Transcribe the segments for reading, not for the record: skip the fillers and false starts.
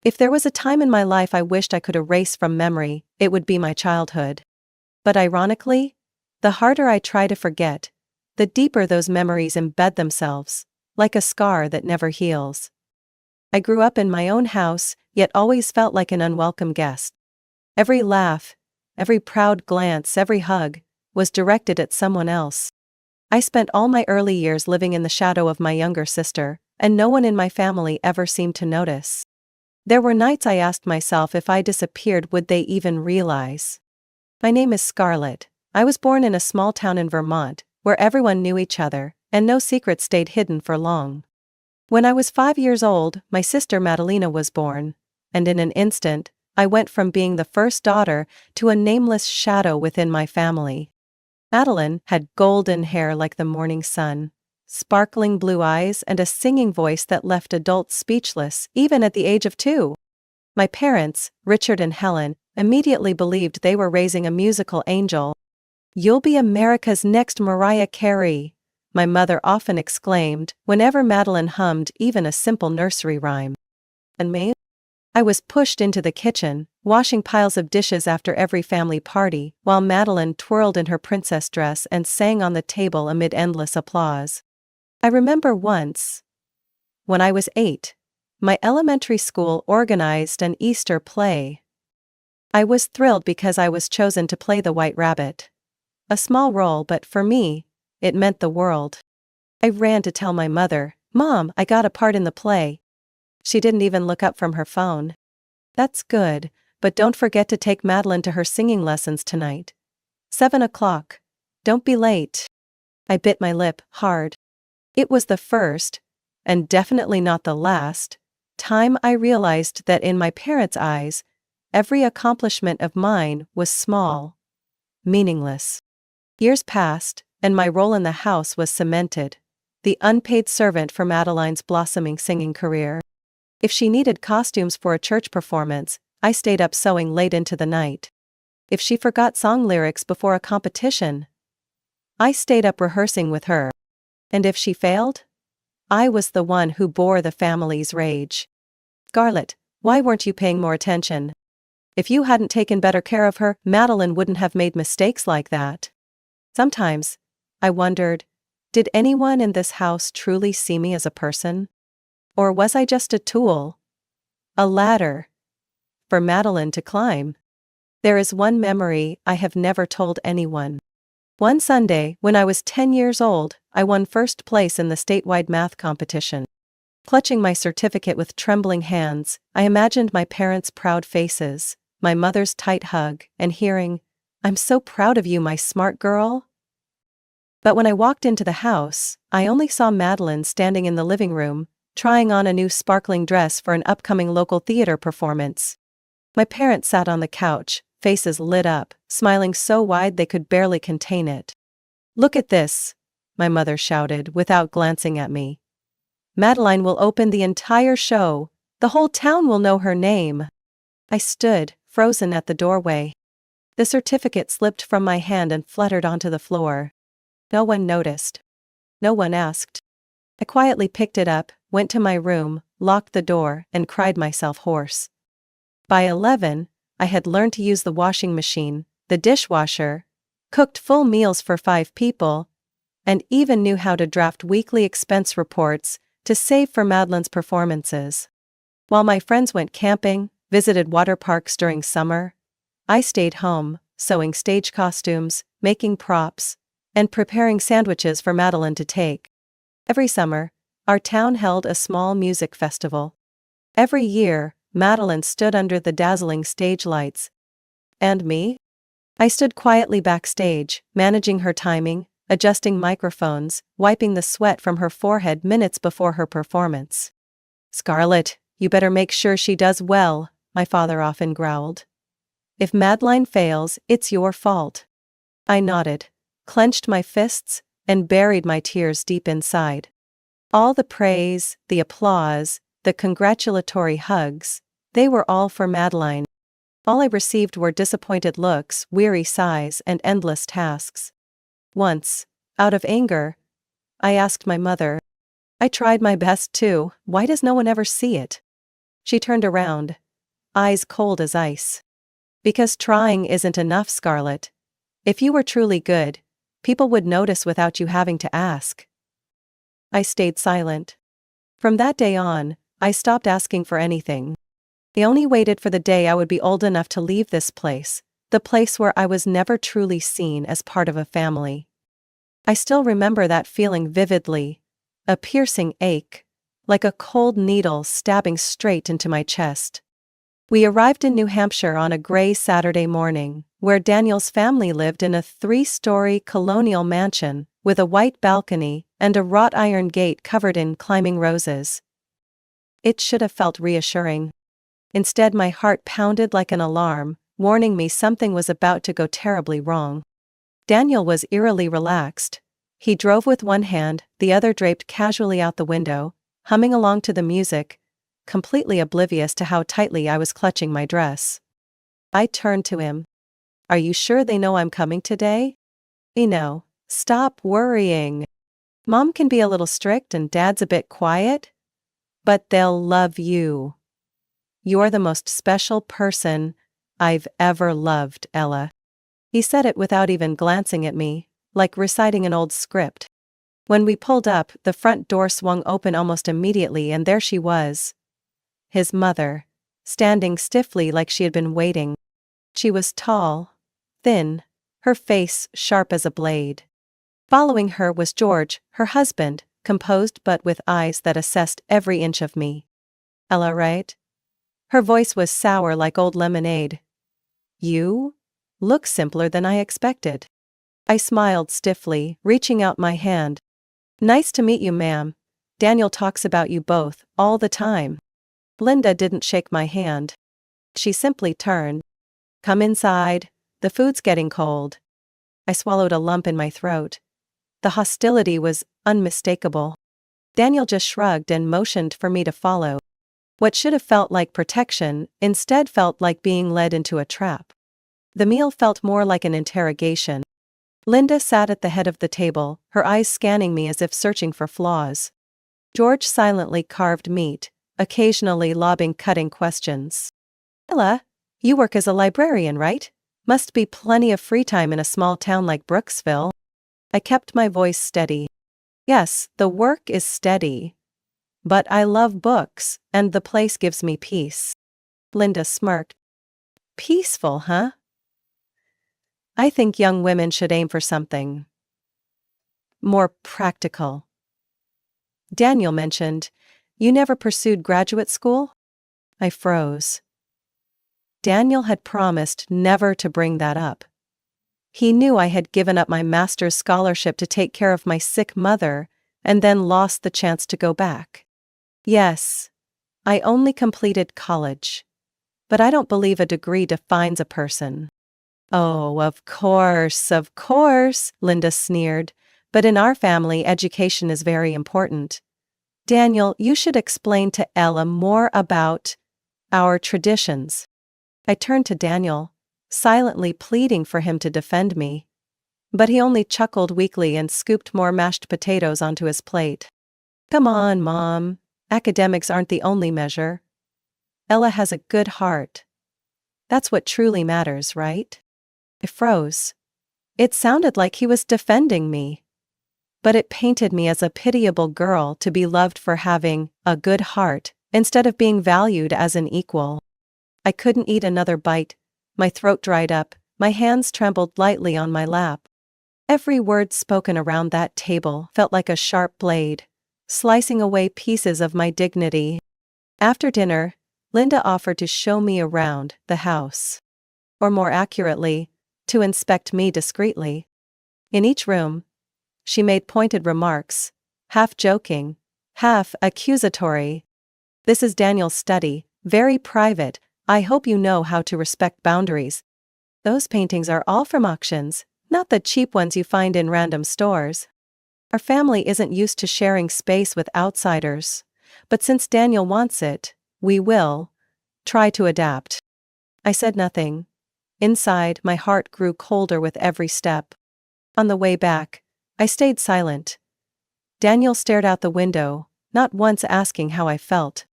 If there was a time in my life I wished I could erase from memory, it would be my childhood. But ironically, the harder I try to forget, the deeper those memories embed themselves, like a scar that never heals. I grew up in my own house, yet always felt like an unwelcome guest. Every laugh, every proud glance, every hug, was directed at someone else. I spent all my early years living in the shadow of my younger sister, and no one in my family ever seemed to notice. There were nights I asked myself if I disappeared would they even realize. My name is Scarlett. I was born in a small town in Vermont, where everyone knew each other, and no secret stayed hidden for long. When I was 5 years old, my sister Madalena was born, and in an instant, I went from being the first daughter to a nameless shadow within my family. Madeline had golden hair like the morning sun, sparkling blue eyes, and a singing voice that left adults speechless, even at the age of 2. My parents, Richard and Helen, immediately believed they were raising a musical angel. "You'll be America's next Mariah Carey," my mother often exclaimed whenever Madeline hummed even a simple nursery rhyme. And me? I was pushed into the kitchen, washing piles of dishes after every family party, while Madeline twirled in her princess dress and sang on the table amid endless applause. I remember once, when I was 8, my elementary school organized an Easter play. I was thrilled because I was chosen to play the White Rabbit. A small role, but for me, it meant the world. I ran to tell my mother, "Mom, I got a part in the play." She didn't even look up from her phone. "That's good, but don't forget to take Madeline to her singing lessons tonight. 7 o'clock. Don't be late." I bit my lip hard. It was the first, and definitely not the last, time I realized that in my parents' eyes, every accomplishment of mine was small, meaningless. Years passed, and my role in the house was cemented, the unpaid servant for Madeline's blossoming singing career. If she needed costumes for a church performance, I stayed up sewing late into the night. If she forgot song lyrics before a competition, I stayed up rehearsing with her. And if she failed, I was the one who bore the family's rage. "Scarlett, why weren't you paying more attention? If you hadn't taken better care of her, Madeline wouldn't have made mistakes like that." Sometimes, I wondered, did anyone in this house truly see me as a person? Or was I just a tool? A ladder for Madeline to climb? There is one memory I have never told anyone. One Sunday, when I was 10 years old, I won first place in the statewide math competition. Clutching my certificate with trembling hands, I imagined my parents' proud faces, my mother's tight hug, and hearing, "I'm so proud of you, my smart girl." But when I walked into the house, I only saw Madeline standing in the living room, trying on a new sparkling dress for an upcoming local theater performance. My parents sat on the couch, faces lit up, smiling so wide they could barely contain it. "Look at this," my mother shouted without glancing at me. "Madeline will open the entire show. The whole town will know her name." I stood, frozen at the doorway. The certificate slipped from my hand and fluttered onto the floor. No one noticed. No one asked. I quietly picked it up, went to my room, locked the door, and cried myself hoarse. By 11, I had learned to use the washing machine, the dishwasher, cooked full meals for 5 people, and even knew how to draft weekly expense reports to save for Madeline's performances. While my friends went camping, visited water parks during summer, I stayed home, sewing stage costumes, making props, and preparing sandwiches for Madeline to take. Every summer, our town held a small music festival. Every year, Madeline stood under the dazzling stage lights. And me? I stood quietly backstage, managing her timing, adjusting microphones, wiping the sweat from her forehead minutes before her performance. "Scarlett, you better make sure she does well," my father often growled. "If Madeline fails, it's your fault." I nodded, clenched my fists, and buried my tears deep inside. All the praise, the applause, the congratulatory hugs, they were all for Madeline. All I received were disappointed looks, weary sighs, and endless tasks. Once, out of anger, I asked my mother, "I tried my best too, why does no one ever see it?" She turned around, eyes cold as ice. Because trying isn't enough, Scarlett. If you were truly good, people would notice without you having to ask. I stayed silent. From that day on, I stopped asking for anything. I only waited for the day I would be old enough to leave this place, the place where I was never truly seen as part of a family. I still remember that feeling vividly, a piercing ache, like a cold needle stabbing straight into my chest. We arrived in New Hampshire on a gray Saturday morning, where Daniel's family lived in a 3-story colonial mansion, with a white balcony and a wrought iron gate covered in climbing roses. It should have felt reassuring. Instead, my heart pounded like an alarm, warning me something was about to go terribly wrong. Daniel was eerily relaxed. He drove with one hand, the other draped casually out the window, humming along to the music, completely oblivious to how tightly I was clutching my dress. I turned to him. "Are you sure they know I'm coming today?" "No. Stop worrying. Mom can be a little strict and Dad's a bit quiet. But they'll love you. You're the most special person I've ever loved, Ella." He said it without even glancing at me, like reciting an old script. When we pulled up, the front door swung open almost immediately and there she was. His mother, standing stiffly like she had been waiting. She was tall, thin, her face sharp as a blade. Following her was George, her husband, composed but with eyes that assessed every inch of me. "Ella, right?" Her voice was sour like old lemonade. "You look simpler than I expected." I smiled stiffly, reaching out my hand. "Nice to meet you, ma'am. Daniel talks about you both, all the time." Linda didn't shake my hand. She simply turned. "Come inside. The food's getting cold." I swallowed a lump in my throat. The hostility was unmistakable. Daniel just shrugged and motioned for me to follow. What should have felt like protection, instead felt like being led into a trap. The meal felt more like an interrogation. Linda sat at the head of the table, her eyes scanning me as if searching for flaws. George silently carved meat, occasionally lobbing cutting questions. "Ella, you work as a librarian, right? Must be plenty of free time in a small town like Brooksville." I kept my voice steady. "Yes, the work is steady. But I love books, and the place gives me peace." Linda smirked. "Peaceful, huh? I think young women should aim for something more practical." Daniel mentioned, "You never pursued graduate school?" I froze. Daniel had promised never to bring that up. He knew I had given up my master's scholarship to take care of my sick mother, and then lost the chance to go back. "Yes. I only completed college. But I don't believe a degree defines a person." "Oh, of course, Linda sneered. "But in our family, education is very important. Daniel, you should explain to Ella more about our traditions." I turned to Daniel, silently pleading for him to defend me. But he only chuckled weakly and scooped more mashed potatoes onto his plate. "Come on, Mom. Academics aren't the only measure. Ella has a good heart. That's what truly matters, right?" I froze. It sounded like he was defending me. But it painted me as a pitiable girl to be loved for having a good heart, instead of being valued as an equal. I couldn't eat another bite. My throat dried up, my hands trembled lightly on my lap. Every word spoken around that table felt like a sharp blade, slicing away pieces of my dignity. After dinner, Linda offered to show me around the house. Or more accurately, to inspect me discreetly. In each room, she made pointed remarks, half joking, half accusatory. "This is Daniel's study, very private. I hope you know how to respect boundaries. Those paintings are all from auctions, not the cheap ones you find in random stores. Our family isn't used to sharing space with outsiders, but since Daniel wants it, we will try to adapt." I said nothing. Inside, my heart grew colder with every step. On the way back, I stayed silent. Daniel stared out the window, not once asking how I felt.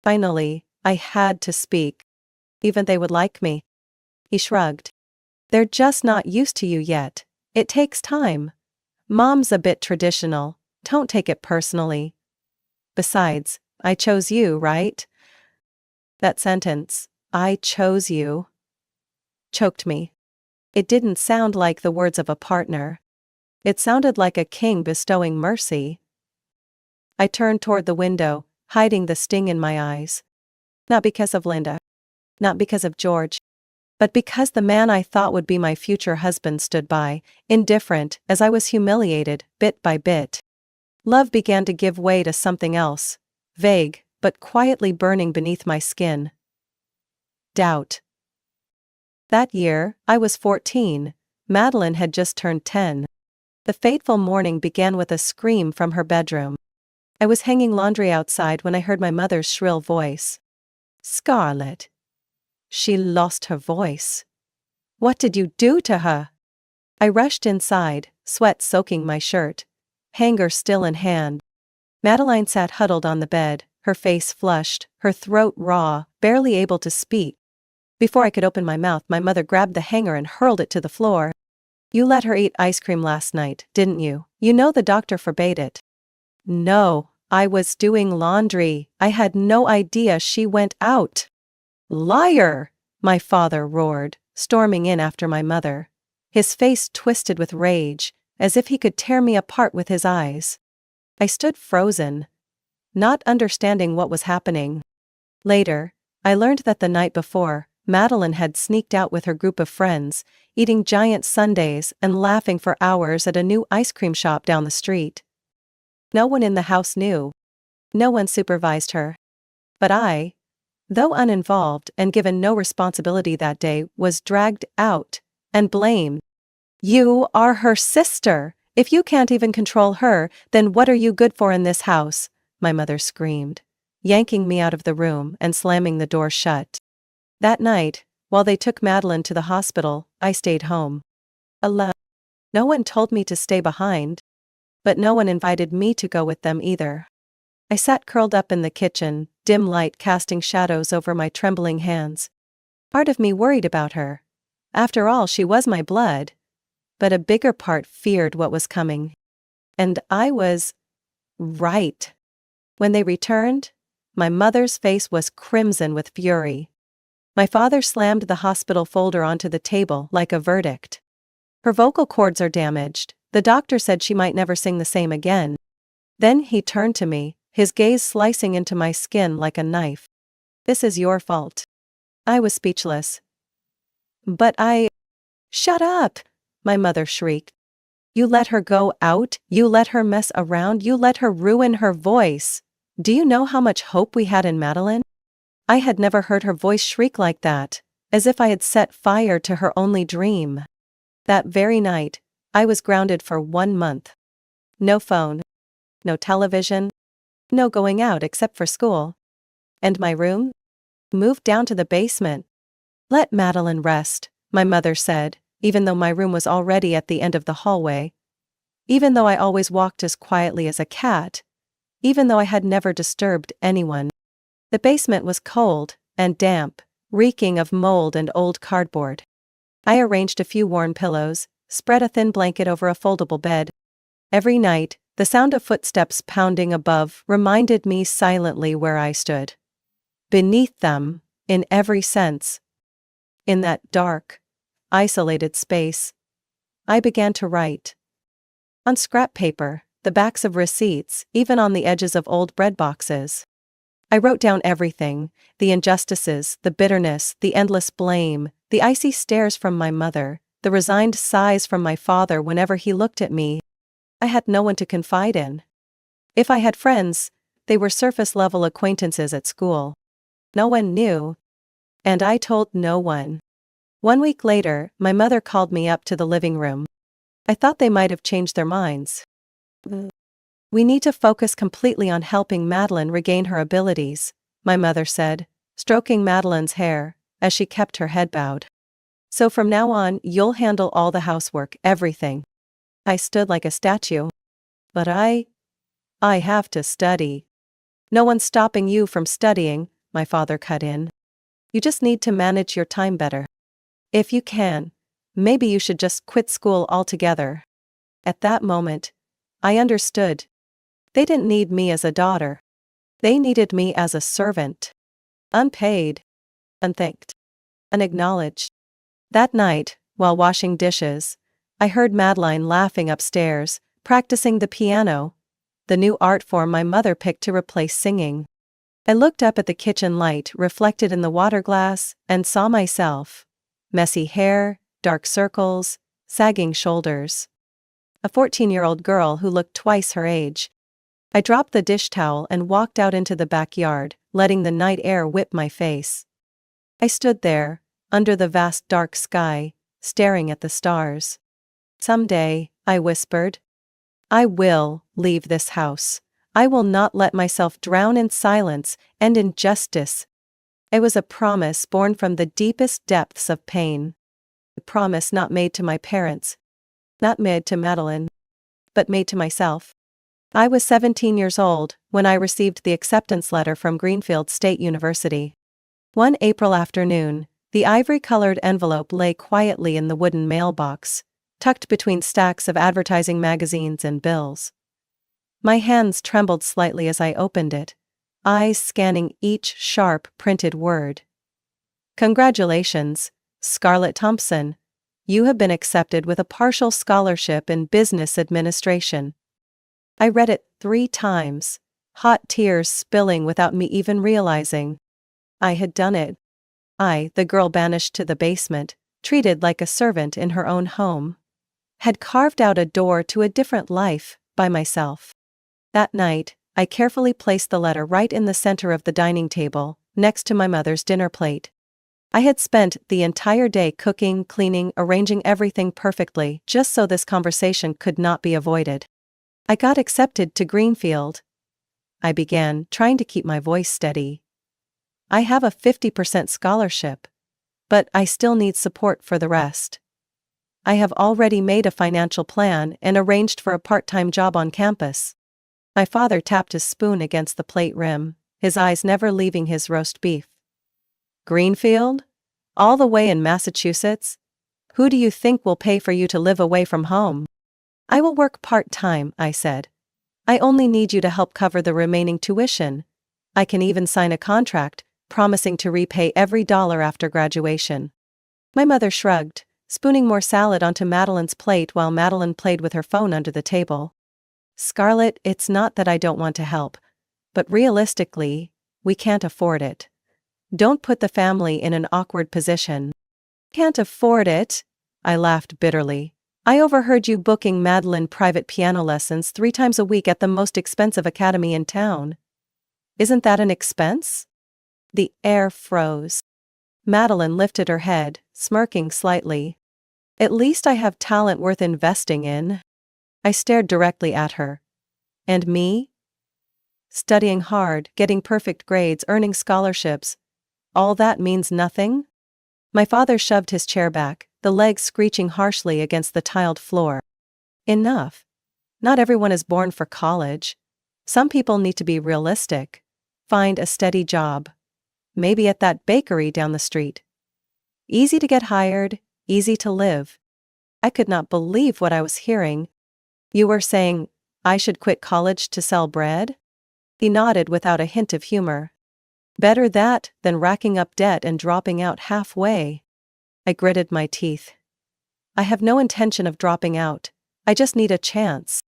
Finally, I had to speak. Even they would like me. He shrugged. They're just not used to you yet. It takes time. Mom's a bit traditional, don't take it personally. Besides, I chose you, right? That sentence, I chose you, choked me. It didn't sound like the words of a partner. It sounded like a king bestowing mercy. I turned toward the window, hiding the sting in my eyes. Not because of Linda. Not because of George. But because the man I thought would be my future husband stood by, indifferent, as I was humiliated, bit by bit. Love began to give way to something else, vague, but quietly burning beneath my skin. Doubt. That year, I was 14. Madeline had just turned 10. The fateful morning began with a scream from her bedroom. I was hanging laundry outside when I heard my mother's shrill voice. Scarlett. She lost her voice. What did you do to her? I rushed inside, sweat soaking my shirt. Hanger still in hand. Madeline sat huddled on the bed, her face flushed, her throat raw, barely able to speak. Before I could open my mouth, my mother grabbed the hanger and hurled it to the floor. You let her eat ice cream last night, didn't you? You know the doctor forbade it. No, I was doing laundry. I had no idea she went out. Liar! My father roared, storming in after my mother. His face twisted with rage, as if he could tear me apart with his eyes. I stood frozen, not understanding what was happening. Later, I learned that the night before, Madeline had sneaked out with her group of friends, eating giant sundaes and laughing for hours at a new ice cream shop down the street. No one in the house knew. No one supervised her. But I, though uninvolved and given no responsibility that day, was dragged out and blamed. You are her sister. If you can't even control her, then what are you good for in this house? My mother screamed, yanking me out of the room and slamming the door shut. That night, while they took Madeline to the hospital, I stayed home. Alone. No one told me to stay behind. But no one invited me to go with them either. I sat curled up in the kitchen, dim light casting shadows over my trembling hands. Part of me worried about her. After all, she was my blood. But a bigger part feared what was coming. And I was right. When they returned, my mother's face was crimson with fury. My father slammed the hospital folder onto the table like a verdict. Her vocal cords are damaged. The doctor said she might never sing the same again. Then he turned to me, his gaze slicing into my skin like a knife. This is your fault. I was speechless. But Shut up! My mother shrieked. You let her go out, you let her mess around, you let her ruin her voice. Do you know how much hope we had in Madeline? I had never heard her voice shriek like that, as if I had set fire to her only dream. That very night, I was grounded for 1 month. No phone. No television. No going out except for school. And my room? Moved down to the basement. Let Madeline rest, my mother said, even though my room was already at the end of the hallway. Even though I always walked as quietly as a cat. Even though I had never disturbed anyone. The basement was cold and damp, reeking of mold and old cardboard. I arranged a few worn pillows, spread a thin blanket over a foldable bed. Every night, the sound of footsteps pounding above reminded me silently where I stood. Beneath them, in every sense. In that dark, isolated space, I began to write. On scrap paper, the backs of receipts, even on the edges of old bread boxes. I wrote down everything, the injustices, the bitterness, the endless blame, the icy stares from my mother, the resigned sighs from my father whenever he looked at me. I had no one to confide in. If I had friends, they were surface-level acquaintances at school. No one knew. And I told no one. 1 week later, my mother called me up to the living room. I thought they might have changed their minds. We need to focus completely on helping Madeline regain her abilities, my mother said, stroking Madeline's hair, as she kept her head bowed. So from now on, you'll handle all the housework, everything. I stood like a statue. But I have to study. No one's stopping you from studying, my father cut in. You just need to manage your time better. If you can, maybe you should just quit school altogether. At that moment, I understood. They didn't need me as a daughter. They needed me as a servant. Unpaid, unthanked, unacknowledged. That night, while washing dishes, I heard Madeline laughing upstairs, practicing the piano, the new art form my mother picked to replace singing. I looked up at the kitchen light reflected in the water glass and saw myself. Messy hair, dark circles, sagging shoulders. A 14-year-old girl who looked twice her age. I dropped the dish towel and walked out into the backyard, letting the night air whip my face. I stood there, under the vast dark sky, staring at the stars. Someday, I whispered, I will leave this house. I will not let myself drown in silence and injustice. It was a promise born from the deepest depths of pain. A promise not made to my parents, not made to Madeline, but made to myself. I was 17 years old when I received the acceptance letter from Greenfield State University. One April afternoon, the ivory-colored envelope lay quietly in the wooden mailbox, tucked between stacks of advertising magazines and bills. My hands trembled slightly as I opened it, eyes scanning each sharp printed word. Congratulations, Scarlett Thompson. You have been accepted with a partial scholarship in business administration. I read it 3 times, hot tears spilling without me even realizing. I had done it. I, the girl banished to the basement, treated like a servant in her own home, had carved out a door to a different life, by myself. That night, I carefully placed the letter right in the center of the dining table, next to my mother's dinner plate. I had spent the entire day cooking, cleaning, arranging everything perfectly, just so this conversation could not be avoided. I got accepted to Greenfield. I began, trying to keep my voice steady. I have a 50% scholarship, but I still need support for the rest. I have already made a financial plan and arranged for a part-time job on campus. My father tapped his spoon against the plate rim, his eyes never leaving his roast beef. Greenfield? All the way in Massachusetts? Who do you think will pay for you to live away from home? I will work part-time, I said. I only need you to help cover the remaining tuition. I can even sign a contract, promising to repay every dollar after graduation. My mother shrugged, spooning more salad onto Madeline's plate while Madeline played with her phone under the table. Scarlett, it's not that I don't want to help, but realistically, we can't afford it. Don't put the family in an awkward position. Can't afford it? I laughed bitterly. I overheard you booking Madeline private piano lessons 3 times a week at the most expensive academy in town. Isn't that an expense? The air froze. Madeline lifted her head, smirking slightly. At least I have talent worth investing in. I stared directly at her. And me? Studying hard, getting perfect grades, earning scholarships. All that means nothing? My father shoved his chair back, the legs screeching harshly against the tiled floor. Enough. Not everyone is born for college. Some people need to be realistic. Find a steady job. Maybe at that bakery down the street. Easy to get hired, easy to live. I could not believe what I was hearing. You were saying, I should quit college to sell bread? He nodded without a hint of humor. Better that than racking up debt and dropping out halfway. I gritted my teeth. I have no intention of dropping out. I just need a chance.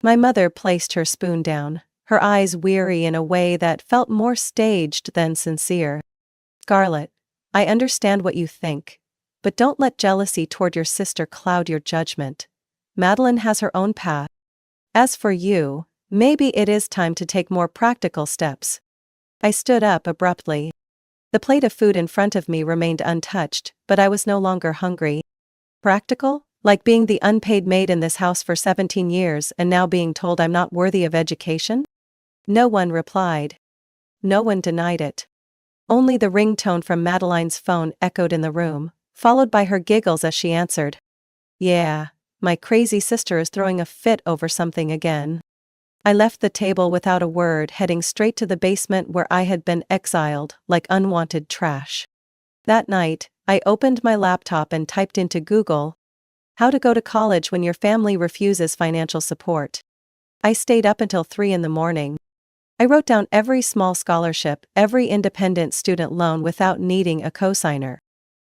My mother placed her spoon down, her eyes weary in a way that felt more staged than sincere. Scarlett, I understand what you think, but don't let jealousy toward your sister cloud your judgment. Madeline has her own path. As for you, maybe it is time to take more practical steps. I stood up abruptly. The plate of food in front of me remained untouched, but I was no longer hungry. Practical? Like being the unpaid maid in this house for 17 years and now being told I'm not worthy of education? No one replied. No one denied it. Only the ringtone from Madeline's phone echoed in the room, followed by her giggles as she answered. Yeah, my crazy sister is throwing a fit over something again. I left the table without a word, heading straight to the basement where I had been exiled, like unwanted trash. That night, I opened my laptop and typed into Google, "How to go to college when your family refuses financial support." I stayed up until 3 in the morning. I wrote down every small scholarship, every independent student loan without needing a cosigner.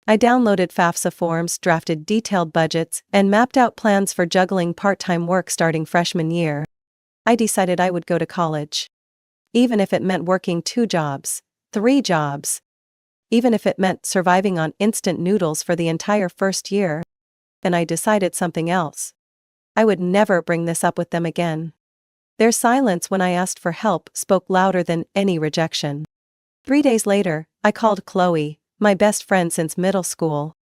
I downloaded FAFSA forms, drafted detailed budgets, and mapped out plans for juggling part-time work starting freshman year. I decided I would go to college. Even if it meant working 2 jobs, 3 jobs. Even if it meant surviving on instant noodles for the entire first year. And I decided something else. I would never bring this up with them again. Their silence when I asked for help spoke louder than any rejection. 3 days later, I called Chloe, my best friend since middle school.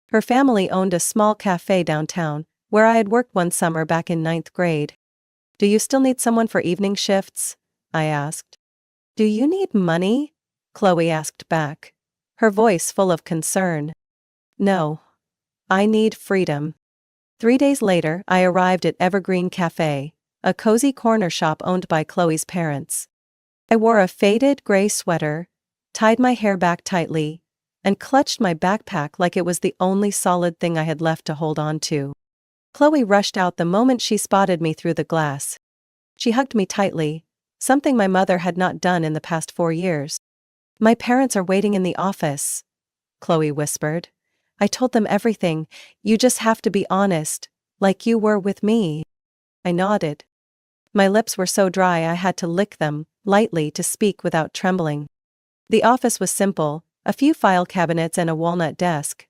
Her family owned a small cafe downtown, where I had worked one summer back in 9th grade. "Do you still need someone for evening shifts?" I asked. "Do you need money?" Chloe asked back, her voice full of concern. "No. I need freedom." 3 days later, I arrived at Evergreen Cafe, a cozy corner shop owned by Chloe's parents. I wore a faded gray sweater, tied my hair back tightly, and clutched my backpack like it was the only solid thing I had left to hold on to. Chloe rushed out the moment she spotted me through the glass. She hugged me tightly, something my mother had not done in the past 4 years. "My parents are waiting in the office," Chloe whispered. "I told them everything. You just have to be honest, like you were with me." I nodded. My lips were so dry I had to lick them, lightly, to speak without trembling. The office was simple, a few file cabinets and a walnut desk.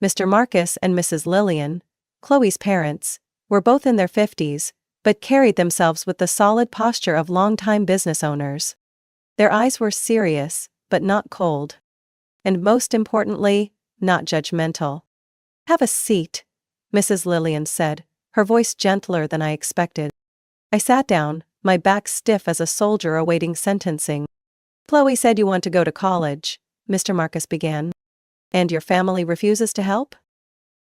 Mr. Marcus and Mrs. Lillian, Chloe's parents, were both in their 50s, but carried themselves with the solid posture of longtime business owners. Their eyes were serious, but not cold. And most importantly, not judgmental. "Have a seat," Mrs. Lillian said, her voice gentler than I expected. I sat down, my back stiff as a soldier awaiting sentencing. "Chloe said you want to go to college," Mr. Marcus began. "And your family refuses to help?"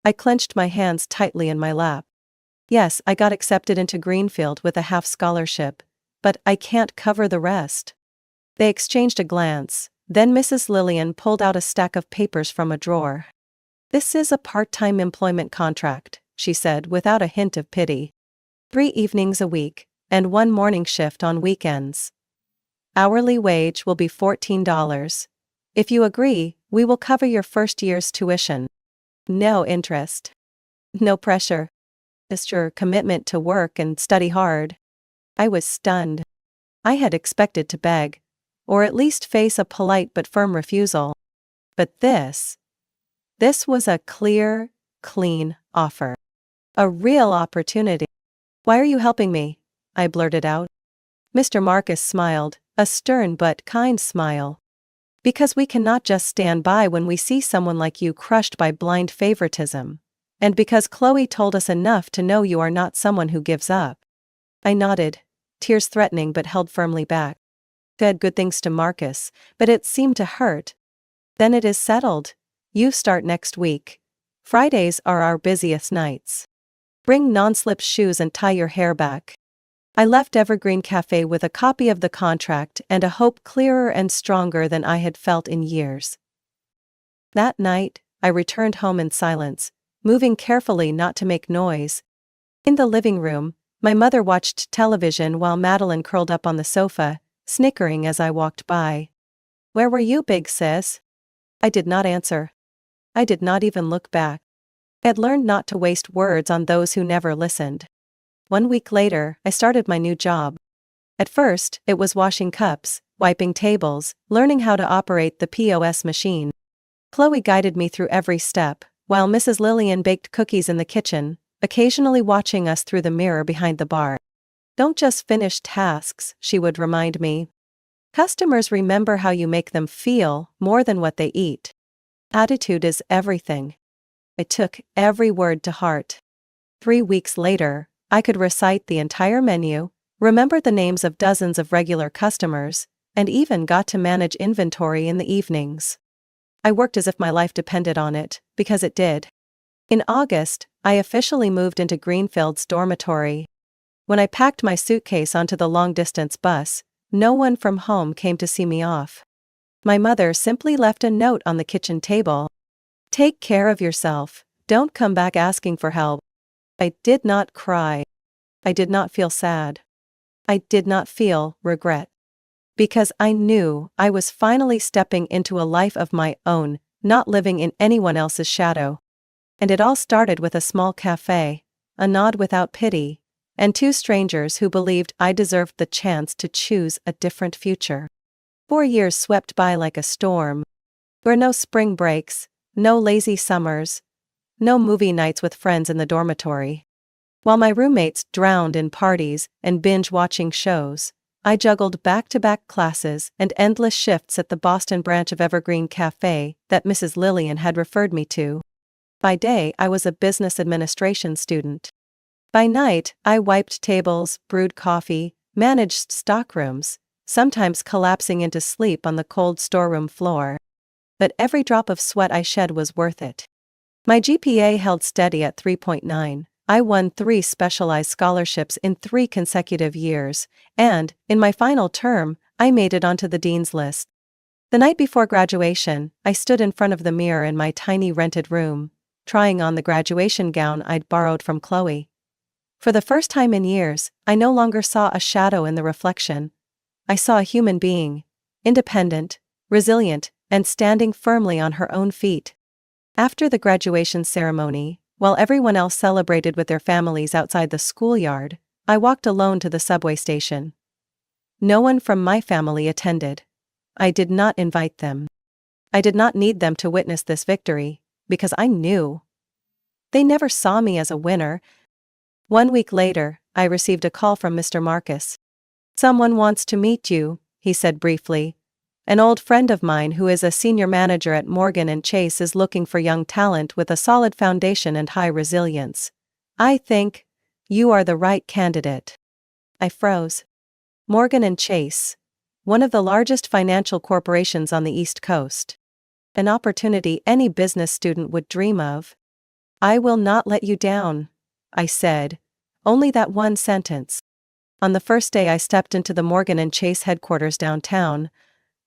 I clenched my hands tightly in my lap. "Yes, I got accepted into Greenfield with a half scholarship, but I can't cover the rest." They exchanged a glance, then Mrs. Lillian pulled out a stack of papers from a drawer. "This is a part-time employment contract," she said without a hint of pity. 3 evenings a week, and 1 morning shift on weekends. Hourly wage will be $14. If you agree, we will cover your first year's tuition. No interest. No pressure. Just your commitment to work and study hard." I was stunned. I had expected to beg, or at least face a polite but firm refusal. But this was a clear, clean offer. A real opportunity. "Why are you helping me?" I blurted out. Mr. Marcus smiled, a stern but kind smile. "Because we cannot just stand by when we see someone like you crushed by blind favoritism. And because Chloe told us enough to know you are not someone who gives up." I nodded, tears threatening but held firmly back. Said good things to Marcus, but it seemed to hurt. "Then it is settled. You start next week. Fridays are our busiest nights. Bring non-slip shoes and tie your hair back." I left Evergreen Cafe with a copy of the contract and a hope clearer and stronger than I had felt in years. That night, I returned home in silence, moving carefully not to make noise. In the living room, my mother watched television while Madeline curled up on the sofa, snickering as I walked by. "Where were you, big sis?" I did not answer. I did not even look back. I had learned not to waste words on those who never listened. 1 week later, I started my new job. At first, it was washing cups, wiping tables, learning how to operate the POS machine. Chloe guided me through every step, while Mrs. Lillian baked cookies in the kitchen, occasionally watching us through the mirror behind the bar. "Don't just finish tasks," she would remind me. "Customers remember how you make them feel more than what they eat. Attitude is everything." I took every word to heart. 3 weeks later, I could recite the entire menu, remember the names of dozens of regular customers, and even got to manage inventory in the evenings. I worked as if my life depended on it, because it did. In August, I officially moved into Greenfield's dormitory. When I packed my suitcase onto the long-distance bus, no one from home came to see me off. My mother simply left a note on the kitchen table. "Take care of yourself, don't come back asking for help." I did not cry. I did not feel sad. I did not feel regret. Because I knew I was finally stepping into a life of my own, not living in anyone else's shadow. And it all started with a small cafe, a nod without pity, and two strangers who believed I deserved the chance to choose a different future. 4 years swept by like a storm. There were no spring breaks, no lazy summers, no movie nights with friends in the dormitory. While my roommates drowned in parties and binge-watching shows, I juggled back-to-back classes and endless shifts at the Boston branch of Evergreen Cafe that Mrs. Lillian had referred me to. By day, I was a business administration student. By night, I wiped tables, brewed coffee, managed stockrooms, sometimes collapsing into sleep on the cold storeroom floor. But every drop of sweat I shed was worth it. My GPA held steady at 3.9. I won 3 specialized scholarships in 3 consecutive years, and, in my final term, I made it onto the dean's list. The night before graduation, I stood in front of the mirror in my tiny rented room, trying on the graduation gown I'd borrowed from Chloe. For the first time in years, I no longer saw a shadow in the reflection. I saw a human being, independent, resilient, and standing firmly on her own feet. After the graduation ceremony, while everyone else celebrated with their families outside the schoolyard, I walked alone to the subway station. No one from my family attended. I did not invite them. I did not need them to witness this victory, because I knew. They never saw me as a winner. 1 week later, I received a call from Mr. Marcus. "Someone wants to meet you," he said briefly. "An old friend of mine who is a senior manager at Morgan & Chase is looking for young talent with a solid foundation and high resilience. I think you are the right candidate." I froze. Morgan & Chase, one of the largest financial corporations on the East Coast. An opportunity any business student would dream of. "I will not let you down," I said. Only that one sentence. On the first day I stepped into the Morgan & Chase headquarters downtown,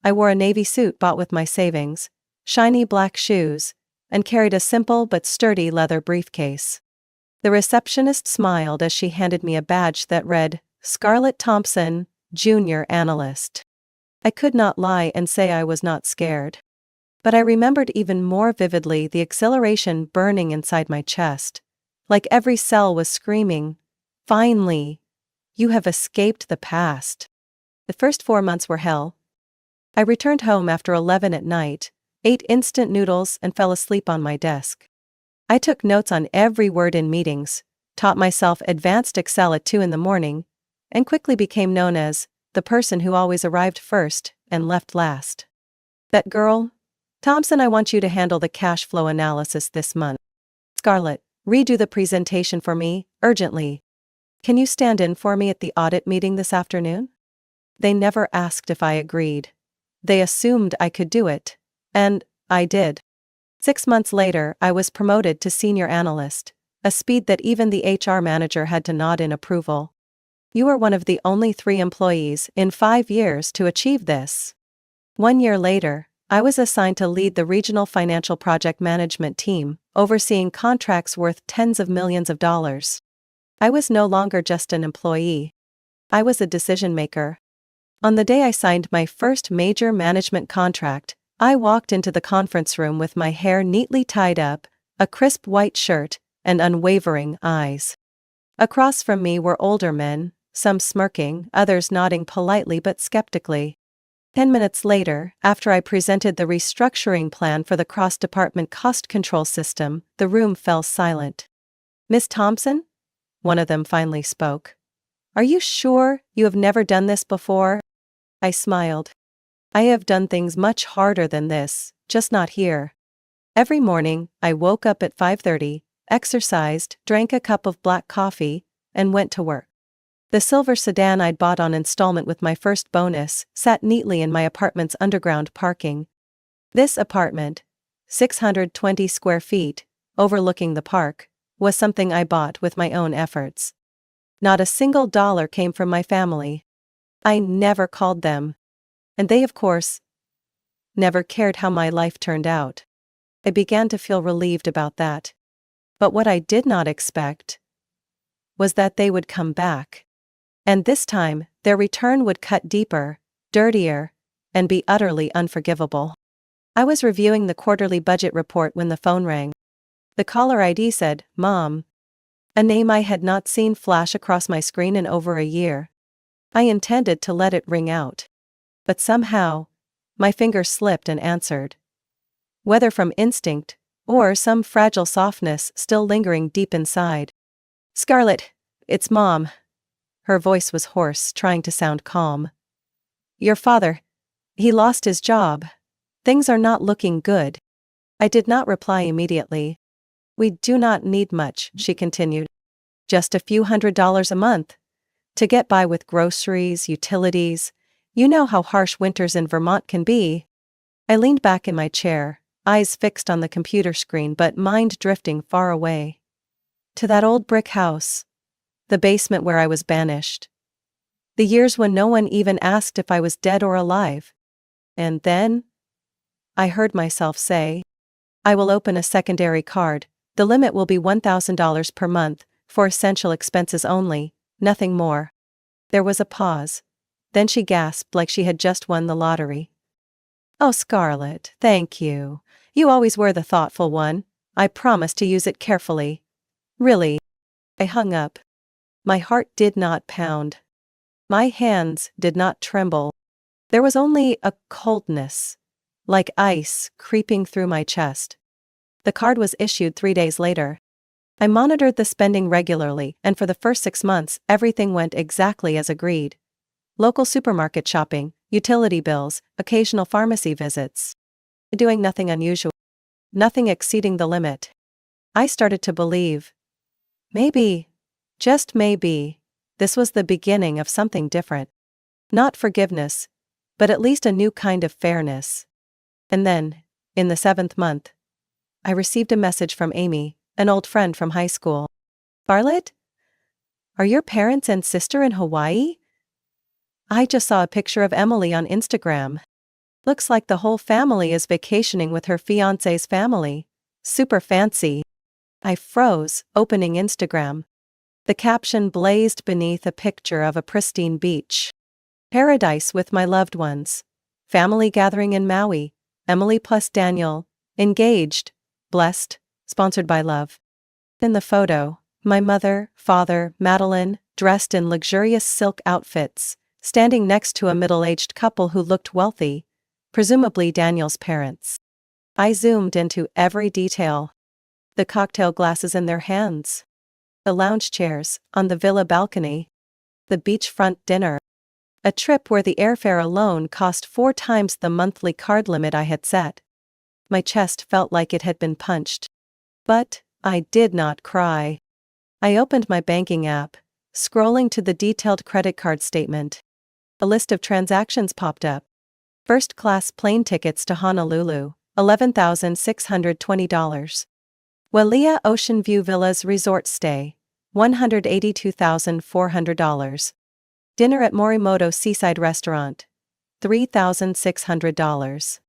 I wore a navy suit bought with my savings, shiny black shoes, and carried a simple but sturdy leather briefcase. The receptionist smiled as she handed me a badge that read, "Scarlett Thompson, Junior Analyst." I could not lie and say I was not scared. But I remembered even more vividly the exhilaration burning inside my chest. Like every cell was screaming, "Finally! You have escaped the past." The first 4 months were hell. I returned home after 11 at night, ate instant noodles and fell asleep on my desk. I took notes on every word in meetings, taught myself advanced Excel at 2 in the morning, and quickly became known as the person who always arrived first and left last. "That girl, Thompson, I want you to handle the cash flow analysis this month. Scarlett, redo the presentation for me, urgently. Can you stand in for me at the audit meeting this afternoon?" They never asked if I agreed. They assumed I could do it. And I did. 6 months later, I was promoted to senior analyst, a speed that even the HR manager had to nod in approval. "You are one of the only 3 employees in 5 years to achieve this." 1 year later, I was assigned to lead the regional financial project management team, overseeing contracts worth tens of millions of dollars. I was no longer just an employee. I was a decision maker. On the day I signed my first major management contract, I walked into the conference room with my hair neatly tied up, a crisp white shirt, and unwavering eyes. Across from me were older men, some smirking, others nodding politely but skeptically. 10 minutes later, after I presented the restructuring plan for the cross-department cost control system, the room fell silent. "Miss Thompson?" One of them finally spoke. "Are you sure you have never done this before?" I smiled. "I have done things much harder than this, just not here." Every morning, I woke up at 5:30, exercised, drank a cup of black coffee, and went to work. The silver sedan I'd bought on installment with my first bonus sat neatly in my apartment's underground parking. This apartment, 620 square feet, overlooking the park, was something I bought with my own efforts. Not a single dollar came from my family. I never called them. And they, of course, never cared how my life turned out. I began to feel relieved about that. But what I did not expect was that they would come back. And this time, their return would cut deeper, dirtier, and be utterly unforgivable. I was reviewing the quarterly budget report when the phone rang. The caller ID said, "Mom." A name I had not seen flash across my screen in over a year. I intended to let it ring out. But somehow, my fingers slipped and answered. Whether from instinct, or some fragile softness still lingering deep inside. "Scarlett, it's Mom." Her voice was hoarse, trying to sound calm. "Your father. He lost his job. Things are not looking good." I did not reply immediately. "We do not need much," she continued. "Just a few $100s a month. To get by with groceries, utilities. You know how harsh winters in Vermont can be." I leaned back in my chair, eyes fixed on the computer screen but mind drifting far away. To that old brick house. The basement where I was banished. The years when no one even asked if I was dead or alive. And then I heard myself say, "I will open a secondary card. The limit will be $1,000 per month, for essential expenses only, nothing more." There was a pause. Then she gasped like she had just won the lottery. "Oh, Scarlett, thank you. You always were the thoughtful one. I promise to use it carefully." "Really?" I hung up. My heart did not pound. My hands did not tremble. There was only a coldness, like ice, creeping through my chest. The card was issued 3 days later. I monitored the spending regularly, and for the first 6 months, everything went exactly as agreed. Local supermarket shopping, utility bills, occasional pharmacy visits. Doing nothing unusual. Nothing exceeding the limit. I started to believe. Maybe, just maybe, this was the beginning of something different. Not forgiveness, but at least a new kind of fairness. And then, in the 7th month, I received a message from Amy, an old friend from high school. "Scarlett? Are your parents and sister in Hawaii? I just saw a picture of Emily on Instagram. Looks like the whole family is vacationing with her fiancé's family. Super fancy." I froze, opening Instagram. The caption blazed beneath a picture of a pristine beach. "Paradise with my loved ones. Family gathering in Maui. Emily plus Daniel. Engaged. Blessed. Sponsored by love." In the photo, my mother, father, Madeline, dressed in luxurious silk outfits, standing next to a middle-aged couple who looked wealthy, presumably Daniel's parents. I zoomed into every detail. The cocktail glasses in their hands. The lounge chairs, on the villa balcony. The beachfront dinner. A trip where the airfare alone cost 4 times the monthly card limit I had set. My chest felt like it had been punched. But I did not cry. I opened my banking app, scrolling to the detailed credit card statement. A list of transactions popped up. First-class plane tickets to Honolulu, $11,620. Wailea Ocean View Villas resort stay, $182,400. Dinner at Morimoto Seaside Restaurant, $3,600.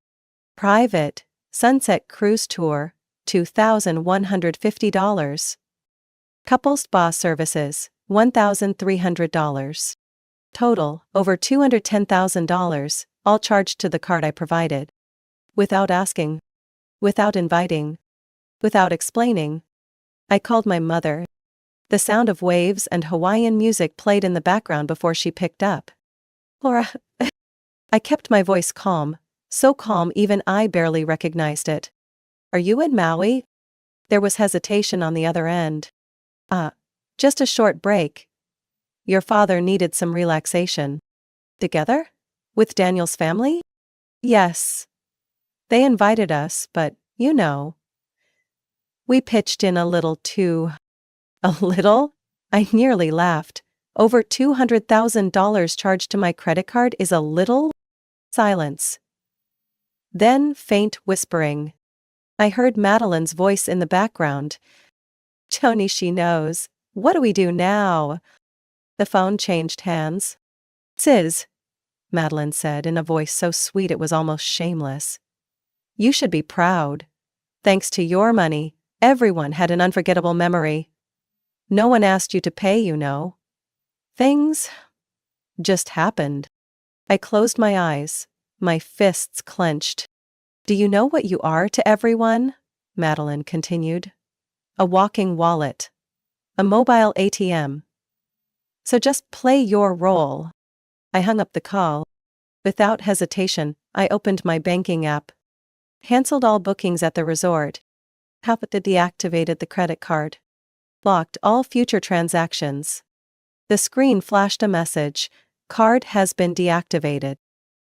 Private, Sunset Cruise Tour, $2,150. Couple spa services, $1,300. Total, over $210,000, all charged to the card I provided. Without asking. Without inviting. Without explaining. I called my mother. The sound of waves and Hawaiian music played in the background before she picked up. "Laura." I kept my voice calm, so calm even I barely recognized it. "Are you in Maui?" There was hesitation on the other end. Just a short break. Your father needed some relaxation." "Together? With Daniel's family?" "Yes. They invited us, but, you know. We pitched in a little too." "A little?" I nearly laughed. "Over $200,000 charged to my credit card is a little?" Silence. Then faint whispering. I heard Madeline's voice in the background. "Tony, she knows. What do we do now?" The phone changed hands. "Sis," Madeline said in a voice so sweet it was almost shameless. "You should be proud. Thanks to your money, everyone had an unforgettable memory. No one asked you to pay, you know. Things just happened." I closed my eyes, my fists clenched. "Do you know what you are to everyone?" Madeline continued. "A walking wallet. A mobile ATM. So just play your role." I hung up the call. Without hesitation, I opened my banking app. Cancelled all bookings at the resort. Deactivated the credit card. Blocked all future transactions. The screen flashed a message: "Card has been deactivated."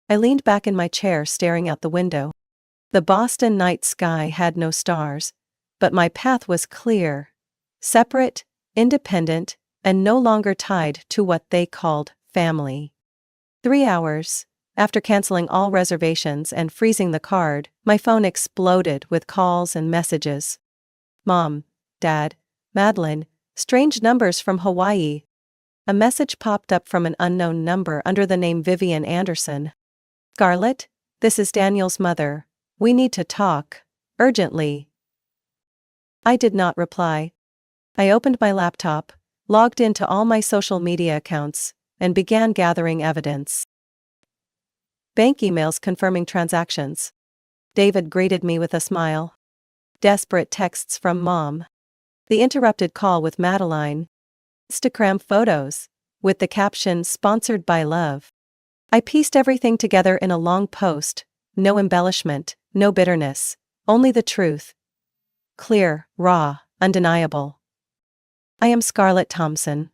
I leaned back in my chair staring out the window. The Boston night sky had no stars, but my path was clear. Separate, independent, and no longer tied to what they called family. 3 hours after canceling all reservations and freezing the card, my phone exploded with calls and messages. Mom, Dad, Madeline, strange numbers from Hawaii. A message popped up from an unknown number under the name Vivian Anderson. "Scarlett, this is Daniel's mother. We need to talk. Urgently." I did not reply. I opened my laptop, logged into all my social media accounts, and began gathering evidence. Bank emails confirming transactions. David greeted me with a smile. Desperate texts from Mom. The interrupted call with Madeline. Instagram photos, with the caption "Sponsored by Love." I pieced everything together in a long post, no embellishment, no bitterness, only the truth. Clear, raw, undeniable. I am Scarlett Thompson.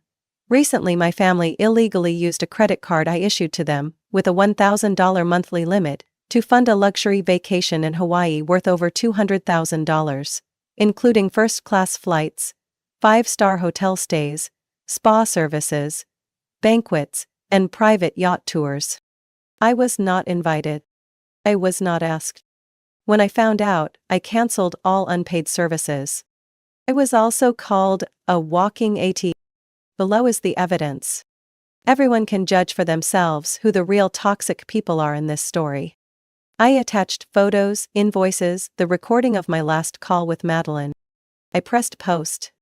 Recently my family illegally used a credit card I issued to them, with a $1,000 monthly limit, to fund a luxury vacation in Hawaii worth over $200,000, including first-class flights, 5-star hotel stays, spa services, banquets, and private yacht tours. I was not invited. I was not asked. When I found out, I canceled all unpaid services. I was also called a walking ATM. Below is the evidence. Everyone can judge for themselves who the real toxic people are in this story. I attached photos, invoices, the recording of my last call with Madeline. I pressed post.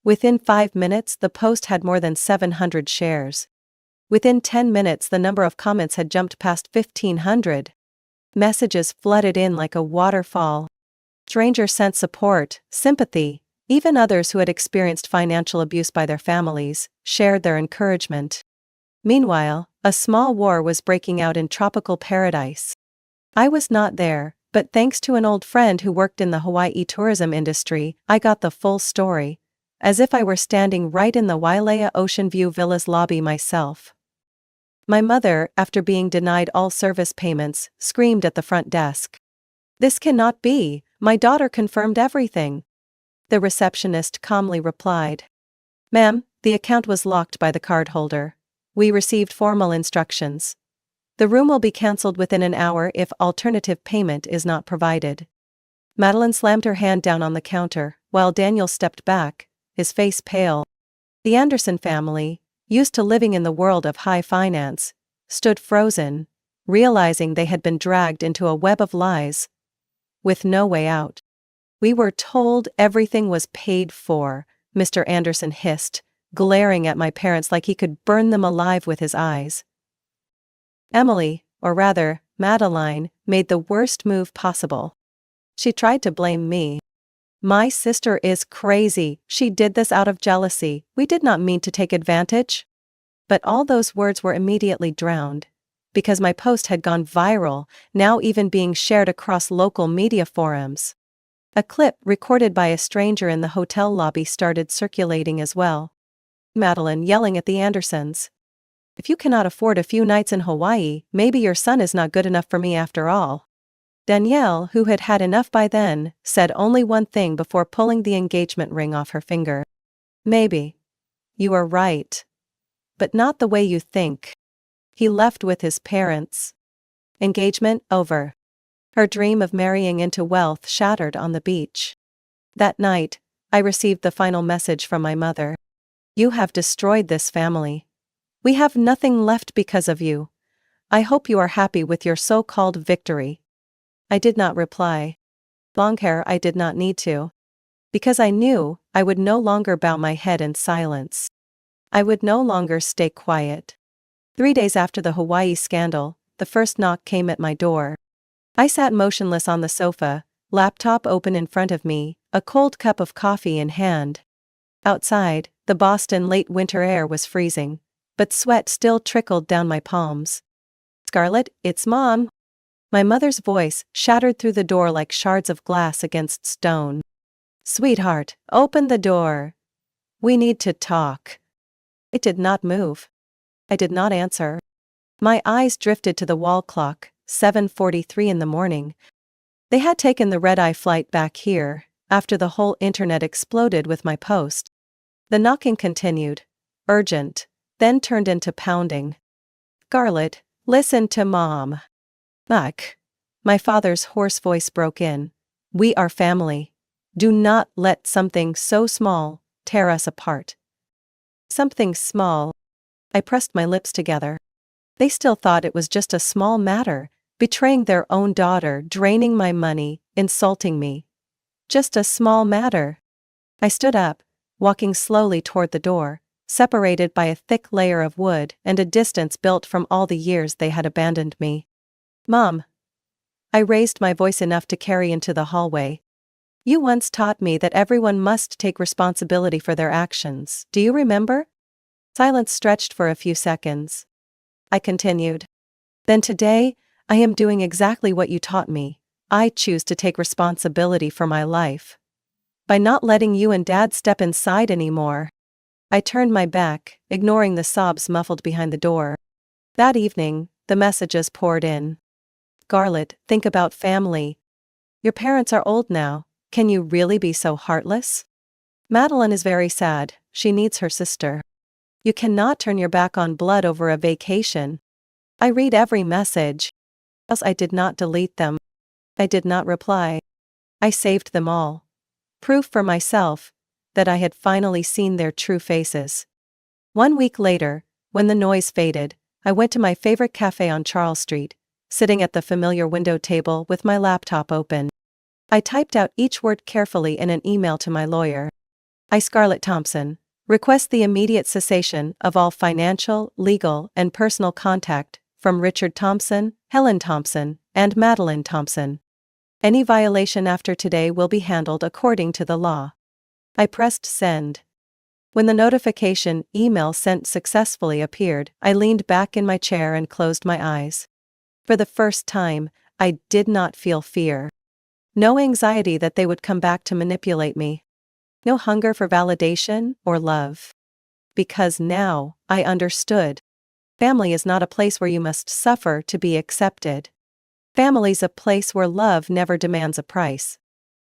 Within 5 minutes, the post had more than 700 shares. Within 10 minutes, the number of comments had jumped past 1,500. Messages flooded in like a waterfall. Strangers sent support, sympathy. Even others who had experienced financial abuse by their families shared their encouragement. Meanwhile, a small war was breaking out in tropical paradise. I was not there, but thanks to an old friend who worked in the Hawaii tourism industry, I got the full story, as if I were standing right in the Wailea Ocean View Villa's lobby myself. My mother, after being denied all service payments, screamed at the front desk. "This cannot be, my daughter confirmed everything." The receptionist calmly replied, "Ma'am, the account was locked by the cardholder. We received formal instructions. The room will be cancelled within an hour if alternative payment is not provided." Madeline slammed her hand down on the counter, while Daniel stepped back, his face pale. The Anderson family, used to living in the world of high finance, stood frozen, realizing they had been dragged into a web of lies, with no way out. "We were told everything was paid for," Mr. Anderson hissed, glaring at my parents like he could burn them alive with his eyes. Emily, or rather, Madeline, made the worst move possible. She tried to blame me. "My sister is crazy, she did this out of jealousy, we did not mean to take advantage." But all those words were immediately drowned, because my post had gone viral, now even being shared across local media forums. A clip recorded by a stranger in the hotel lobby started circulating as well. Madeline yelling at the Andersons, "If you cannot afford a few nights in Hawaii, maybe your son is not good enough for me after all." Danielle, who had had enough by then, said only one thing before pulling the engagement ring off her finger. "Maybe. You are right. But not the way you think." He left with his parents. Engagement over. Her dream of marrying into wealth shattered on the beach. That night, I received the final message from my mother. You have destroyed this family. We have nothing left because of you. I hope you are happy with your so-called victory." I did not reply. Long hair, I did not need to. Because I knew I would no longer bow my head in silence. I would no longer stay quiet. 3 days after the Hawaii scandal, the first knock came at my door. I sat motionless on the sofa, laptop open in front of me, a cold cup of coffee in hand. Outside, the Boston late winter air was freezing, but sweat still trickled down my palms. "Scarlett, it's Mom." My mother's voice shattered through the door like shards of glass against stone. "Sweetheart, open the door. We need to talk." It did not move. I did not answer. My eyes drifted to the wall clock, 7:43 in the morning. They had taken the red-eye flight back here, after the whole internet exploded with my post. The knocking continued, urgent, then turned into pounding. "Scarlett, listen to Mom." "Muck." My father's hoarse voice broke in. "We are family. Do not let something so small tear us apart." Something small. I pressed my lips together. They still thought it was just a small matter, betraying their own daughter, draining my money, insulting me. Just a small matter. I stood up, walking slowly toward the door, separated by a thick layer of wood and a distance built from all the years they had abandoned me. "Mom." I raised my voice enough to carry into the hallway. "You once taught me that everyone must take responsibility for their actions. Do you remember?" Silence stretched for a few seconds. I continued. "Then today, I am doing exactly what you taught me. I choose to take responsibility for my life. By not letting you and Dad step inside anymore." I turned my back, ignoring the sobs muffled behind the door. That evening, the messages poured in. "Scarlett, think about family. Your parents are old now. Can you really be so heartless? Madeline is very sad, she needs her sister. You cannot turn your back on blood over a vacation." I read every message. Else I did not delete them. I did not reply. I saved them all. Proof for myself that I had finally seen their true faces. 1 week later, when the noise faded, I went to my favorite cafe on Charles Street, sitting at the familiar window table with my laptop open. I typed out each word carefully in an email to my lawyer. "I, Scarlett Thompson, request the immediate cessation of all financial, legal, and personal contact from Richard Thompson, Helen Thompson, and Madeline Thompson. Any violation after today will be handled according to the law." I pressed send. When the notification email sent successfully appeared, I leaned back in my chair and closed my eyes. For the first time, I did not feel fear. No anxiety that they would come back to manipulate me. No hunger for validation or love. Because now, I understood. Family is not a place where you must suffer to be accepted. Family's a place where love never demands a price.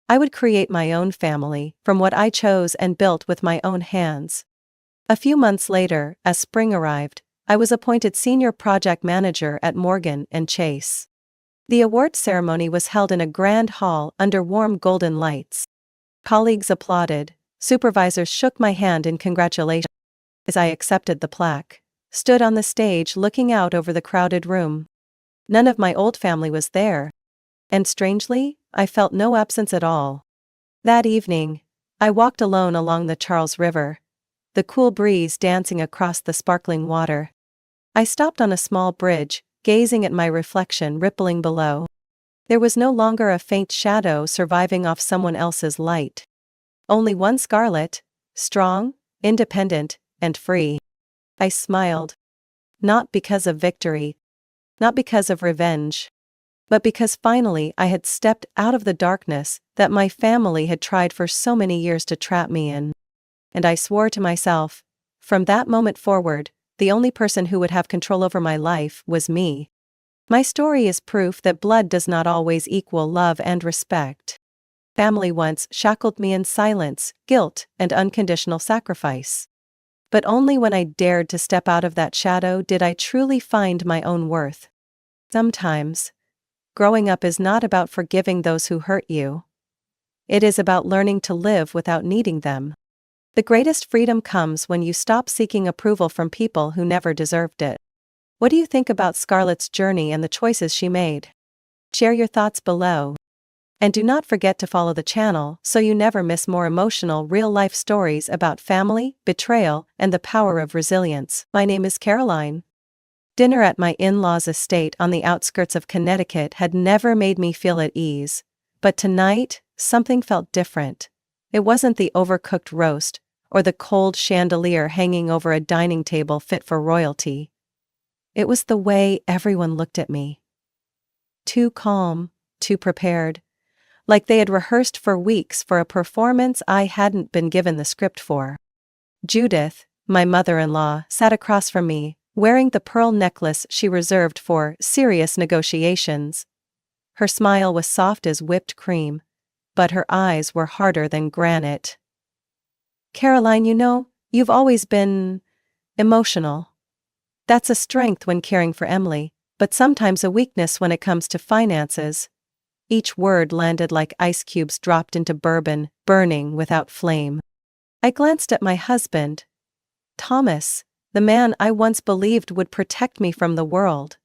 I would create my own family from what I chose and built with my own hands. A few months later, as spring arrived, I was appointed senior project manager at Morgan & Chase. The award ceremony was held in a grand hall under warm golden lights. Colleagues applauded, supervisors shook my hand in congratulations. As I accepted the plaque, stood on the stage looking out over the crowded room. None of my old family was there. And strangely, I felt no absence at all. That evening, I walked alone along the Charles River, the cool breeze dancing across the sparkling water. I stopped on a small bridge, gazing at my reflection rippling below. There was no longer a faint shadow surviving off someone else's light. Only one Scarlett, strong, independent, and free. I smiled. Not because of victory. Not because of revenge. But because finally I had stepped out of the darkness that my family had tried for so many years to trap me in. And I swore to myself, from that moment forward, the only person who would have control over my life was me. My story is proof that blood does not always equal love and respect. Family once shackled me in silence, guilt, and unconditional sacrifice. But only when I dared to step out of that shadow did I truly find my own worth. Sometimes, growing up is not about forgiving those who hurt you. It is about learning to live without needing them. The greatest freedom comes when you stop seeking approval from people who never deserved it. What do you think about Scarlett's journey and the choices she made? Share your thoughts below. And do not forget to follow the channel so you never miss more emotional real-life stories about family, betrayal, and the power of resilience. My name is Caroline. Dinner at my in-laws' estate on the outskirts of Connecticut had never made me feel at ease, but tonight, something felt different. It wasn't the overcooked roast, or the cold chandelier hanging over a dining table fit for royalty. It was the way everyone looked at me. Too calm, too prepared. Like they had rehearsed for weeks for a performance I hadn't been given the script for. Judith, my mother-in-law, sat across from me, wearing the pearl necklace she reserved for serious negotiations. Her smile was soft as whipped cream, but her eyes were harder than granite. Caroline, you've always been emotional. That's a strength when caring for Emily, but sometimes a weakness when it comes to finances. Each word landed like ice cubes dropped into bourbon, burning without flame. I glanced at my husband, Thomas, the man I once believed would protect me from the world.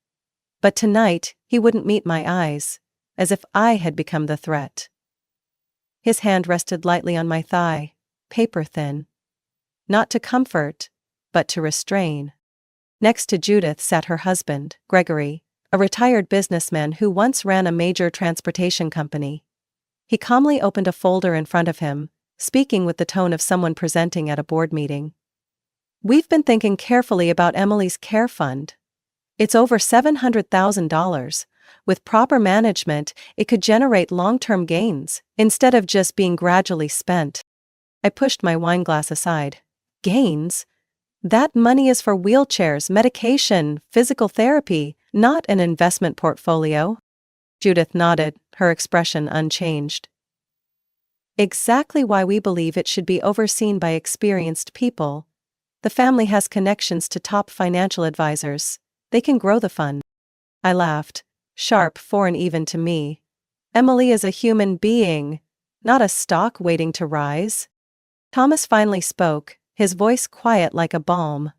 But tonight, he wouldn't meet my eyes, as if I had become the threat. His hand rested lightly on my thigh, paper thin. Not to comfort, but to restrain. Next to Judith sat her husband, Gregory, a retired businessman who once ran a major transportation company. He calmly opened a folder in front of him, speaking with the tone of someone presenting at a board meeting. We've been thinking carefully about Emily's care fund. It's over $700,000. With proper management, it could generate long-term gains, instead of just being gradually spent. I pushed my wine glass aside. Gains? That money is for wheelchairs, medication, physical therapy, not an investment portfolio. Judith nodded, her expression unchanged. Exactly why we believe it should be overseen by experienced people. The family has connections to top financial advisors. They can grow the fund. I laughed, sharp, foreign even to me. Emily is a human being, not a stock waiting to rise. Thomas finally spoke, his voice quiet like a balm.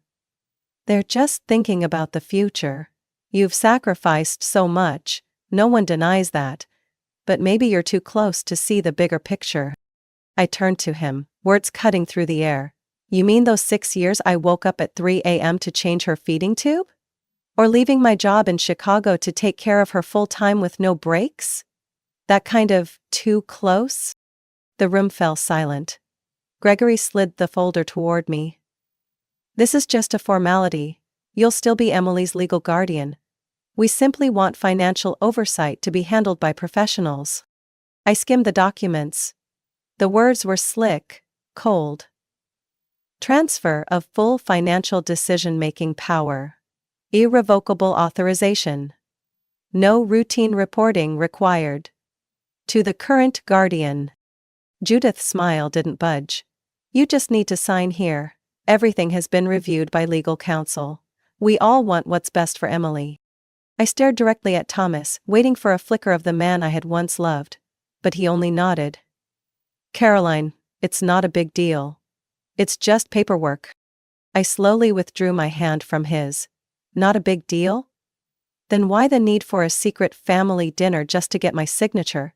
They're just thinking about the future. You've sacrificed so much, no one denies that. But maybe you're too close to see the bigger picture. I turned to him, words cutting through the air. You mean those 6 years I woke up at 3 a.m. to change her feeding tube? Or leaving my job in Chicago to take care of her full-time with no breaks? That kind of too close? The room fell silent. Gregory slid the folder toward me. This is just a formality. You'll still be Emily's legal guardian. We simply want financial oversight to be handled by professionals. I skimmed the documents. The words were slick, cold. Transfer of full financial decision-making power. Irrevocable authorization. No routine reporting required. To the current guardian. Judith's smile didn't budge. You just need to sign here. Everything has been reviewed by legal counsel. We all want what's best for Emily. I stared directly at Thomas, waiting for a flicker of the man I had once loved. But he only nodded. Caroline, it's not a big deal. It's just paperwork. I slowly withdrew my hand from his. Not a big deal? Then why the need for a secret family dinner just to get my signature?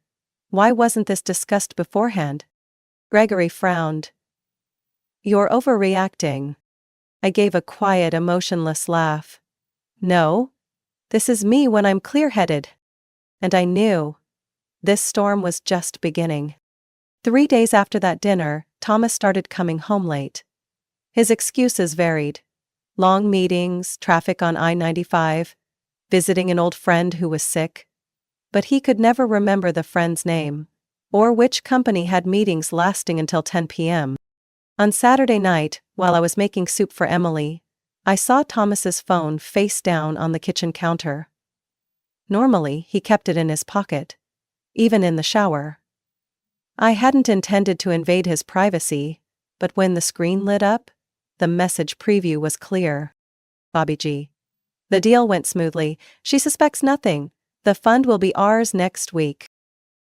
Why wasn't this discussed beforehand? Gregory frowned. You're overreacting. I gave a quiet, emotionless laugh. No. This is me when I'm clear-headed. And I knew. This storm was just beginning. 3 days after that dinner, Thomas started coming home late. His excuses varied. Long meetings, traffic on I-95, visiting an old friend who was sick. But he could never remember the friend's name, or which company had meetings lasting until 10 p.m. On Saturday night, while I was making soup for Emily, I saw Thomas's phone face down on the kitchen counter. Normally, he kept it in his pocket, even in the shower. I hadn't intended to invade his privacy, but when the screen lit up, the message preview was clear. Bobby G. The deal went smoothly. She suspects nothing. The fund will be ours next week.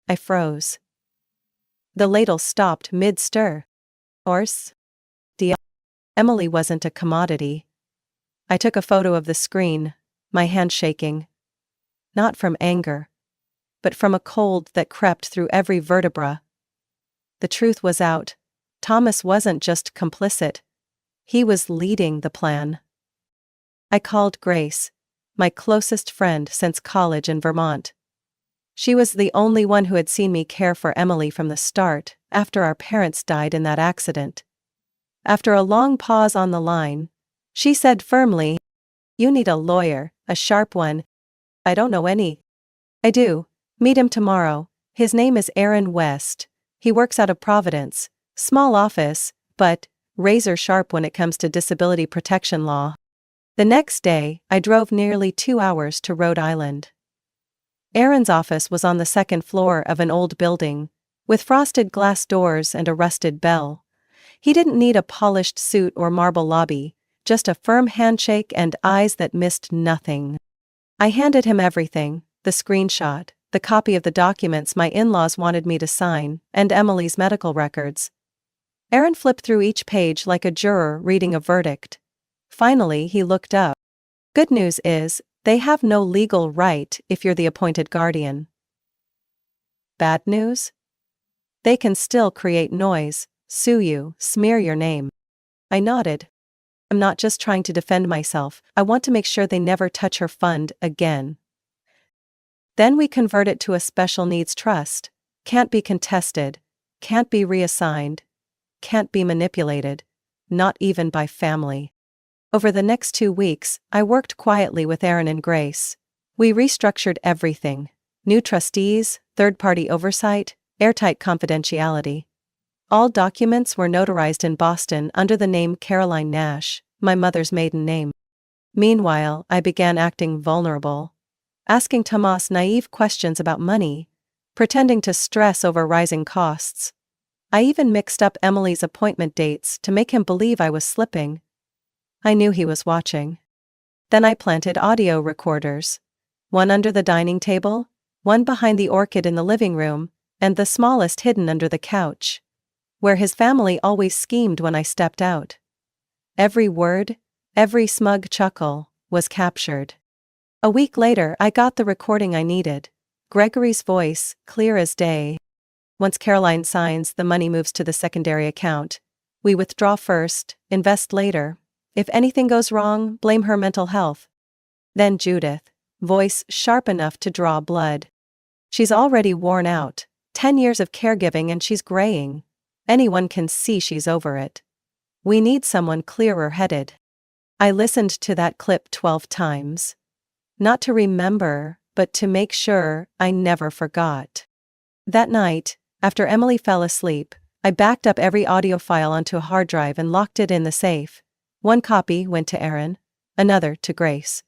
I froze. The ladle stopped mid-stir. Ours? Emily wasn't a commodity. I took a photo of the screen, my hand shaking. Not from anger, but from a cold that crept through every vertebra. The truth was out. Thomas wasn't just complicit. He was leading the plan. I called Grace, my closest friend since college in Vermont. She was the only one who had seen me care for Emily from the start, after our parents died in that accident. After a long pause on the line, she said firmly, "You need a lawyer, a sharp one." "I don't know any." "I do. Meet him tomorrow. His name is Aaron West. He works out of Providence. Small office, but razor sharp when it comes to disability protection law." The next day, I drove nearly 2 hours to Rhode Island. Aaron's office was on the second floor of an old building, with frosted glass doors and a rusted bell. He didn't need a polished suit or marble lobby, just a firm handshake and eyes that missed nothing. I handed him everything: the screenshot, the copy of the documents my in-laws wanted me to sign, and Emily's medical records. Aaron flipped through each page like a juror reading a verdict. Finally, he looked up. "Good news is, they have no legal right if you're the appointed guardian." Bad news? They can still create noise, sue you, smear your name. I nodded. "I'm not just trying to defend myself, I want to make sure they never touch her fund again." Then we convert it to a special needs trust. Can't be contested, can't be reassigned, can't be manipulated, not even by family. Over the next 2 weeks, I worked quietly with Aaron and Grace. We restructured everything: new trustees, third-party oversight, airtight confidentiality. All documents were notarized in Boston under the name Caroline Nash, my mother's maiden name. Meanwhile, I began acting vulnerable, asking Tomas naive questions about money, pretending to stress over rising costs. I even mixed up Emily's appointment dates to make him believe I was slipping. I knew he was watching. Then I planted audio recorders. One under the dining table, one behind the orchid in the living room, and the smallest hidden under the couch, where his family always schemed when I stepped out. Every word, every smug chuckle, was captured. A week later, I got the recording I needed. Gregory's voice, clear as day. "Once Caroline signs, the money moves to the secondary account. We withdraw first, invest later. If anything goes wrong, blame her mental health." Then Judith, voice sharp enough to draw blood. "She's already worn out. 10 years of caregiving and she's graying. Anyone can see she's over it. We need someone clearer-headed." I listened to that clip 12 times. Not to remember, but to make sure I never forgot. That night, after Emily fell asleep, I backed up every audio file onto a hard drive and locked it in the safe. One copy went to Aaron, another to Grace.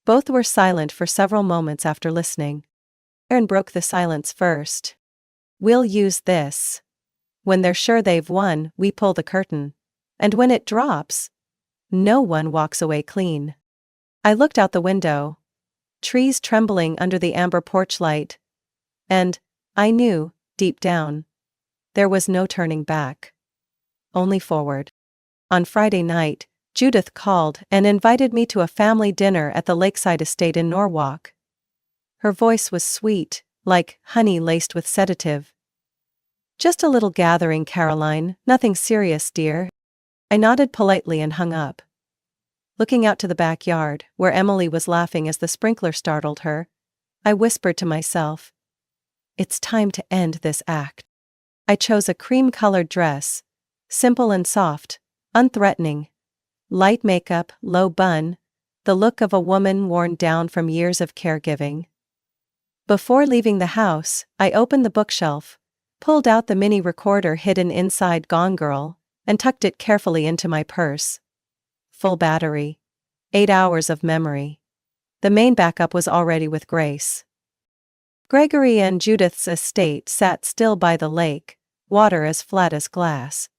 Both were silent for several moments after listening. Aaron broke the silence first. "We'll use this. When they're sure they've won, we pull the curtain. And when it drops, no one walks away clean." I looked out the window. Trees trembling under the amber porch light. And I knew, deep down, there was no turning back. Only forward. On Friday night, Judith called and invited me to a family dinner at the lakeside estate in Norwalk. Her voice was sweet, like honey laced with sedative. "Just a little gathering, Caroline, nothing serious, dear." I nodded politely and hung up. Looking out to the backyard, where Emily was laughing as the sprinkler startled her, I whispered to myself, "It's time to end this act." I chose a cream-colored dress, simple and soft, unthreatening. Light makeup, low bun, the look of a woman worn down from years of caregiving. Before leaving the house, I opened the bookshelf, pulled out the mini recorder hidden inside Gone Girl, and tucked it carefully into my purse. Full battery. 8 hours of memory. The main backup was already with Grace. Gregory and Judith's estate sat still by the lake, water as flat as glass.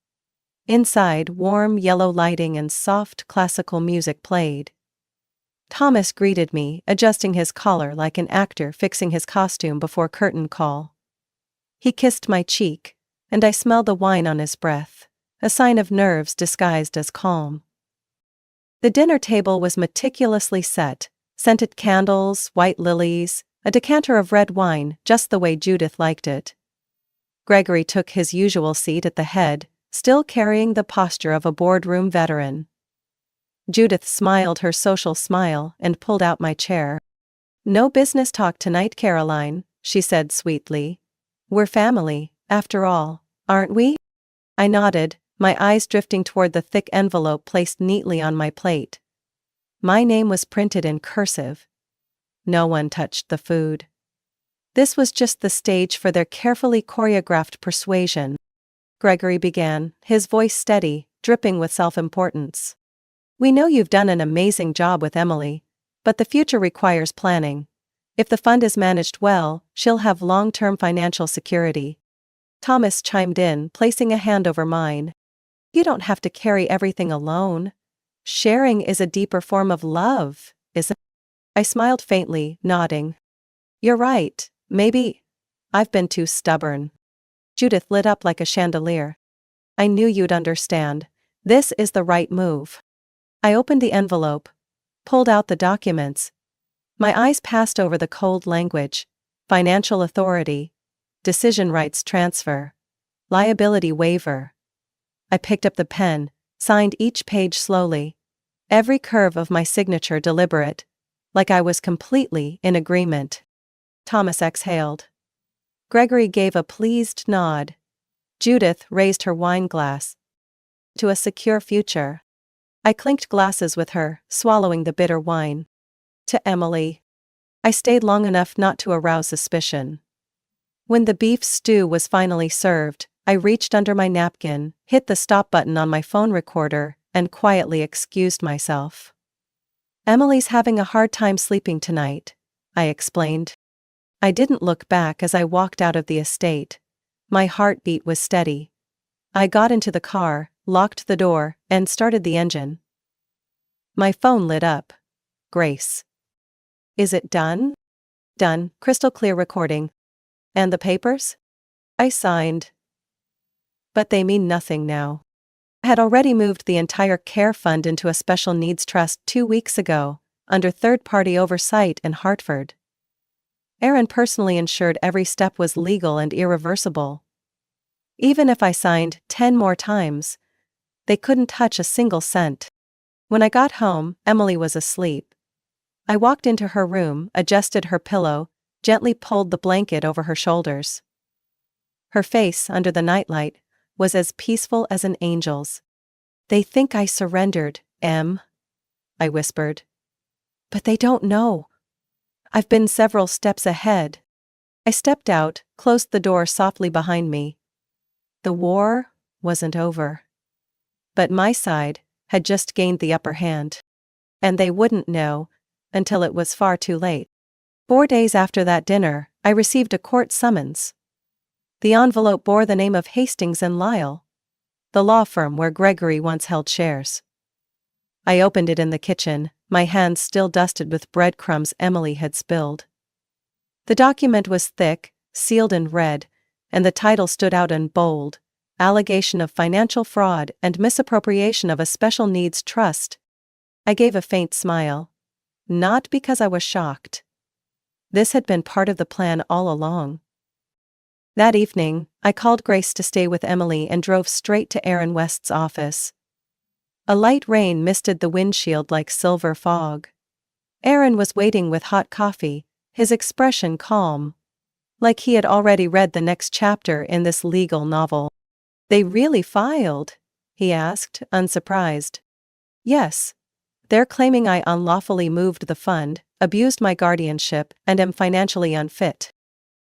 Inside, warm yellow lighting and soft classical music played. Thomas greeted me, adjusting his collar like an actor fixing his costume before curtain call. He kissed my cheek, and I smelled the wine on his breath. a sign of nerves disguised as calm. The dinner table was meticulously set, scented candles, white lilies, a decanter of red wine, just the way Judith liked it. Gregory took his usual seat at the head, still carrying the posture of a boardroom veteran. Judith smiled her social smile and pulled out my chair. "No business talk tonight, Caroline," she said sweetly. "We're family, after all, aren't we?" I nodded, my eyes drifting toward the thick envelope placed neatly on my plate. My name was printed in cursive. No one touched the food. This was just the stage for their carefully choreographed persuasion. Gregory began, his voice steady, dripping with self-importance. "We know you've done an amazing job with Emily, but the future requires planning. If the fund is managed well, she'll have long-term financial security." Thomas chimed in, placing a hand over mine. "You don't have to carry everything alone. Sharing is a deeper form of love, isn't it?" I smiled faintly, nodding. "You're right, maybe I've been too stubborn." Judith lit up like a chandelier. "I knew you'd understand. This is the right move." I opened the envelope, pulled out the documents. My eyes passed over the cold language: financial authority, decision rights transfer, liability waiver. I picked up the pen, signed each page slowly, every curve of my signature deliberate, like I was completely in agreement. Thomas exhaled. Gregory gave a pleased nod. Judith raised her wine glass. "To a secure future." I clinked glasses with her, swallowing the bitter wine. "To Emily." I stayed long enough not to arouse suspicion. When the beef stew was finally served, I reached under my napkin, hit the stop button on my phone recorder, and quietly excused myself. "Emily's having a hard time sleeping tonight," I explained. I didn't look back as I walked out of the estate. My heartbeat was steady. I got into the car, locked the door, and started the engine. My phone lit up. "Grace. Is it done?" "Done, crystal clear recording." "And the papers?" I signed. But they mean nothing now. I had already moved the entire care fund into a special needs trust 2 weeks ago, under third-party oversight in Hartford. Aaron personally ensured every step was legal and irreversible. Even if I signed 10 more times, they couldn't touch a single cent. When I got home, Emily was asleep. I walked into her room, adjusted her pillow, gently pulled the blanket over her shoulders. Her face, under the nightlight, was as peaceful as an angel's. "They think I surrendered, Em," I whispered. "But they don't know. I've been several steps ahead." I stepped out, closed the door softly behind me. The war wasn't over. But my side had just gained the upper hand. And they wouldn't know until it was far too late. 4 days after that dinner, I received a court summons. The envelope bore the name of Hastings and Lyle, the law firm where Gregory once held shares. I opened it in the kitchen, my hands still dusted with breadcrumbs Emily had spilled. The document was thick, sealed in red, and the title stood out in bold: "Allegation of financial fraud and misappropriation of a special needs trust." I gave a faint smile. Not because I was shocked. This had been part of the plan all along. That evening, I called Grace to stay with Emily and drove straight to Aaron West's office. A light rain misted the windshield like silver fog. Aaron was waiting with hot coffee, his expression calm, like he had already read the next chapter in this legal novel. "They really filed?" he asked, unsurprised. "Yes. They're claiming I unlawfully moved the fund, abused my guardianship, and am financially unfit."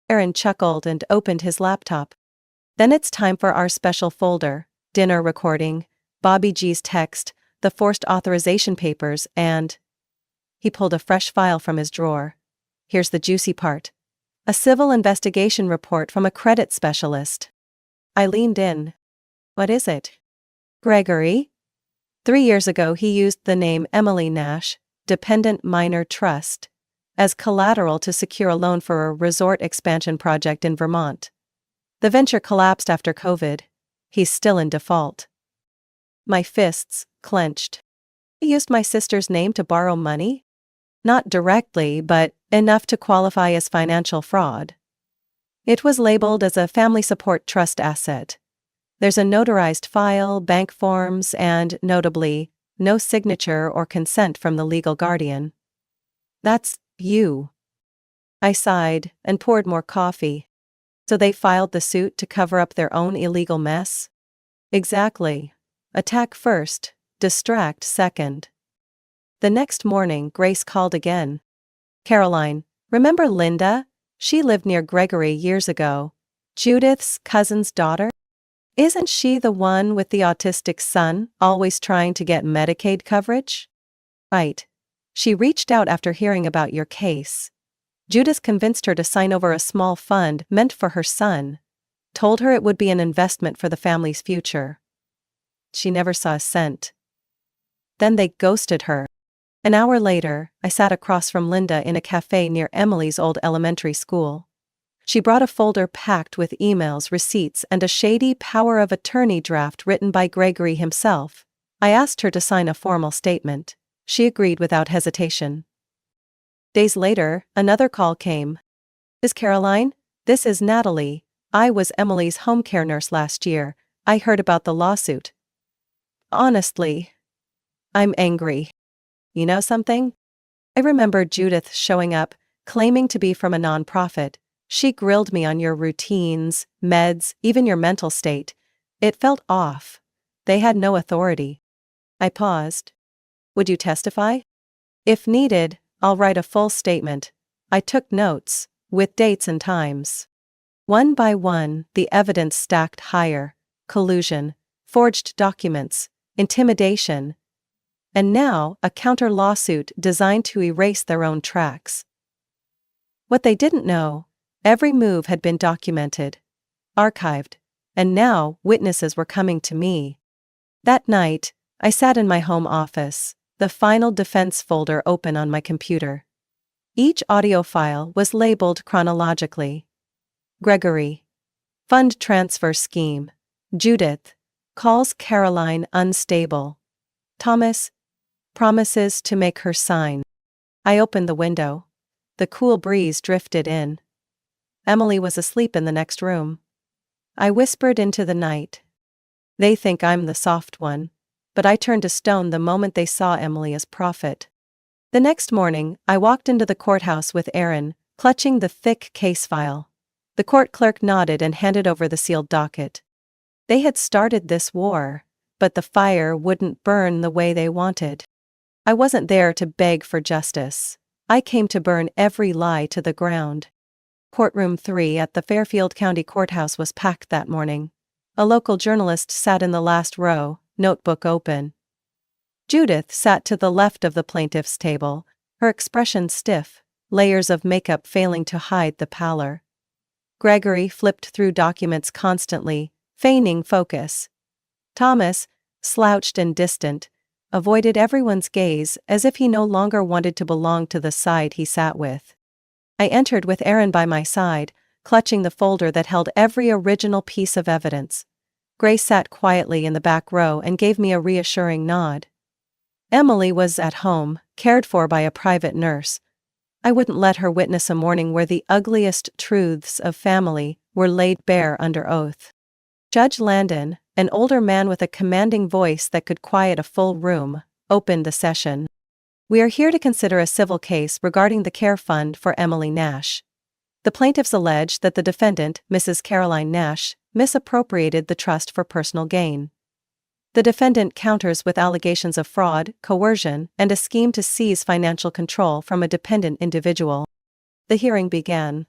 Aaron chuckled and opened his laptop. "Then it's time for our special folder: dinner recording, Bobby G's text, the forced authorization papers, and..." He pulled a fresh file from his drawer. "Here's the juicy part. A civil investigation report from a credit specialist." I leaned in. "What is it?" "Gregory? 3 years ago he used the name Emily Nash, Dependent Minor Trust, as collateral to secure a loan for a resort expansion project in Vermont. The venture collapsed after COVID. He's still in default." My fists clenched. He used my sister's name to borrow money? Not directly, but enough to qualify as financial fraud. It was labeled as a family support trust asset. There's a notarized file, bank forms, and, notably, no signature or consent from the legal guardian. That's you. I sighed and poured more coffee. So they filed the suit to cover up their own illegal mess? Exactly. Attack first, distract second. The next morning, Grace called again. Caroline, remember Linda? She lived near Gregory years ago. Judith's cousin's daughter? Isn't she the one with the autistic son, always trying to get Medicaid coverage? Right. She reached out after hearing about your case. Judith convinced her to sign over a small fund meant for her son. Told her it would be an investment for the family's future. She never saw a cent. Then they ghosted her. An hour later, I sat across from Linda in a cafe near Emily's old elementary school. She brought a folder packed with emails, receipts, and a shady power of attorney draft written by Gregory himself. I asked her to sign a formal statement. She agreed without hesitation. Days later, another call came. Is Caroline? This is Natalie. I was Emily's home care nurse last year. I heard about the lawsuit. Honestly, I'm angry. You know something? I remember Judith showing up, claiming to be from a nonprofit. She grilled me on your routines, meds, even your mental state. It felt off. They had no authority. I paused. Would you testify? If needed, I'll write a full statement. I took notes, with dates and times. One by one, the evidence stacked higher. Collusion, forged documents, intimidation, and now a counter-lawsuit designed to erase their own tracks. What they didn't know, every move had been documented, archived, and now witnesses were coming to me. That night, I sat in my home office, the final defense folder open on my computer. Each audio file was labeled chronologically. Gregory. Fund transfer scheme. Judith. Calls Caroline unstable. Thomas. Promises to make her sign. I opened the window. The cool breeze drifted in. Emily was asleep in the next room. I whispered into the night. They think I'm the soft one, but I turned to stone the moment they saw Emily as prophet. The next morning, I walked into the courthouse with Aaron, clutching the thick case file. The court clerk nodded and handed over the sealed docket. They had started this war, but the fire wouldn't burn the way they wanted. I wasn't there to beg for justice. I came to burn every lie to the ground. Courtroom 3 at the Fairfield County Courthouse was packed that morning. A local journalist sat in the last row, notebook open. Judith sat to the left of the plaintiff's table, her expression stiff, layers of makeup failing to hide the pallor. Gregory flipped through documents constantly, feigning focus. Thomas, slouched and distant, avoided everyone's gaze as if he no longer wanted to belong to the side he sat with. I entered with Aaron by my side, clutching the folder that held every original piece of evidence. Grace sat quietly in the back row and gave me a reassuring nod. Emily was at home, cared for by a private nurse. I wouldn't let her witness a morning where the ugliest truths of family were laid bare under oath. Judge Landon, an older man with a commanding voice that could quiet a full room, opened the session. We are here to consider a civil case regarding the care fund for Emily Nash. The plaintiffs allege that the defendant, Mrs. Caroline Nash, misappropriated the trust for personal gain. The defendant counters with allegations of fraud, coercion, and a scheme to seize financial control from a dependent individual. The hearing began.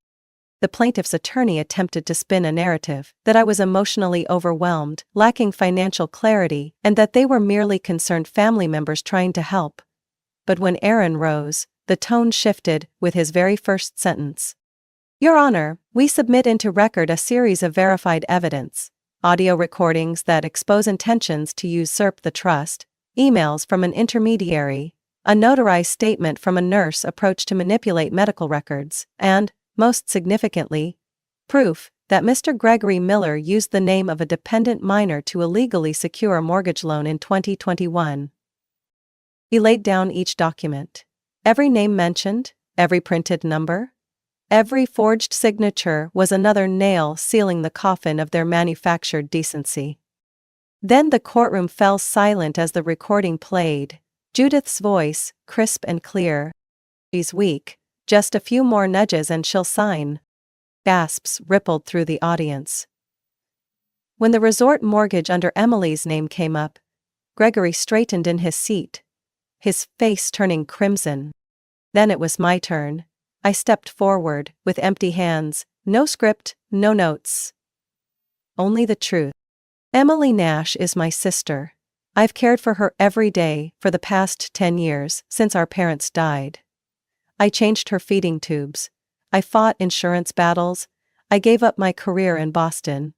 The plaintiff's attorney attempted to spin a narrative that I was emotionally overwhelmed, lacking financial clarity, and that they were merely concerned family members trying to help. But when Aaron rose, the tone shifted with his very first sentence. Your Honor, we submit into record a series of verified evidence, audio recordings that expose intentions to usurp the trust, emails from an intermediary, a notarized statement from a nurse approached to manipulate medical records, and, most significantly, proof that Mr. Gregory Miller used the name of a dependent minor to illegally secure a mortgage loan in 2021. He laid down each document. Every name mentioned, every printed number, every forged signature was another nail sealing the coffin of their manufactured decency. Then the courtroom fell silent as the recording played, Judith's voice, crisp and clear. "She's weak. Just a few more nudges and she'll sign." Gasps rippled through the audience. When the resort mortgage under Emily's name came up, Gregory straightened in his seat, his face turning crimson. Then it was my turn. I stepped forward, with empty hands, no script, no notes. Only the truth. Emily Nash is my sister. I've cared for her every day for the past 10 years, since our parents died. I changed her feeding tubes. I fought insurance battles. I gave up my career in Boston.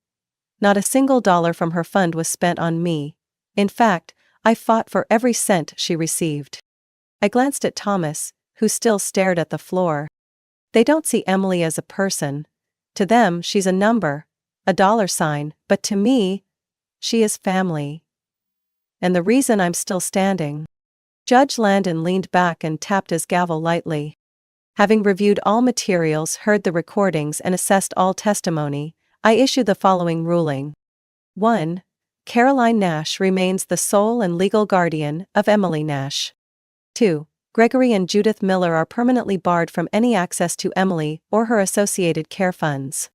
Not a single dollar from her fund was spent on me. In fact, I fought for every cent she received. I glanced at Thomas, who still stared at the floor. They don't see Emily as a person. To them, she's a number, a dollar sign, but to me, she is family. And the reason I'm still standing. Judge Landon leaned back and tapped his gavel lightly. Having reviewed all materials, heard the recordings, and assessed all testimony, I issue the following ruling. 1. Caroline Nash remains the sole and legal guardian of Emily Nash. 2. Gregory and Judith Miller are permanently barred from any access to Emily or her associated care funds.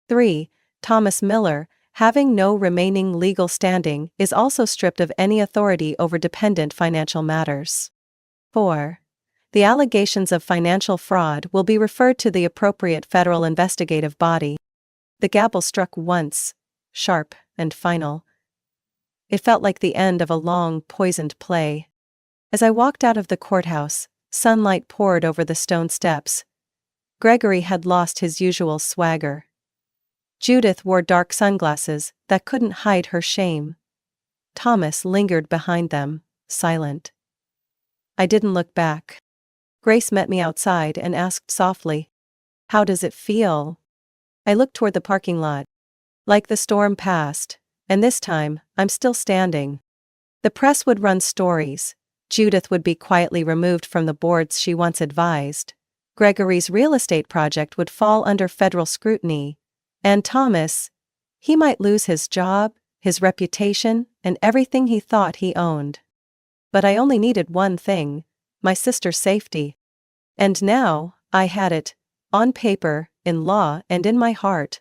3. Thomas Miller, having no remaining legal standing, is also stripped of any authority over dependent financial matters. 4. The allegations of financial fraud will be referred to the appropriate federal investigative body. The gavel struck once, sharp and final. It felt like the end of a long, poisoned play. As I walked out of the courthouse, sunlight poured over the stone steps. Gregory had lost his usual swagger. Judith wore dark sunglasses that couldn't hide her shame. Thomas lingered behind them, silent. I didn't look back. Grace met me outside and asked softly, "How does it feel?" I looked toward the parking lot. Like the storm passed, and this time, I'm still standing. The press would run stories. Judith would be quietly removed from the boards she once advised. Gregory's real estate project would fall under federal scrutiny. And Thomas, he might lose his job, his reputation, and everything he thought he owned. But I only needed one thing, my sister's safety. And now, I had it, on paper, in law, and in my heart.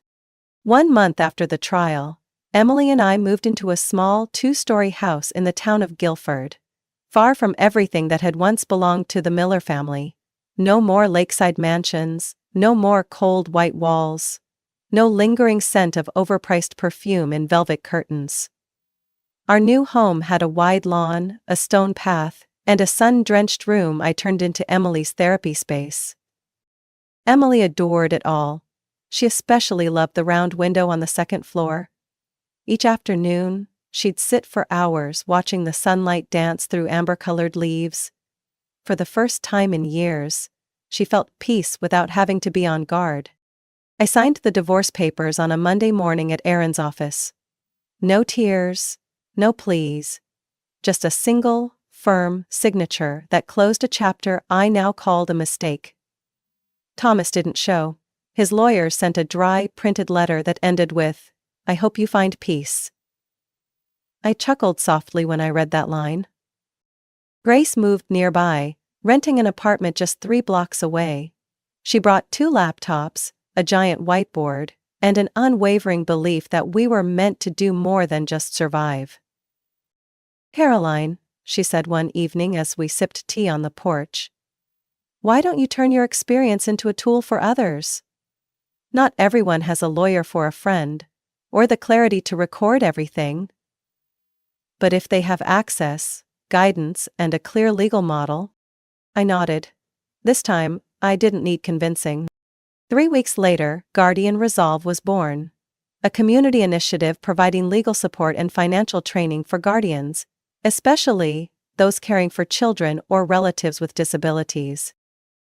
1 month after the trial, Emily and I moved into a small 2-story house in the town of Guilford. Far from everything that had once belonged to the Miller family. No more lakeside mansions, no more cold white walls. No lingering scent of overpriced perfume in velvet curtains. Our new home had a wide lawn, a stone path, and a sun-drenched room I turned into Emily's therapy space. Emily adored it all. She especially loved the round window on the second floor. Each afternoon, she'd sit for hours watching the sunlight dance through amber-colored leaves. For the first time in years, she felt peace without having to be on guard. I signed the divorce papers on a Monday morning at Aaron's office. No tears, no pleas. Just a single, firm signature that closed a chapter I now called a mistake. Thomas didn't show. His lawyers sent a dry, printed letter that ended with, "I hope you find peace." I chuckled softly when I read that line. Grace moved nearby, renting an apartment just 3 blocks away. She brought 2 laptops, a giant whiteboard, and an unwavering belief that we were meant to do more than just survive. "Caroline," she said one evening as we sipped tea on the porch, "why don't you turn your experience into a tool for others? Not everyone has a lawyer for a friend, or the clarity to record everything. But if they have access, guidance, and a clear legal model." I nodded. This time, I didn't need convincing. 3 weeks later, Guardian Resolve was born. A community initiative providing legal support and financial training for guardians, especially those caring for children or relatives with disabilities.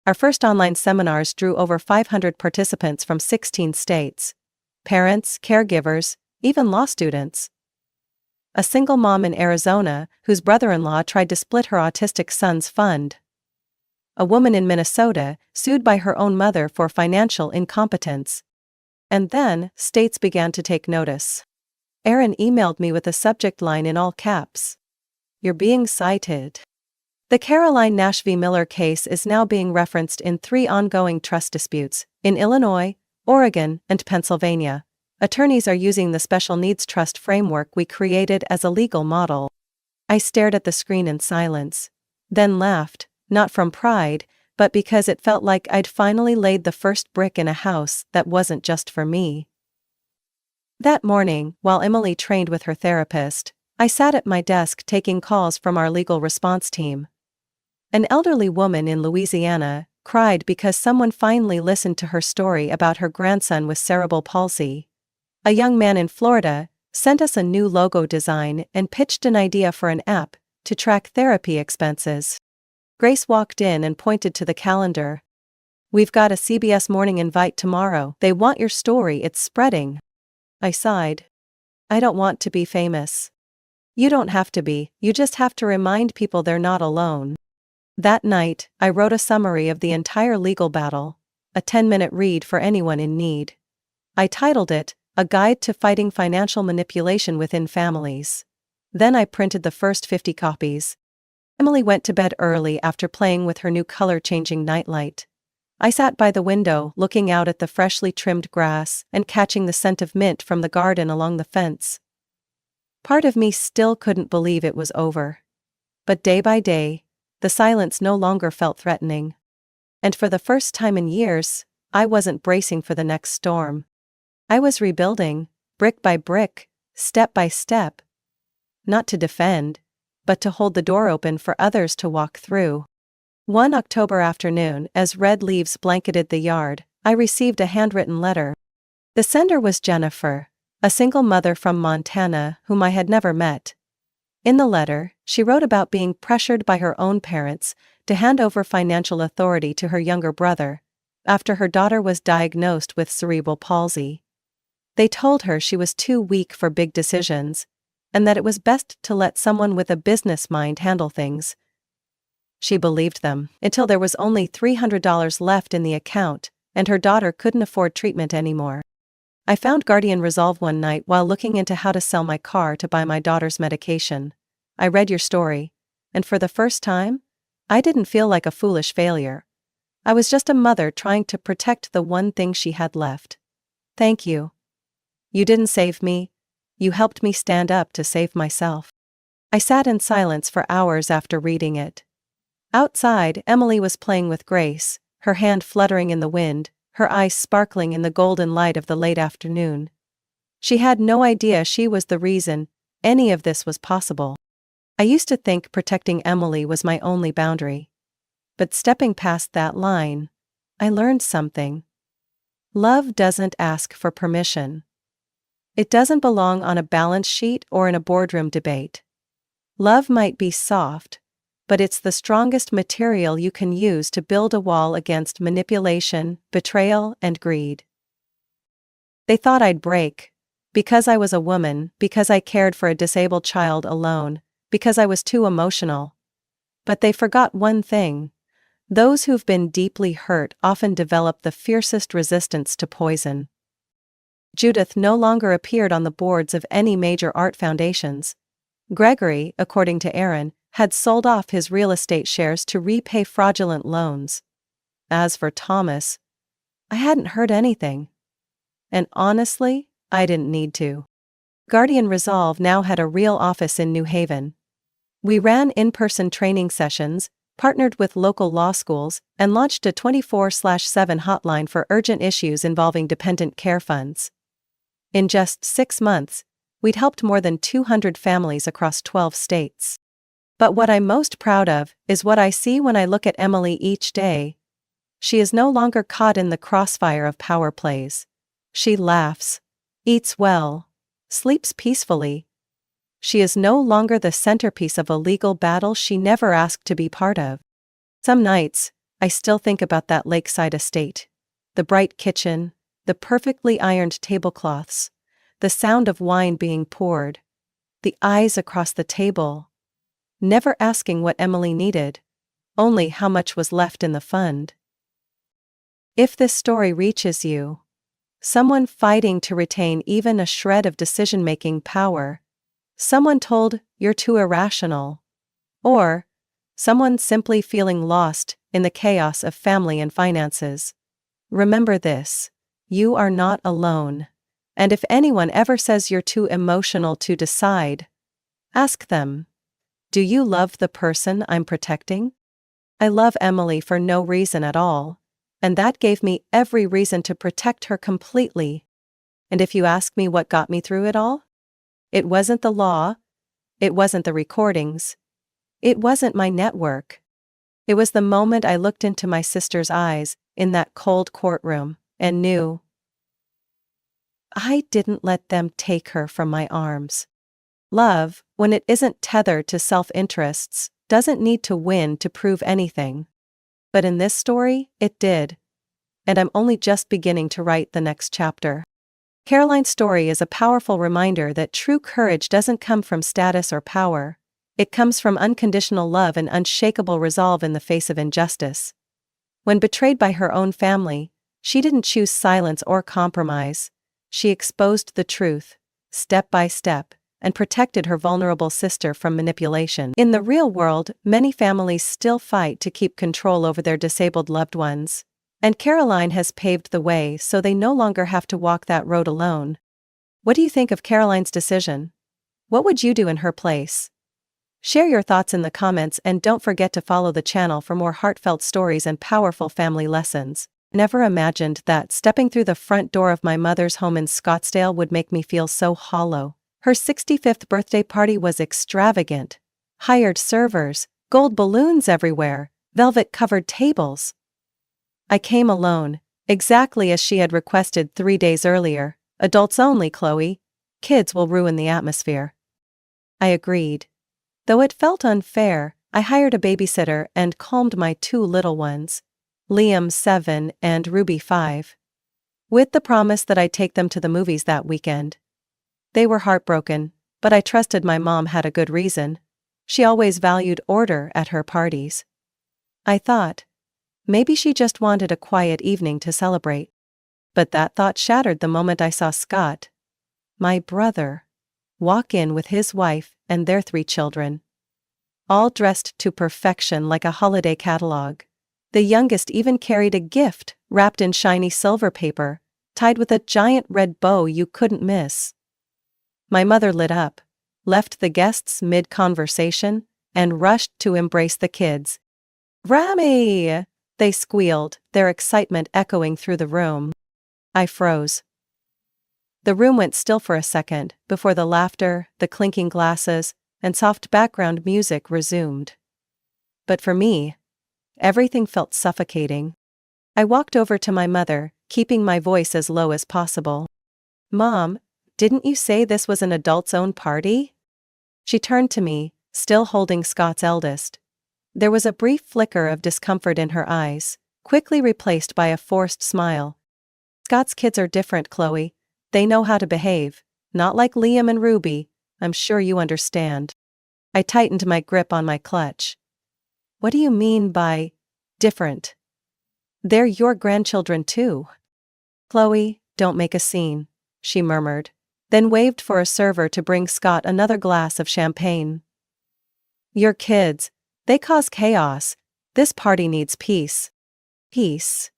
Our first online seminars drew over 500 participants from 16 states. parents, caregivers, even law students. A single mom in Arizona whose brother-in-law tried to split her autistic son's fund. A woman in Minnesota sued by her own mother for financial incompetence. And then, states began to take notice. Aaron emailed me with a subject line in all caps. "You're being cited." The Caroline Nash v. Miller case is now being referenced in 3 ongoing trust disputes, in Illinois, Oregon, and Pennsylvania. Attorneys are using the special needs trust framework we created as a legal model. I stared at the screen in silence, then laughed, not from pride, but because it felt like I'd finally laid the first brick in a house that wasn't just for me. That morning, while Emily trained with her therapist, I sat at my desk taking calls from our legal response team. An elderly woman in Louisiana cried because someone finally listened to her story about her grandson with cerebral palsy. A young man in Florida sent us a new logo design and pitched an idea for an app to track therapy expenses. Grace walked in and pointed to the calendar. "We've got a CBS Morning invite tomorrow. They want your story, it's spreading." I sighed. "I don't want to be famous." "You don't have to be, you just have to remind people they're not alone." That night, I wrote a summary of the entire legal battle, a 10-minute read for anyone in need. I titled it, "A Guide to Fighting Financial Manipulation Within Families." Then I printed the first 50 copies. Emily went to bed early after playing with her new color-changing nightlight. I sat by the window, looking out at the freshly trimmed grass and catching the scent of mint from the garden along the fence. Part of me still couldn't believe it was over. But day by day, the silence no longer felt threatening. And for the first time in years, I wasn't bracing for the next storm. I was rebuilding, brick by brick, step by step. Not to defend, but to hold the door open for others to walk through. One October afternoon, as red leaves blanketed the yard, I received a handwritten letter. The sender was Jennifer, a single mother from Montana whom I had never met. In the letter, she wrote about being pressured by her own parents to hand over financial authority to her younger brother, after her daughter was diagnosed with cerebral palsy. They told her she was too weak for big decisions, and that it was best to let someone with a business mind handle things. She believed them, until there was only $300 left in the account, and her daughter couldn't afford treatment anymore. I found Guardian Resolve one night while looking into how to sell my car to buy my daughter's medication. I read your story, and for the first time, I didn't feel like a foolish failure. I was just a mother trying to protect the one thing she had left. Thank you. You didn't save me, you helped me stand up to save myself. I sat in silence for hours after reading it. Outside, Emily was playing with Grace, her hand fluttering in the wind, her eyes sparkling in the golden light of the late afternoon. She had no idea she was the reason any of this was possible. I used to think protecting Emily was my only boundary. But stepping past that line, I learned something. Love doesn't ask for permission. It doesn't belong on a balance sheet or in a boardroom debate. Love might be soft, but it's the strongest material you can use to build a wall against manipulation, betrayal, and greed. They thought I'd break, because I was a woman, because I cared for a disabled child alone, because I was too emotional. But they forgot one thing. Those who've been deeply hurt often develop the fiercest resistance to poison. Judith no longer appeared on the boards of any major art foundations. Gregory, according to Aaron, had sold off his real estate shares to repay fraudulent loans. As for Thomas, I hadn't heard anything. And honestly, I didn't need to. Guardian Resolve now had a real office in New Haven. We ran in-person training sessions, partnered with local law schools, and launched a 24/7 hotline for urgent issues involving dependent care funds. In just 6 months, we'd helped more than 200 families across 12 states. But what I'm most proud of is what I see when I look at Emily each day. She is no longer caught in the crossfire of power plays. She laughs, eats well, sleeps peacefully. She is no longer the centerpiece of a legal battle she never asked to be part of. Some nights, I still think about that lakeside estate. The bright kitchen, the perfectly ironed tablecloths, the sound of wine being poured, the eyes across the table, never asking what Emily needed, only how much was left in the fund. If this story reaches you, someone fighting to retain even a shred of decision-making power, someone told you're too irrational, or someone simply feeling lost in the chaos of family and finances, remember this: you are not alone. And if anyone ever says you're too emotional to decide, ask them, do you love the person I'm protecting? I love Emily for no reason at all, and that gave me every reason to protect her completely. And if you ask me what got me through it all, it wasn't the law, it wasn't the recordings, it wasn't my network. It was the moment I looked into my sister's eyes in that cold courtroom and knew I didn't let them take her from my arms. Love, when it isn't tethered to self-interests, doesn't need to win to prove anything. But in this story, it did. And I'm only just beginning to write the next chapter. Caroline's story is a powerful reminder that true courage doesn't come from status or power. It comes from unconditional love and unshakable resolve in the face of injustice. When betrayed by her own family, she didn't choose silence or compromise. She exposed the truth, step by step, and protected her vulnerable sister from manipulation. In the real world, many families still fight to keep control over their disabled loved ones. And Caroline has paved the way so they no longer have to walk that road alone. What do you think of Caroline's decision? What would you do in her place? Share your thoughts in the comments and don't forget to follow the channel for more heartfelt stories and powerful family lessons. Never imagined that stepping through the front door of my mother's home in Scottsdale would make me feel so hollow. Her 65th birthday party was extravagant. Hired servers, gold balloons everywhere, velvet-covered tables. I came alone, exactly as she had requested 3 days earlier. Adults only, Chloe. Kids will ruin the atmosphere. I agreed. Though it felt unfair, I hired a babysitter and calmed my 2 little ones, Liam 7 and Ruby 5, with the promise that I'd take them to the movies that weekend. They were heartbroken, but I trusted my mom had a good reason. She always valued order at her parties. I thought, maybe she just wanted a quiet evening to celebrate. But that thought shattered the moment I saw Scott, my brother, walk in with his wife and their 3 children, all dressed to perfection like a holiday catalog. The youngest even carried a gift wrapped in shiny silver paper, tied with a giant red bow you couldn't miss. My mother lit up, left the guests mid-conversation, and rushed to embrace the kids. "Rami!" they squealed, their excitement echoing through the room. I froze. The room went still for a second before the laughter, the clinking glasses, and soft background music resumed. But for me, everything felt suffocating. I walked over to my mother, keeping my voice as low as possible. "Mom, didn't you say this was an adults-own party?" She turned to me, still holding Scott's eldest. There was a brief flicker of discomfort in her eyes, quickly replaced by a forced smile. "Scott's kids are different, Chloe. They know how to behave, not like Liam and Ruby. I'm sure you understand." I tightened my grip on my clutch. "What do you mean by different? They're your grandchildren too." "Chloe, don't make a scene," she murmured, then waved for a server to bring Scott another glass of champagne. "Your kids, they cause chaos. This party needs peace." Peace.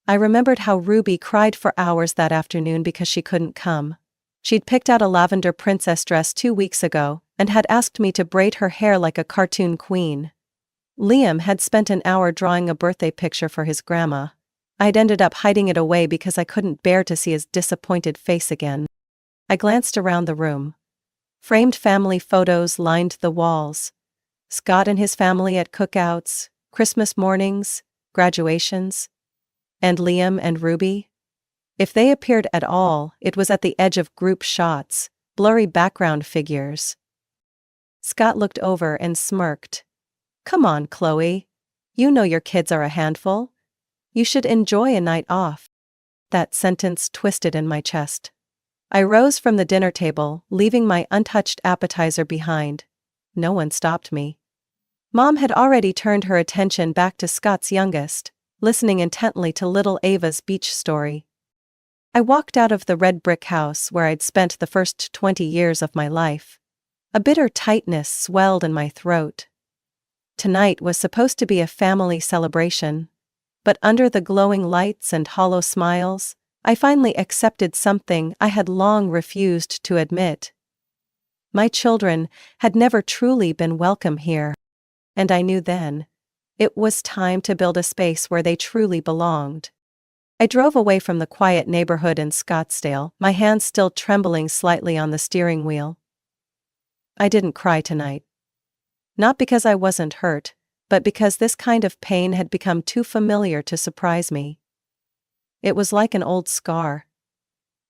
I remembered how Ruby cried for hours that afternoon because she couldn't come. She'd picked out a lavender princess dress 2 weeks ago and had asked me to braid her hair like a cartoon queen. Liam had spent an hour drawing a birthday picture for his grandma. I'd ended up hiding it away because I couldn't bear to see his disappointed face again. I glanced around the room. Framed family photos lined the walls. Scott and his family at cookouts, Christmas mornings, graduations. And Liam and Ruby? If they appeared at all, it was at the edge of group shots, blurry background figures. Scott looked over and smirked. "Come on, Chloe. You know your kids are a handful. You should enjoy a night off." That sentence twisted in my chest. I rose from the dinner table, leaving my untouched appetizer behind. No one stopped me. Mom had already turned her attention back to Scott's youngest, listening intently to little Ava's beach story. I walked out of the red brick house where I'd spent the first 20 years of my life. A bitter tightness swelled in my throat. Tonight was supposed to be a family celebration, but under the glowing lights and hollow smiles, I finally accepted something I had long refused to admit. My children had never truly been welcome here. And I knew then, it was time to build a space where they truly belonged. I drove away from the quiet neighborhood in Scottsdale, my hands still trembling slightly on the steering wheel. I didn't cry tonight. Not because I wasn't hurt, but because this kind of pain had become too familiar to surprise me. It was like an old scar.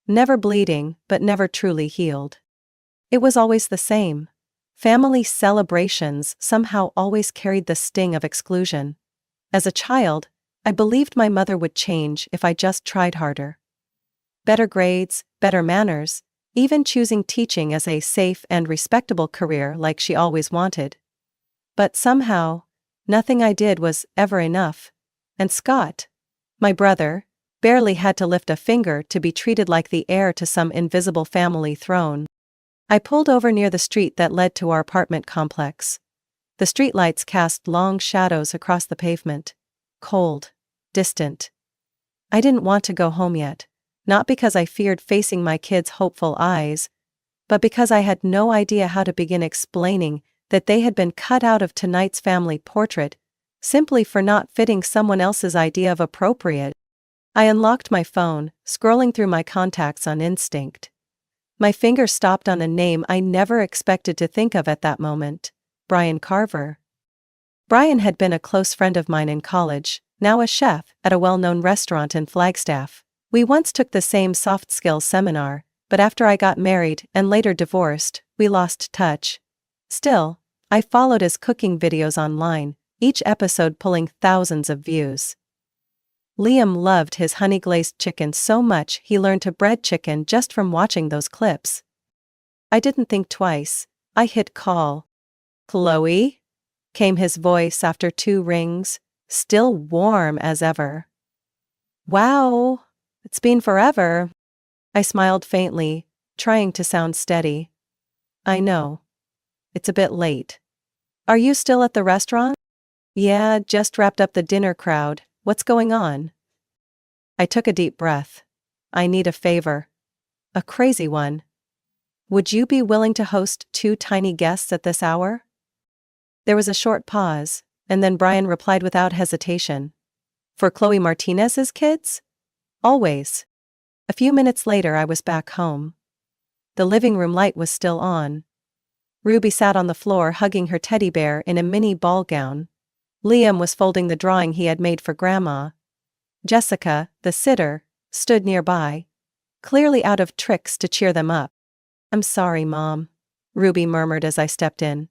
Never bleeding, but never truly healed. It was always the same. Family celebrations somehow always carried the sting of exclusion. As a child, I believed my mother would change if I just tried harder. Better grades, better manners, even choosing teaching as a safe and respectable career like she always wanted. But somehow, nothing I did was ever enough. And Scott, my brother, barely had to lift a finger to be treated like the heir to some invisible family throne. I pulled over near the street that led to our apartment complex. The streetlights cast long shadows across the pavement. Cold. Distant. I didn't want to go home yet, not because I feared facing my kids' hopeful eyes, but because I had no idea how to begin explaining that they had been cut out of tonight's family portrait, simply for not fitting someone else's idea of appropriate. I unlocked my phone, scrolling through my contacts on instinct. My finger stopped on a name I never expected to think of at that moment: Brian Carver. Brian had been a close friend of mine in college, now a chef at a well-known restaurant in Flagstaff. We once took the same soft skills seminar, but after I got married and later divorced, we lost touch. Still, I followed his cooking videos online, each episode pulling thousands of views. Liam loved his honey-glazed chicken so much he learned to bread chicken just from watching those clips. I didn't think twice. I hit call. "Chloe?" came his voice after 2 rings, still warm as ever. "Wow, it's been forever." I smiled faintly, trying to sound steady. "I know. It's a bit late. Are you still at the restaurant?" "Yeah, just wrapped up the dinner crowd. What's going on?" I took a deep breath. "I need a favor. A crazy one. Would you be willing to host 2 tiny guests at this hour?" There was a short pause, and then Brian replied without hesitation. "For Chloe Martinez's kids?" "Always." A few minutes later I was back home. The living room light was still on. Ruby sat on the floor hugging her teddy bear in a mini ball gown. Liam was folding the drawing he had made for Grandma. Jessica, the sitter, stood nearby, clearly out of tricks to cheer them up. "I'm sorry, Mom," Ruby murmured as I stepped in.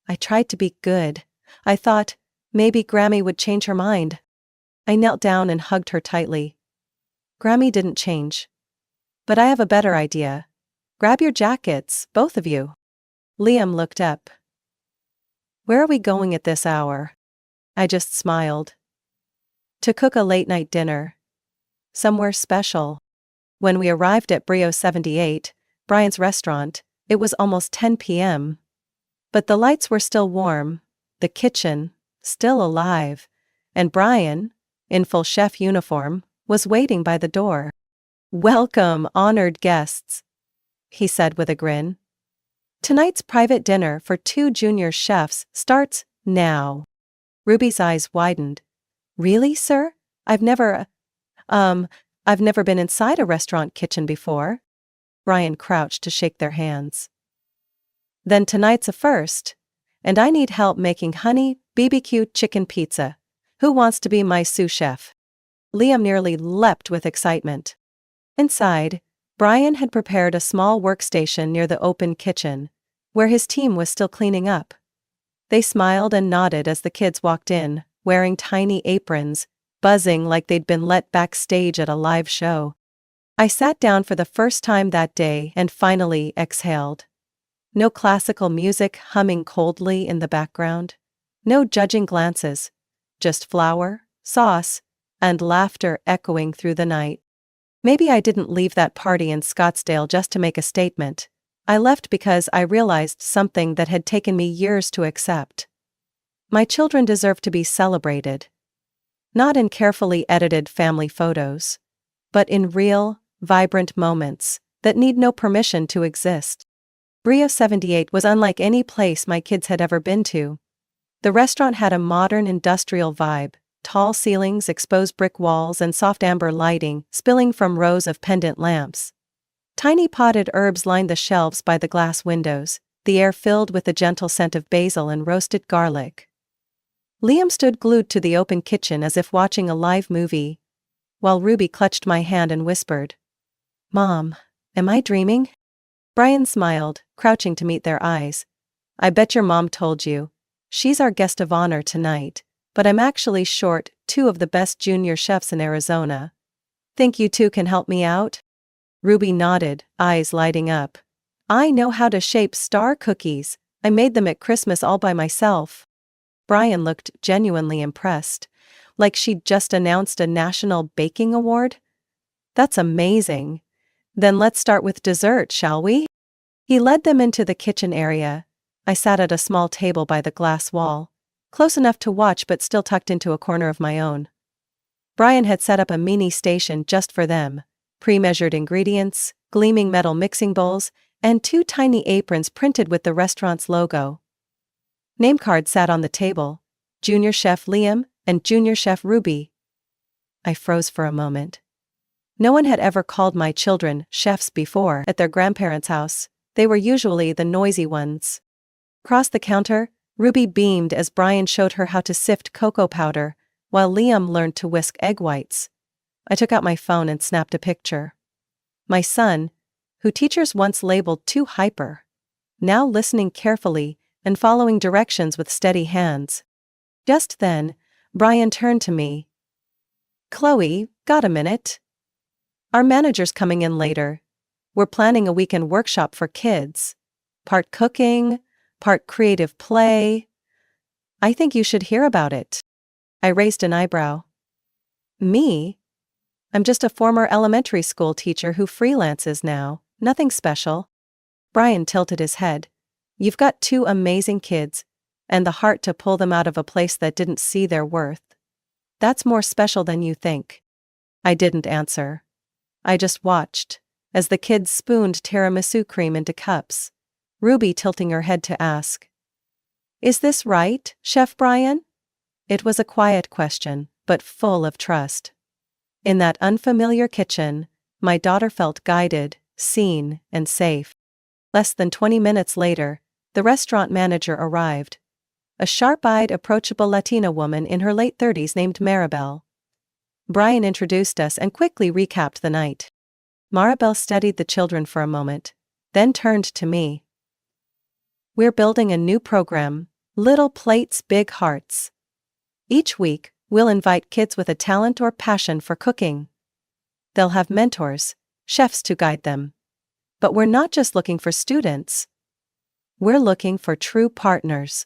"I tried to be good. I thought, maybe Grammy would change her mind." I knelt down and hugged her tightly. "Grammy didn't change. But I have a better idea. Grab your jackets, both of you." Liam looked up. "Where are we going at this hour?" I just smiled. "To cook a late-night dinner. Somewhere special." When we arrived at Brio 78, Brian's restaurant, it was almost 10 p.m. But the lights were still warm, the kitchen, still alive, and Brian, in full chef uniform, was waiting by the door. "Welcome, honored guests," he said with a grin. "Tonight's private dinner for 2 junior chefs starts now." Ruby's eyes widened. "Really, sir? I've never been inside a restaurant kitchen before." Brian crouched to shake their hands. "Then tonight's a first. And I need help making honey BBQ chicken pizza. Who wants to be my sous chef?" Liam nearly leapt with excitement. Inside, Brian had prepared a small workstation near the open kitchen, where his team was still cleaning up. They smiled and nodded as the kids walked in, wearing tiny aprons, buzzing like they'd been let backstage at a live show. I sat down for the first time that day and finally exhaled. No classical music humming coldly in the background. No judging glances. Just flour, sauce, and laughter echoing through the night. Maybe I didn't leave that party in Scottsdale just to make a statement. I left because I realized something that had taken me years to accept. My children deserve to be celebrated. Not in carefully edited family photos, but in real, vibrant moments that need no permission to exist. Brio 78 was unlike any place my kids had ever been to. The restaurant had a modern industrial vibe, tall ceilings, exposed brick walls, and soft amber lighting spilling from rows of pendant lamps. Tiny potted herbs lined the shelves by the glass windows, the air filled with the gentle scent of basil and roasted garlic. Liam stood glued to the open kitchen as if watching a live movie, while Ruby clutched my hand and whispered, "Mom, am I dreaming?" Brian smiled, crouching to meet their eyes. "I bet your mom told you. She's our guest of honor tonight, but I'm actually short 2 of the best junior chefs in Arizona. Think you 2 can help me out?" Ruby nodded, eyes lighting up. "I know how to shape star cookies. I made them at Christmas all by myself." Brian looked genuinely impressed, like she'd just announced a national baking award. "That's amazing. Then let's start with dessert, shall we?" He led them into the kitchen area. I sat at a small table by the glass wall, close enough to watch but still tucked into a corner of my own. Brian had set up a mini station just for them, pre-measured ingredients, gleaming metal mixing bowls, and 2 tiny aprons printed with the restaurant's logo. Name cards sat on the table, Junior Chef Liam and Junior Chef Ruby. I froze for a moment. No one had ever called my children chefs before at their grandparents' house. They were usually the noisy ones. Across the counter, Ruby beamed as Brian showed her how to sift cocoa powder, while Liam learned to whisk egg whites. I took out my phone and snapped a picture. My son, who teachers once labeled too hyper, now listening carefully and following directions with steady hands. Just then, Brian turned to me. "Chloe, got a minute? Our manager's coming in later. We're planning a weekend workshop for kids. Part cooking, part creative play. I think you should hear about it." I raised an eyebrow. "Me? I'm just a former elementary school teacher who freelances now, nothing special." Brian tilted his head. "You've got 2 amazing kids, and the heart to pull them out of a place that didn't see their worth. That's more special than you think." I didn't answer. I just watched, as the kids spooned tiramisu cream into cups, Ruby tilting her head to ask, "Is this right, Chef Brian?" It was a quiet question, but full of trust. In that unfamiliar kitchen, my daughter felt guided, seen, and safe. Less than 20 minutes later, the restaurant manager arrived. A sharp-eyed, approachable Latina woman in her late 30s named Maribel. Brian introduced us and quickly recapped the night. Maribel studied the children for a moment, then turned to me. "We're building a new program, Little Plates, Big Hearts. Each week, we'll invite kids with a talent or passion for cooking. They'll have mentors, chefs to guide them. But we're not just looking for students. We're looking for true partners."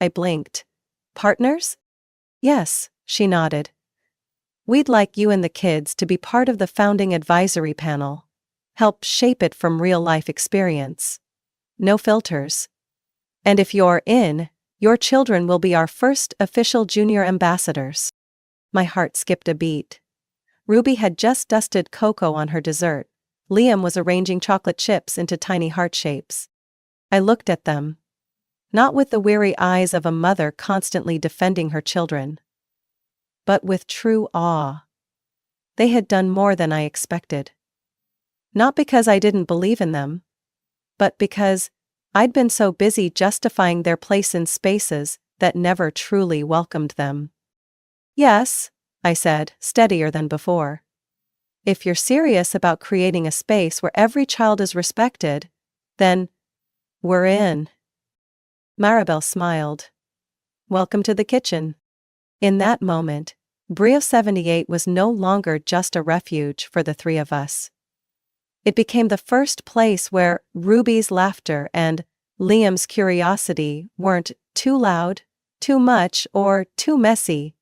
I blinked. "Partners?" "Yes," she nodded. "We'd like you and the kids to be part of the founding advisory panel. Help shape it from real-life experience. No filters. And if you're in, your children will be our first official junior ambassadors." My heart skipped a beat. Ruby had just dusted cocoa on her dessert. Liam was arranging chocolate chips into tiny heart shapes. I looked at them. Not with the weary eyes of a mother constantly defending her children, but with true awe. They had done more than I expected. Not because I didn't believe in them, but because I'd been so busy justifying their place in spaces that never truly welcomed them. "Yes," I said, steadier than before. "If you're serious about creating a space where every child is respected, then we're in." Maribel smiled. "Welcome to the kitchen." In that moment, Brio 78 was no longer just a refuge for the three of us. It became the first place where Ruby's laughter and Liam's curiosity weren't too loud, too much, or too messy.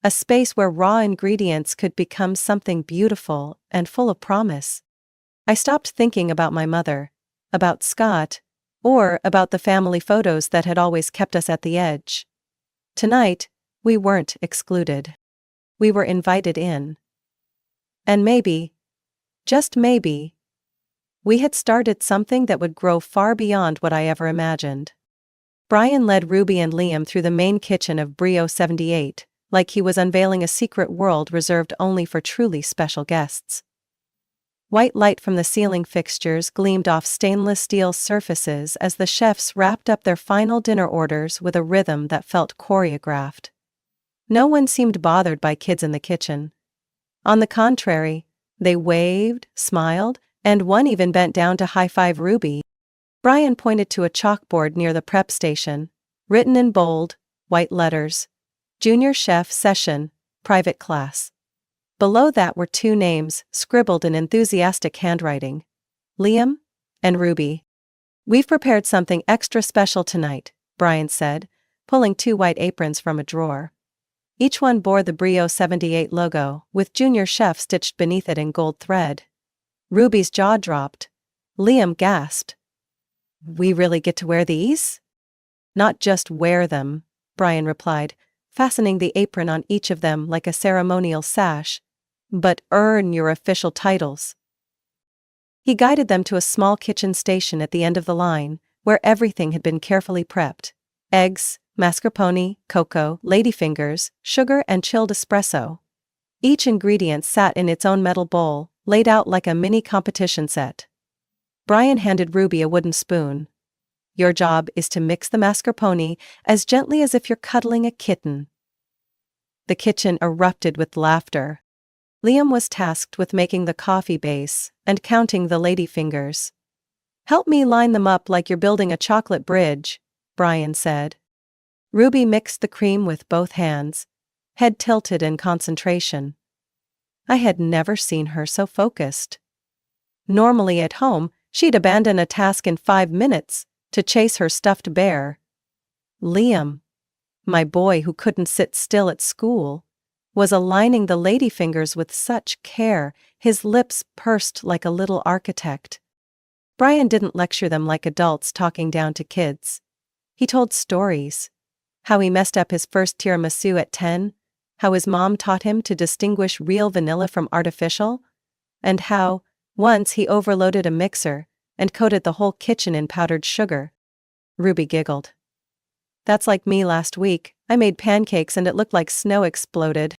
A space where raw ingredients could become something beautiful and full of promise. I stopped thinking about my mother, about Scott, or about the family photos that had always kept us at the edge. Tonight, we weren't excluded. We were invited in. And maybe, just maybe, we had started something that would grow far beyond what I ever imagined. Brian led Ruby and Liam through the main kitchen of Brio 78, like he was unveiling a secret world reserved only for truly special guests. White light from the ceiling fixtures gleamed off stainless steel surfaces as the chefs wrapped up their final dinner orders with a rhythm that felt choreographed. No one seemed bothered by kids in the kitchen. On the contrary, they waved, smiled, and one even bent down to high-five Ruby. Brian pointed to a chalkboard near the prep station, written in bold, white letters, Junior Chef Session, Private Class. Below that were two names, scribbled in enthusiastic handwriting, Liam and Ruby. "We've prepared something extra special tonight," Brian said, pulling two white aprons from a drawer. Each one bore the Brio 78 logo, with Junior Chef stitched beneath it in gold thread. Ruby's jaw dropped. Liam gasped. "We really get to wear these?" "Not just wear them," Brian replied, fastening the apron on each of them like a ceremonial sash, "but earn your official titles." He guided them to a small kitchen station at the end of the line, where everything had been carefully prepped. Eggs, mascarpone, cocoa, ladyfingers, sugar, and chilled espresso. Each ingredient sat in its own metal bowl, laid out like a mini competition set. Brian handed Ruby a wooden spoon. "Your job is to mix the mascarpone as gently as if you're cuddling a kitten." The kitchen erupted with laughter. Liam was tasked with making the coffee base and counting the ladyfingers. "Help me line them up like you're building a chocolate bridge," Brian said. Ruby mixed the cream with both hands, head tilted in concentration. I had never seen her so focused. Normally at home, she'd abandon a task in 5 minutes to chase her stuffed bear. Liam, my boy who couldn't sit still at school, was aligning the ladyfingers with such care, his lips pursed like a little architect. Brian didn't lecture them like adults talking down to kids. He told stories. How he messed up his first tiramisu at 10, how his mom taught him to distinguish real vanilla from artificial, and how, once he overloaded a mixer and coated the whole kitchen in powdered sugar. Ruby giggled. "That's like me last week. I made pancakes and it looked like snow exploded."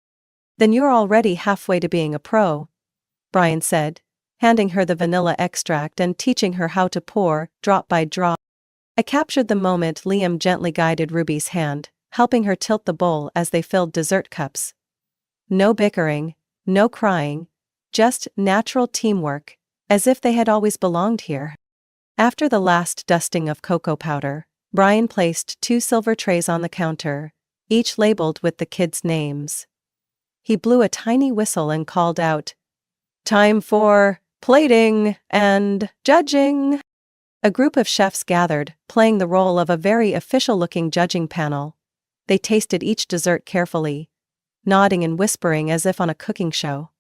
"Then you're already halfway to being a pro," Brian said, handing her the vanilla extract and teaching her how to pour, drop by drop. I captured the moment Liam gently guided Ruby's hand, helping her tilt the bowl as they filled dessert cups. No bickering, no crying, just natural teamwork, as if they had always belonged here. After the last dusting of cocoa powder, Brian placed 2 silver trays on the counter, each labeled with the kids' names. He blew a tiny whistle and called out, "Time for plating and judging." A group of chefs gathered, playing the role of a very official-looking judging panel. They tasted each dessert carefully, nodding and whispering as if on a cooking show.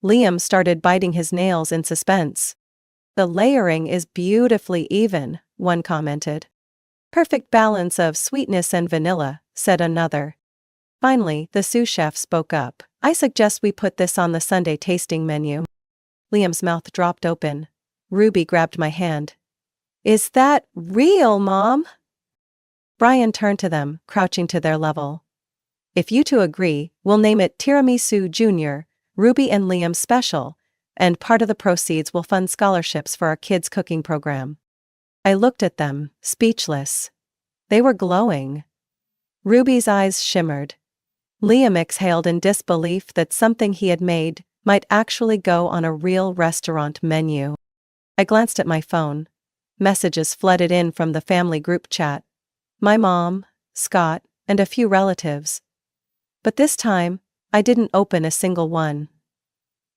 Liam started biting his nails in suspense. "The layering is beautifully even," one commented. "Perfect balance of sweetness and vanilla," said another. Finally, the sous chef spoke up. "I suggest we put this on the Sunday tasting menu." Liam's mouth dropped open. Ruby grabbed my hand. "Is that real, Mom?" Brian turned to them, crouching to their level. "If you two agree, we'll name it Tiramisu Junior, Ruby and Liam Special, and part of the proceeds will fund scholarships for our kids' cooking program." I looked at them, speechless. They were glowing. Ruby's eyes shimmered. Liam exhaled in disbelief that something he had made might actually go on a real restaurant menu. I glanced at my phone. Messages flooded in from the family group chat. My mom, Scott, and a few relatives. But this time, I didn't open a single one.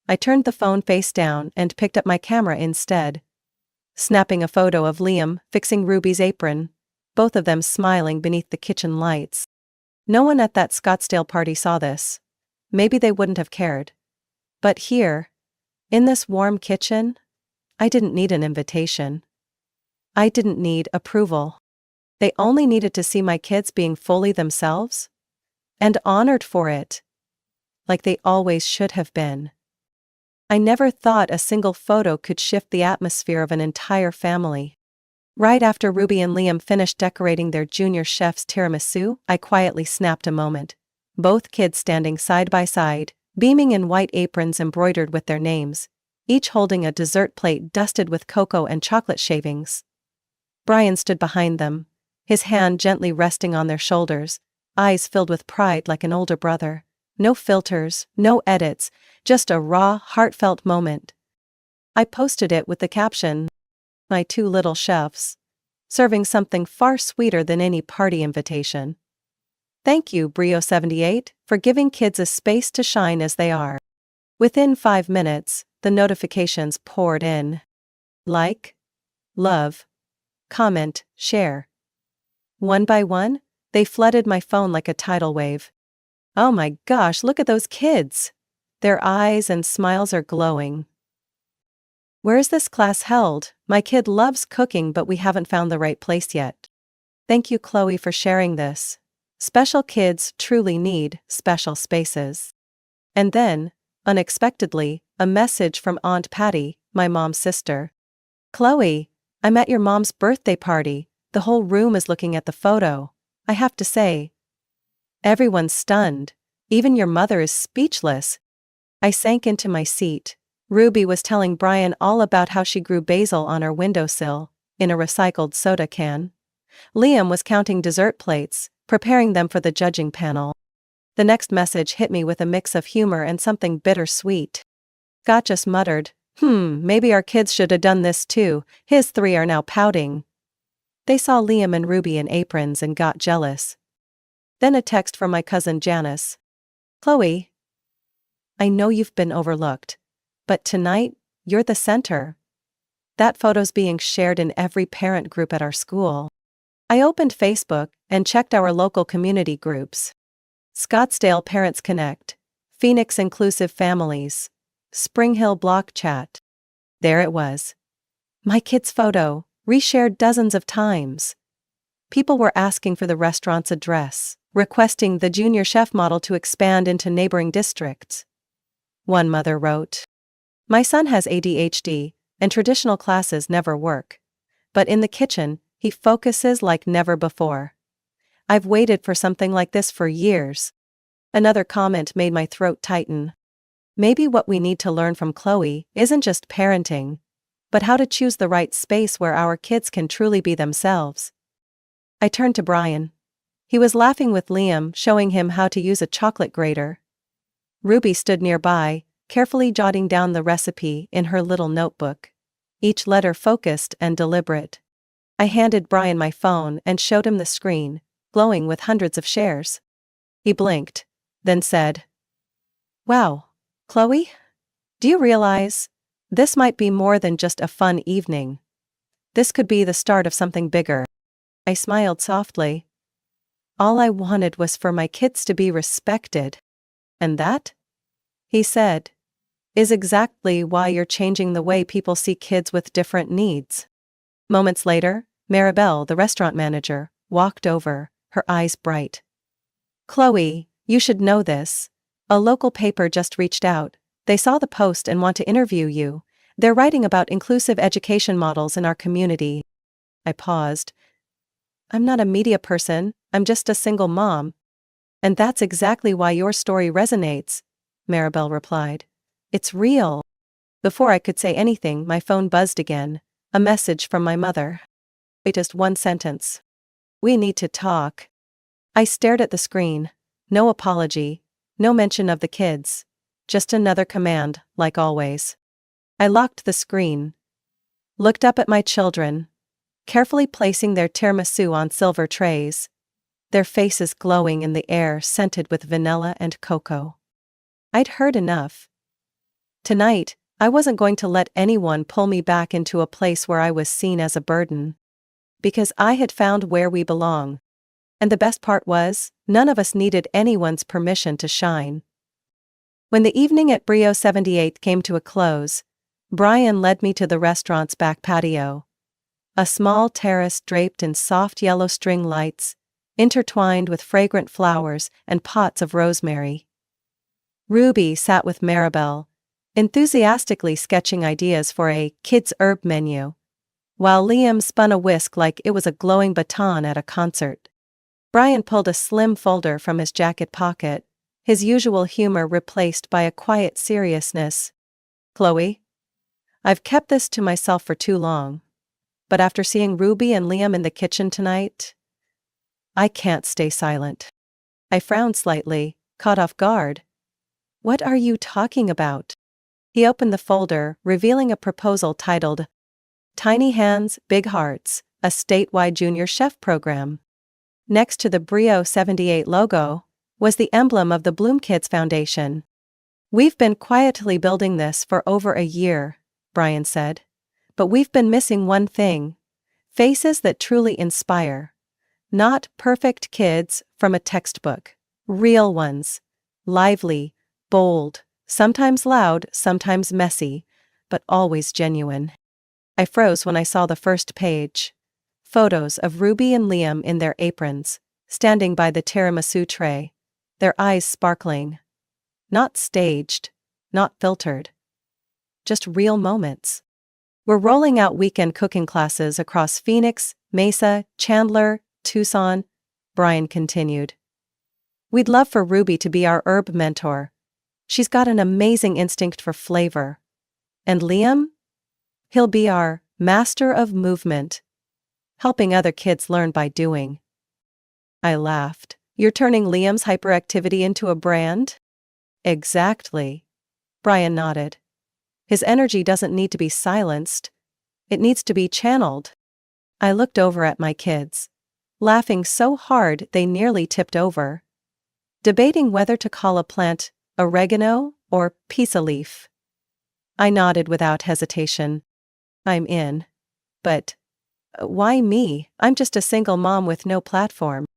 I turned the phone face down and picked up my camera instead, snapping a photo of Liam fixing Ruby's apron, both of them smiling beneath the kitchen lights. No one at that Scottsdale party saw this. Maybe they wouldn't have cared. But here, in this warm kitchen, I didn't need an invitation. I didn't need approval. They only needed to see my kids being fully themselves, and honored for it, like they always should have been. I never thought a single photo could shift the atmosphere of an entire family. Right after Ruby and Liam finished decorating their junior chef's tiramisu, I quietly snapped a moment. Both kids standing side by side, beaming in white aprons embroidered with their names, each holding a dessert plate dusted with cocoa and chocolate shavings. Brian stood behind them, his hand gently resting on their shoulders, eyes filled with pride like an older brother. No filters, no edits, just a raw, heartfelt moment. I posted it with the caption, "My two little chefs, serving something far sweeter than any party invitation. Thank you, Brio78, for giving kids a space to shine as they are." Within 5 minutes, the notifications poured in. Like, love, comment, share. One by one, they flooded my phone like a tidal wave. Oh my gosh, look at those kids! Their eyes and smiles are glowing. Where is this class held? My kid loves cooking, but we haven't found the right place yet. Thank you, Chloe, for sharing this. Special kids truly need special spaces. And then, unexpectedly, a message from Aunt Patty, my mom's sister. Chloe, I'm at your mom's birthday party. The whole room is looking at the photo. I have to say, everyone's stunned. Even your mother is speechless. I sank into my seat. Ruby was telling Brian all about how she grew basil on her windowsill, in a recycled soda can. Liam was counting dessert plates, preparing them for the judging panel. The next message hit me with a mix of humor and something bittersweet. Scott just muttered, maybe our kids should have done this too. His 3 are now pouting. They saw Liam and Ruby in aprons and got jealous. Then a text from my cousin Janice. Chloe, I know you've been overlooked, but tonight, you're the center. That photo's being shared in every parent group at our school. I opened Facebook and checked our local community groups. Scottsdale Parents Connect, Phoenix Inclusive Families, Spring Hill Block Chat. There it was. My kid's photo, reshared dozens of times. People were asking for the restaurant's address, requesting the junior chef model to expand into neighboring districts. One mother wrote, "My son has ADHD, and traditional classes never work. But in the kitchen, he focuses like never before. I've waited for something like this for years." Another comment made my throat tighten. Maybe what we need to learn from Chloe isn't just parenting, but how to choose the right space where our kids can truly be themselves. I turned to Brian. He was laughing with Liam, showing him how to use a chocolate grater. Ruby stood nearby, carefully jotting down the recipe in her little notebook, each letter focused and deliberate. I handed Brian my phone and showed him the screen, glowing with hundreds of shares. He blinked, then said, "Wow, Chloe? Do you realize? This might be more than just a fun evening. This could be the start of something bigger." I smiled softly. All I wanted was for my kids to be respected. And that, he said, is exactly why you're changing the way people see kids with different needs. Moments later, Maribel, the restaurant manager, walked over, her eyes bright. "Chloe, you should know this. A local paper just reached out. They saw the post and want to interview you. They're writing about inclusive education models in our community." I paused. "I'm not a media person, I'm just a single mom." "And that's exactly why your story resonates," Maribel replied. "It's real." Before I could say anything, my phone buzzed again. A message from my mother. Just one sentence. "We need to talk." I stared at the screen. No apology, no mention of the kids. Just another command, like always. I locked the screen. Looked up at my children, carefully placing their tiramisu on silver trays, their faces glowing in the air scented with vanilla and cocoa. I'd heard enough. Tonight, I wasn't going to let anyone pull me back into a place where I was seen as a burden. Because I had found where we belong. And the best part was, none of us needed anyone's permission to shine. When the evening at Brio 78 came to a close, Brian led me to the restaurant's back patio. A small terrace draped in soft yellow string lights, intertwined with fragrant flowers and pots of rosemary. Ruby sat with Maribel, enthusiastically sketching ideas for a kids' herb menu, while Liam spun a whisk like it was a glowing baton at a concert. Brian pulled a slim folder from his jacket pocket, his usual humor replaced by a quiet seriousness. "Chloe, I've kept this to myself for too long. But after seeing Ruby and Liam in the kitchen tonight, I can't stay silent." I frowned slightly, caught off guard. "What are you talking about?" He opened the folder, revealing a proposal titled, "Tiny Hands, Big Hearts, a statewide junior chef program." Next to the Brio 78 logo was the emblem of the Bloom Kids Foundation. "We've been quietly building this for over a year," Brian said. "But we've been missing one thing: faces that truly inspire. Not perfect kids from a textbook. Real ones. Lively, bold, sometimes loud, sometimes messy, but always genuine." I froze when I saw the first page. Photos of Ruby and Liam in their aprons, standing by the tiramisu tray, their eyes sparkling. Not staged, not filtered. Just real moments. "We're rolling out weekend cooking classes across Phoenix, Mesa, Chandler, Tucson," Brian continued. "We'd love for Ruby to be our herb mentor. She's got an amazing instinct for flavor. And Liam? He'll be our master of movement, helping other kids learn by doing." I laughed. "You're turning Liam's hyperactivity into a brand?" "Exactly." Brian nodded. "His energy doesn't need to be silenced. It needs to be channeled." I looked over at my kids, laughing so hard they nearly tipped over, debating whether to call a plant oregano or pisa leaf. I nodded without hesitation. "I'm in. But why me? I'm just a single mom with no platform."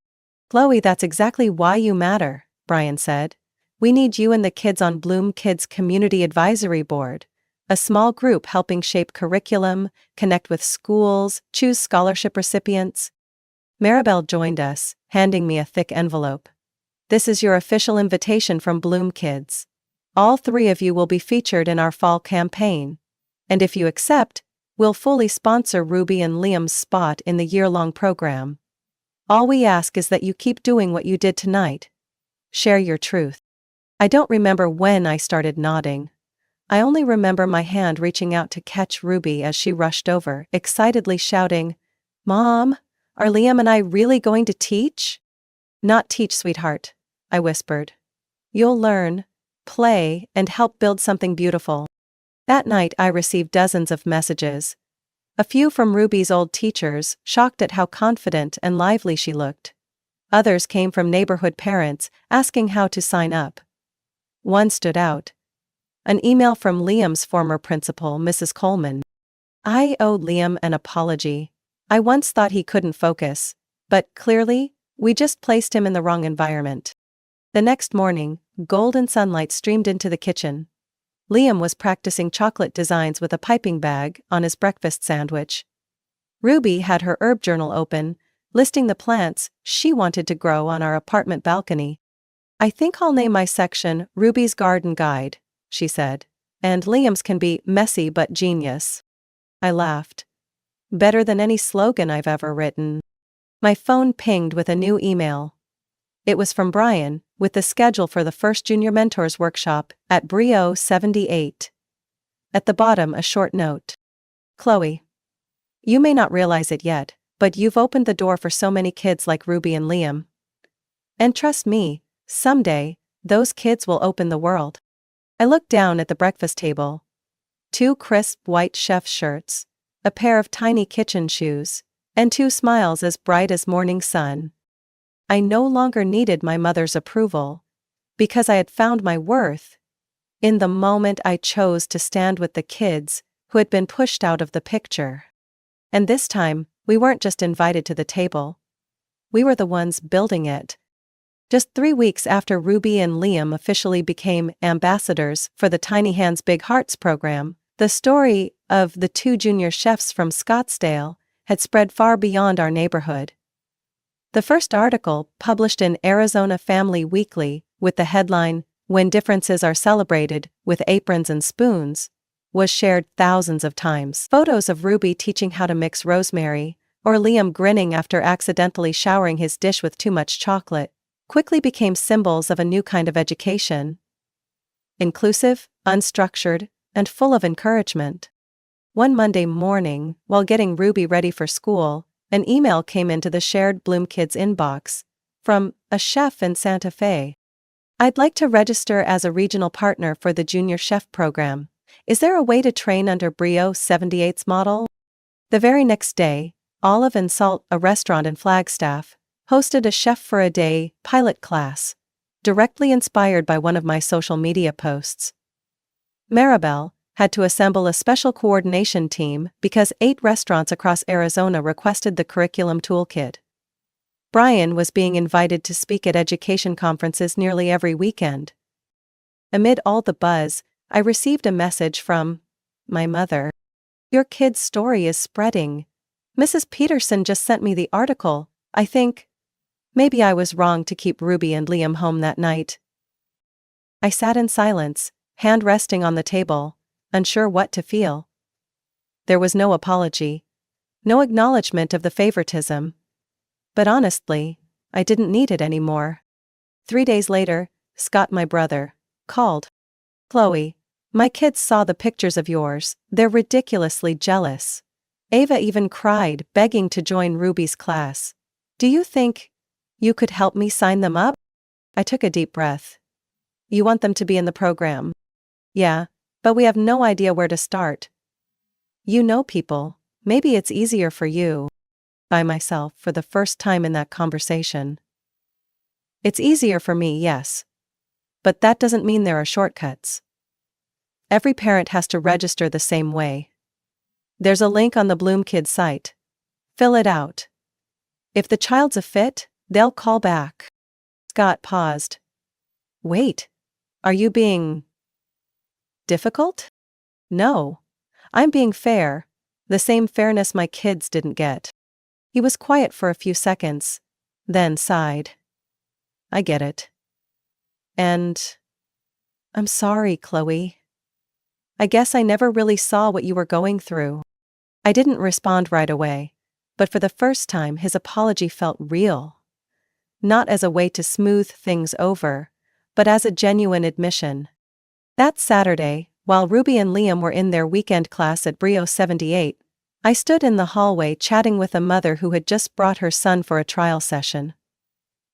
"Chloe, that's exactly why you matter," Brian said. "We need you and the kids on Bloom Kids Community Advisory Board, a small group helping shape curriculum, connect with schools, choose scholarship recipients." Maribel joined us, handing me a thick envelope. "This is your official invitation from Bloom Kids. All 3 of you will be featured in our fall campaign. And if you accept, we'll fully sponsor Ruby and Liam's spot in the year-long program. All we ask is that you keep doing what you did tonight. Share your truth." I don't remember when I started nodding. I only remember my hand reaching out to catch Ruby as she rushed over, excitedly shouting, "Mom, are Liam and I really going to teach?" "Not teach, sweetheart," I whispered. "You'll learn, play, and help build something beautiful." That night I received dozens of messages. A few from Ruby's old teachers, shocked at how confident and lively she looked. Others came from neighborhood parents, asking how to sign up. One stood out. An email from Liam's former principal, Mrs. Coleman. I owed Liam an apology. I once thought he couldn't focus, but clearly, we just placed him in the wrong environment. The next morning, golden sunlight streamed into the kitchen. Liam was practicing chocolate designs with a piping bag on his breakfast sandwich. Ruby had her herb journal open, listing the plants she wanted to grow on our apartment balcony. "I think I'll name my section Ruby's Garden Guide," she said. "And Liam's can be messy but genius." I laughed. Better than any slogan I've ever written. My phone pinged with a new email. It was from Brian, with the schedule for the first Junior Mentors workshop at Brio 78. At the bottom, a short note. "Chloe, you may not realize it yet, but you've opened the door for so many kids like Ruby and Liam. And trust me, someday, those kids will open the world." I looked down at the breakfast table. 2 crisp white chef shirts, a pair of tiny kitchen shoes, and 2 smiles as bright as morning sun. I no longer needed my mother's approval, because I had found my worth In the moment I chose to stand with the kids who had been pushed out of the picture. And this time, we weren't just invited to the table. We were the ones building it. Just 3 weeks after Ruby and Liam officially became ambassadors for the Tiny Hands Big Hearts program, the story of the 2 junior chefs from Scottsdale had spread far beyond our neighborhood. The first article, published in Arizona Family Weekly, with the headline, "When Differences Are Celebrated with Aprons and Spoons," was shared thousands of times. Photos of Ruby teaching how to mix rosemary, or Liam grinning after accidentally showering his dish with too much chocolate, quickly became symbols of a new kind of education. Inclusive, unstructured, and full of encouragement. One Monday morning, while getting Ruby ready for school, an email came into the shared Bloom Kids inbox from a chef in Santa Fe. "I'd like to register as a regional partner for the junior chef program. Is there a way to train under Brio 78's model?" The very next day, Olive and Salt, a restaurant in Flagstaff, hosted a Chef for a Day pilot class, directly inspired by one of my social media posts. Maribel had to assemble a special coordination team because 8 restaurants across Arizona requested the curriculum toolkit. Brian was being invited to speak at education conferences nearly every weekend. Amid all the buzz, I received a message from my mother. "Your kid's story is spreading. Mrs. Peterson just sent me the article. I think maybe I was wrong to keep Ruby and Liam home that night." I sat in silence, hand resting on the table, unsure what to feel. There was no apology, no acknowledgement of the favoritism. But honestly, I didn't need it anymore. 3 days later, Scott, my brother, called. "Chloe, my kids saw the pictures of yours. They're ridiculously jealous. Ava even cried, begging to join Ruby's class. Do you think you could help me sign them up?" I took a deep breath. "You want them to be in the program?" "Yeah, but we have no idea where to start." "You know people, maybe it's easier for you." By myself for the first time in that conversation. "It's easier for me, yes. But that doesn't mean there are shortcuts. Every parent has to register the same way. There's a link on the Bloom Kids site. Fill it out. If the child's a fit, they'll call back." Scott paused. "Wait, are you being difficult?" "No. I'm being fair, the same fairness my kids didn't get." He was quiet for a few seconds, then sighed. "I get it. And I'm sorry, Chloe. I guess I never really saw what you were going through." I didn't respond right away, but for the first time his apology felt real. Not as a way to smooth things over, but as a genuine admission. That Saturday, while Ruby and Liam were in their weekend class at Brio 78, I stood in the hallway chatting with a mother who had just brought her son for a trial session.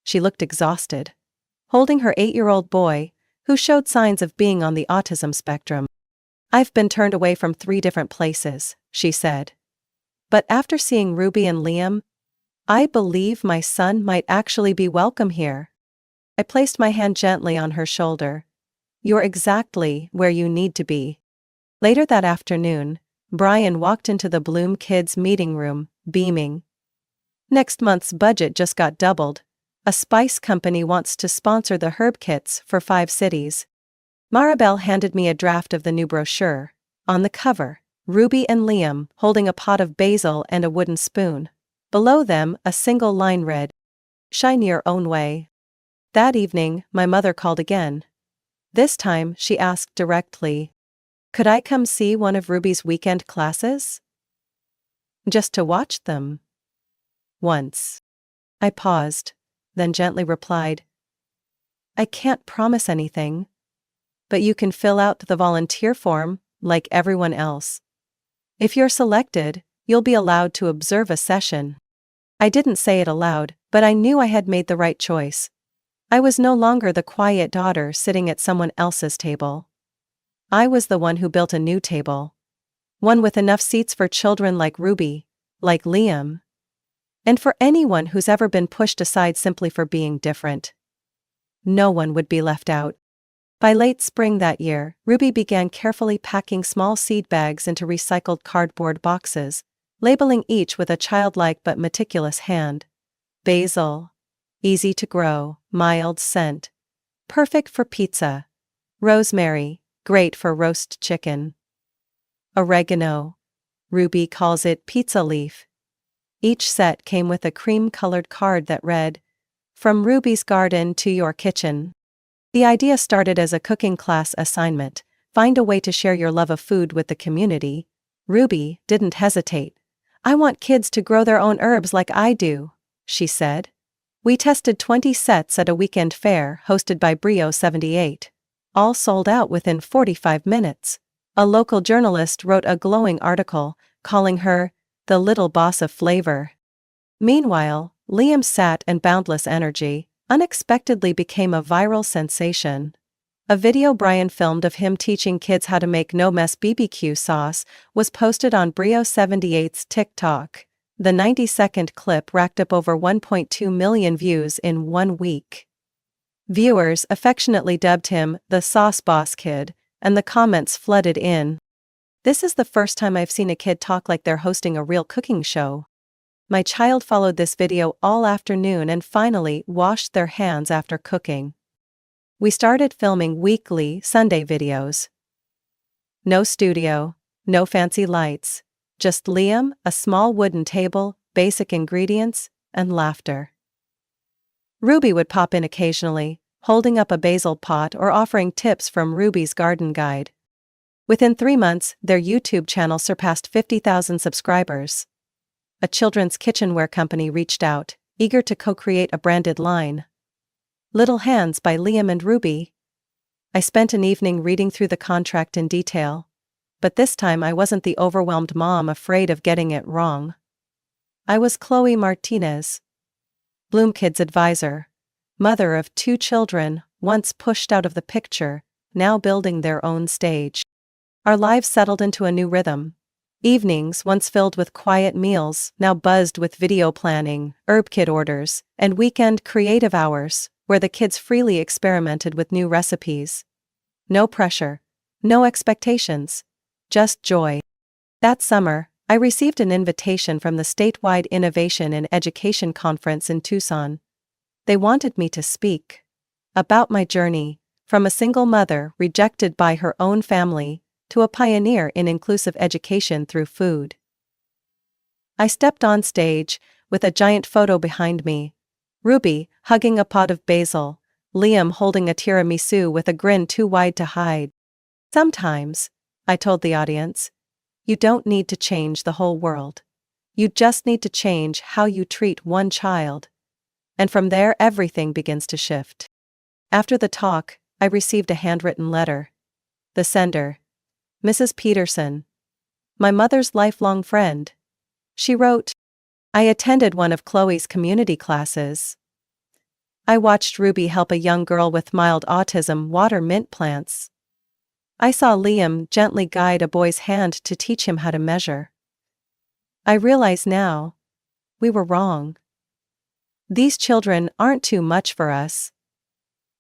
She looked exhausted, holding her 8-year-old boy, who showed signs of being on the autism spectrum. "I've been turned away from 3 different places," she said. "But after seeing Ruby and Liam, I believe my son might actually be welcome here." I placed my hand gently on her shoulder. "You're exactly where you need to be." Later that afternoon, Brian walked into the Bloom Kids meeting room, beaming. "Next month's budget just got doubled. A spice company wants to sponsor the herb kits for 5 cities. Maribel handed me a draft of the new brochure. On the cover, Ruby and Liam holding a pot of basil and a wooden spoon. Below them, a single line read, "Shine your own way." That evening, my mother called again. This time, she asked directly, "Could I come see one of Ruby's weekend classes? Just to watch them?" "Once." I paused, then gently replied, "I can't promise anything. But you can fill out the volunteer form, like everyone else. If you're selected, you'll be allowed to observe a session." I didn't say it aloud, but I knew I had made the right choice. I was no longer the quiet daughter sitting at someone else's table. I was the one who built a new table. One with enough seats for children like Ruby, like Liam, and for anyone who's ever been pushed aside simply for being different. No one would be left out. By late spring that year, Ruby began carefully packing small seed bags into recycled cardboard boxes, labeling each with a childlike but meticulous hand. Basil. Easy to grow, mild scent. Perfect for pizza. Rosemary. Great for roast chicken. Oregano. Ruby calls it pizza leaf. Each set came with a cream-colored card that read, "From Ruby's garden to your kitchen." The idea started as a cooking class assignment. Find a way to share your love of food with the community. Ruby didn't hesitate. "I want kids to grow their own herbs like I do," she said. We tested 20 sets at a weekend fair hosted by Brio78. All sold out within 45 minutes. A local journalist wrote a glowing article, calling her the little boss of flavor. Meanwhile, Liam's sat and boundless energy unexpectedly became a viral sensation. A video Brian filmed of him teaching kids how to make no-mess BBQ sauce was posted on Brio78's TikTok. The 90-second clip racked up over 1.2 million views in 1 week. Viewers affectionately dubbed him the Sauce Boss Kid, and the comments flooded in. "This is the first time I've seen a kid talk like they're hosting a real cooking show." "My child followed this video all afternoon and finally washed their hands after cooking." We started filming weekly Sunday videos. No studio, no fancy lights, just Liam, a small wooden table, basic ingredients, and laughter. Ruby would pop in occasionally, holding up a basil pot or offering tips from Ruby's garden guide. Within 3 months, their YouTube channel surpassed 50,000 subscribers. A children's kitchenware company reached out, eager to co-create a branded line. Little Hands by Liam and Ruby. I spent an evening reading through the contract in detail. But this time I wasn't the overwhelmed mom afraid of getting it wrong. I was Chloe Martinez, Bloomkid's advisor, mother of 2 children, once pushed out of the picture, now building their own stage. Our lives settled into a new rhythm. Evenings, once filled with quiet meals, now buzzed with video planning, herb kit orders, and weekend creative hours, where the kids freely experimented with new recipes. No pressure, no expectations, just joy. That summer, I received an invitation from the statewide Innovation in Education Conference in Tucson. They wanted me to speak about my journey, from a single mother rejected by her own family, to a pioneer in inclusive education through food. I stepped on stage, with a giant photo behind me. Ruby, hugging a pot of basil, Liam holding a tiramisu with a grin too wide to hide. "Sometimes," I told the audience, "you don't need to change the whole world. You just need to change how you treat one child." And from there everything begins to shift. After the talk, I received a handwritten letter. The sender, Mrs. Peterson, my mother's lifelong friend. She wrote, "I attended one of Chloe's community classes. I watched Ruby help a young girl with mild autism water mint plants. I saw Liam gently guide a boy's hand to teach him how to measure. I realize now, we were wrong. These children aren't too much for us.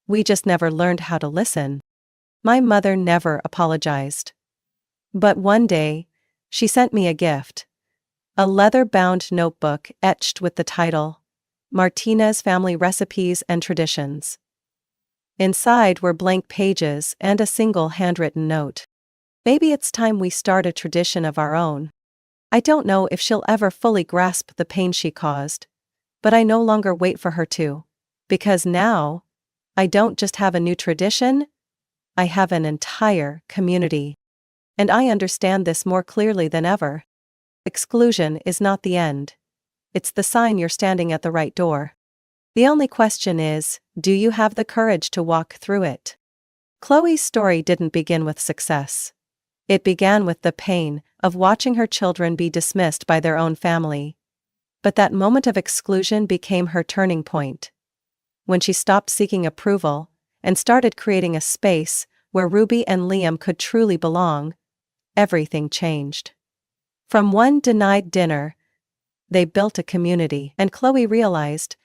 We just never learned how to listen." My mother never apologized. But one day, she sent me a gift. A leather-bound notebook etched with the title, Martinez Family Recipes and Traditions. Inside were blank pages and a single handwritten note. "Maybe it's time we start a tradition of our own. I don't know if she'll ever fully grasp the pain she caused, but I no longer wait for her to. Because now, I don't just have a new tradition, I have an entire community. And I understand this more clearly than ever. Exclusion is not the end. It's the sign you're standing at the right door. The only question is, do you have the courage to walk through it?" Chloe's story didn't begin with success. It began with the pain of watching her children be dismissed by their own family. But that moment of exclusion became her turning point. When she stopped seeking approval and started creating a space where Ruby and Liam could truly belong, everything changed. From one denied dinner, they built a community, and Chloe realized,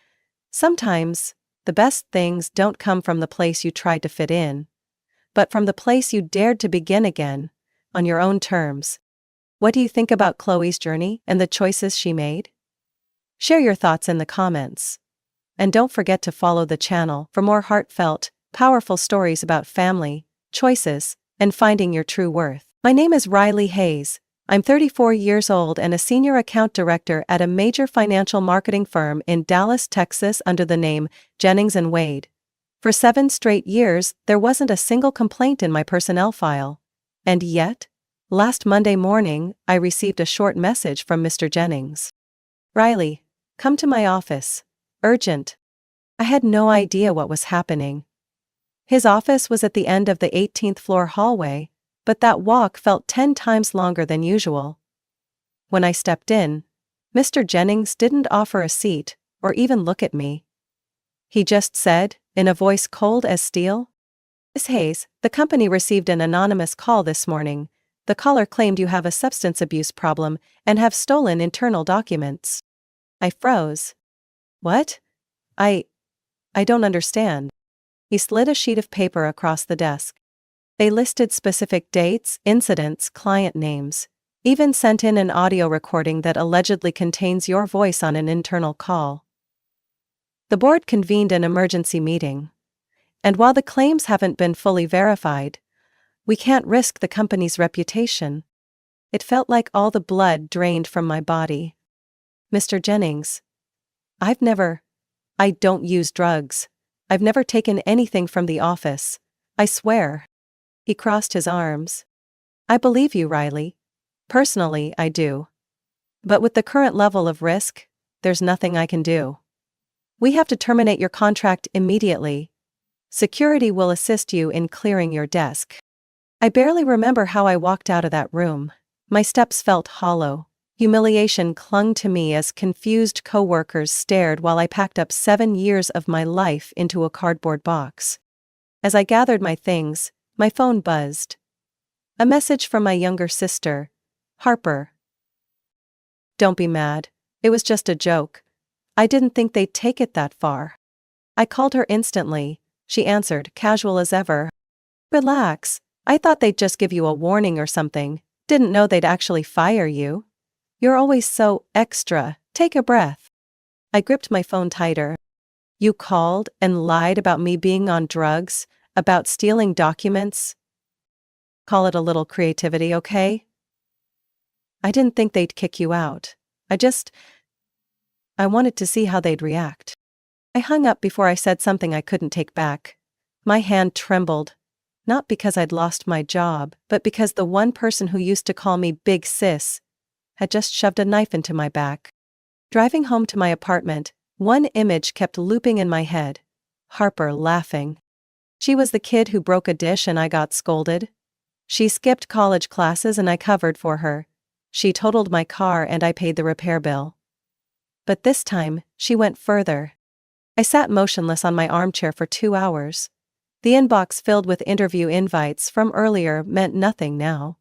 sometimes, the best things don't come from the place you tried to fit in, but from the place you dared to begin again, on your own terms. What do you think about Chloe's journey and the choices she made? Share your thoughts in the comments. And don't forget to follow the channel for more heartfelt, powerful stories about family, choices, and finding your true worth. My name is Riley Hayes. I'm 34 years old and a senior account director at a major financial marketing firm in Dallas, Texas under the name Jennings & Wade. For 7 straight years, there wasn't a single complaint in my personnel file. And yet, last Monday morning, I received a short message from Mr. Jennings. "Riley, come to my office. Urgent." I had no idea what was happening. His office was at the end of the 18th floor hallway, but that walk felt 10 times longer than usual. When I stepped in, Mr. Jennings didn't offer a seat or even look at me. He just said, in a voice cold as steel, "Miss Hayes, the company received an anonymous call this morning. The caller claimed you have a substance abuse problem and have stolen internal documents." I froze. "What? I don't understand." He slid a sheet of paper across the desk. They listed specific dates, incidents, client names, even sent in an audio recording that allegedly contains your voice on an internal call. The board convened an emergency meeting. And while the claims haven't been fully verified, we can't risk the company's reputation. It felt like all the blood drained from my body. "Mr. Jennings, I don't use drugs. I've never taken anything from the office. I swear." He crossed his arms. "I believe you, Riley. Personally, I do. But with the current level of risk, there's nothing I can do. We have to terminate your contract immediately. Security will assist you in clearing your desk." I barely remember how I walked out of that room. My steps felt hollow. Humiliation clung to me as confused coworkers stared while I packed up 7 years of my life into a cardboard box. As I gathered my things, my phone buzzed. A message from my younger sister, Harper. "Don't be mad. It was just a joke. I didn't think they'd take it that far." I called her instantly. She answered, casual as ever. "Relax. I thought they'd just give you a warning or something. Didn't know they'd actually fire you. You're always so extra. Take a breath." I gripped my phone tighter. "You called and lied about me being on drugs, about stealing documents? Call it a little creativity, okay? I didn't think they'd kick you out. I wanted to see how they'd react." I hung up before I said something I couldn't take back. My hand trembled. Not because I'd lost my job, but because the one person who used to call me Big Sis had just shoved a knife into my back. Driving home to my apartment, one image kept looping in my head. Harper laughing. She was the kid who broke a dish and I got scolded. She skipped college classes and I covered for her. She totaled my car and I paid the repair bill. But this time, she went further. I sat motionless on my armchair for 2 hours. The inbox filled with interview invites from earlier meant nothing now.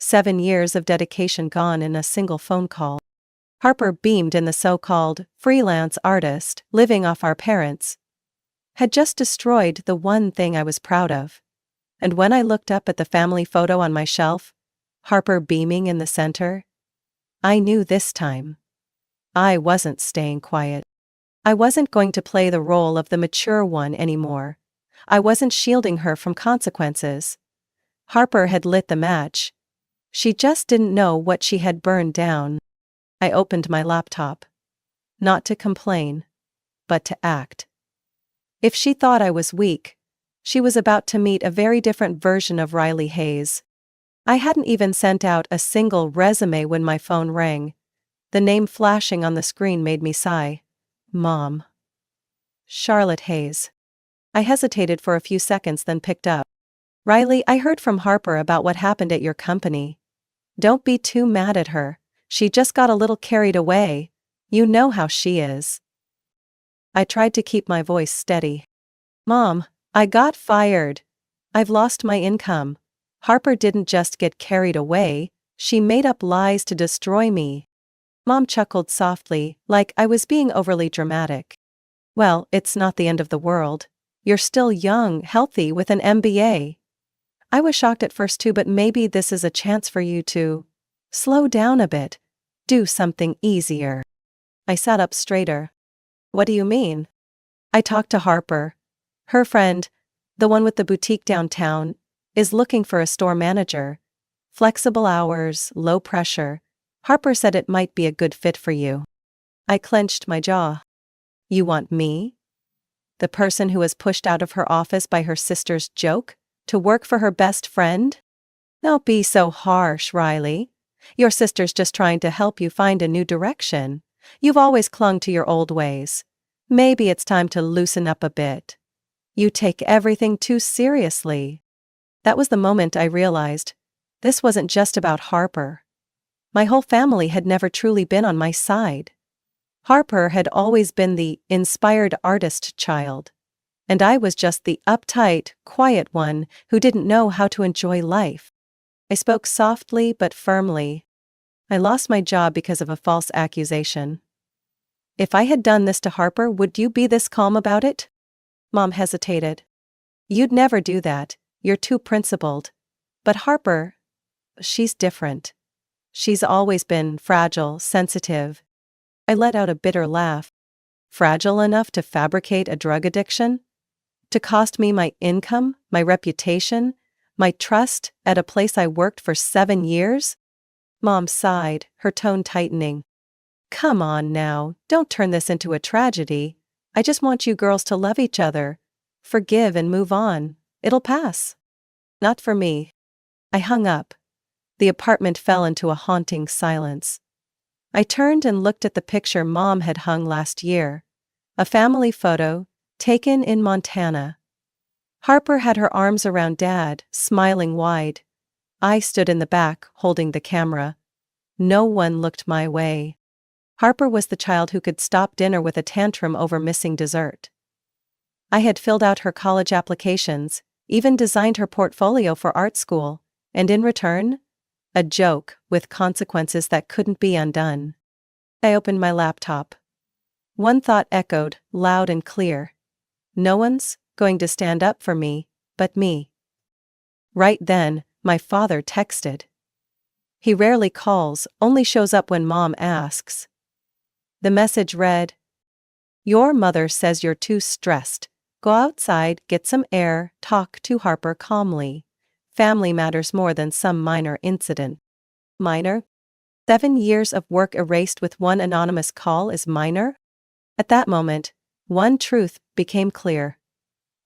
7 years of dedication gone in a single phone call. Harper beamed in the so-called freelance artist, living off our parents, had just destroyed the one thing I was proud of. And when I looked up at the family photo on my shelf, Harper beaming in the center, I knew this time. I wasn't staying quiet. I wasn't going to play the role of the mature one anymore. I wasn't shielding her from consequences. Harper had lit the match. She just didn't know what she had burned down. I opened my laptop. Not to complain, but to act. If she thought I was weak, she was about to meet a very different version of Riley Hayes. I hadn't even sent out a single resume when my phone rang. The name flashing on the screen made me sigh. Mom. Charlotte Hayes. I hesitated for a few seconds then picked up. "Riley, I heard from Harper about what happened at your company. Don't be too mad at her. She just got a little carried away. You know how she is." I tried to keep my voice steady. "Mom, I got fired. I've lost my income. Harper didn't just get carried away, she made up lies to destroy me." Mom chuckled softly, like I was being overly dramatic. "Well, it's not the end of the world. You're still young, healthy with an MBA. I was shocked at first too, but maybe this is a chance for you to slow down a bit. Do something easier. I sat up straighter. What do you mean? I talked to Harper. Her friend, the one with the boutique downtown, is looking for a store manager. Flexible hours, low pressure. Harper said it might be a good fit for you. I clenched my jaw. You want me? The person who was pushed out of her office by her sister's joke? To work for her best friend? Don't be so harsh, Riley. Your sister's just trying to help you find a new direction. You've always clung to your old ways. Maybe it's time to loosen up a bit. You take everything too seriously. That was the moment I realized this wasn't just about Harper. My whole family had never truly been on my side. Harper had always been the inspired artist child, and I was just the uptight, quiet one who didn't know how to enjoy life. I spoke softly but firmly. I lost my job because of a false accusation. If I had done this to Harper, would you be this calm about it? Mom hesitated. You'd never do that, you're too principled. But Harper, she's different. She's always been fragile, sensitive. I let out a bitter laugh. Fragile enough to fabricate a drug addiction? To cost me my income, my reputation, my trust at a place I worked for 7 years? Mom sighed, her tone tightening. Come on now, don't turn this into a tragedy. I just want you girls to love each other. Forgive and move on. It'll pass. Not for me. I hung up. The apartment fell into a haunting silence. I turned and looked at the picture Mom had hung last year. A family photo, taken in Montana. Harper had her arms around Dad, smiling wide. I stood in the back, holding the camera. No one looked my way. Harper was the child who could stop dinner with a tantrum over missing dessert. I had filled out her college applications, even designed her portfolio for art school, and in return, a joke with consequences that couldn't be undone. I opened my laptop. One thought echoed, loud and clear. No one's going to stand up for me, but me. Right then, my father texted. He rarely calls, only shows up when Mom asks. The message read, Your mother says you're too stressed. Go outside, get some air, talk to Harper calmly. Family matters more than some minor incident. Minor? 7 years of work erased with one anonymous call is minor? At that moment, one truth became clear.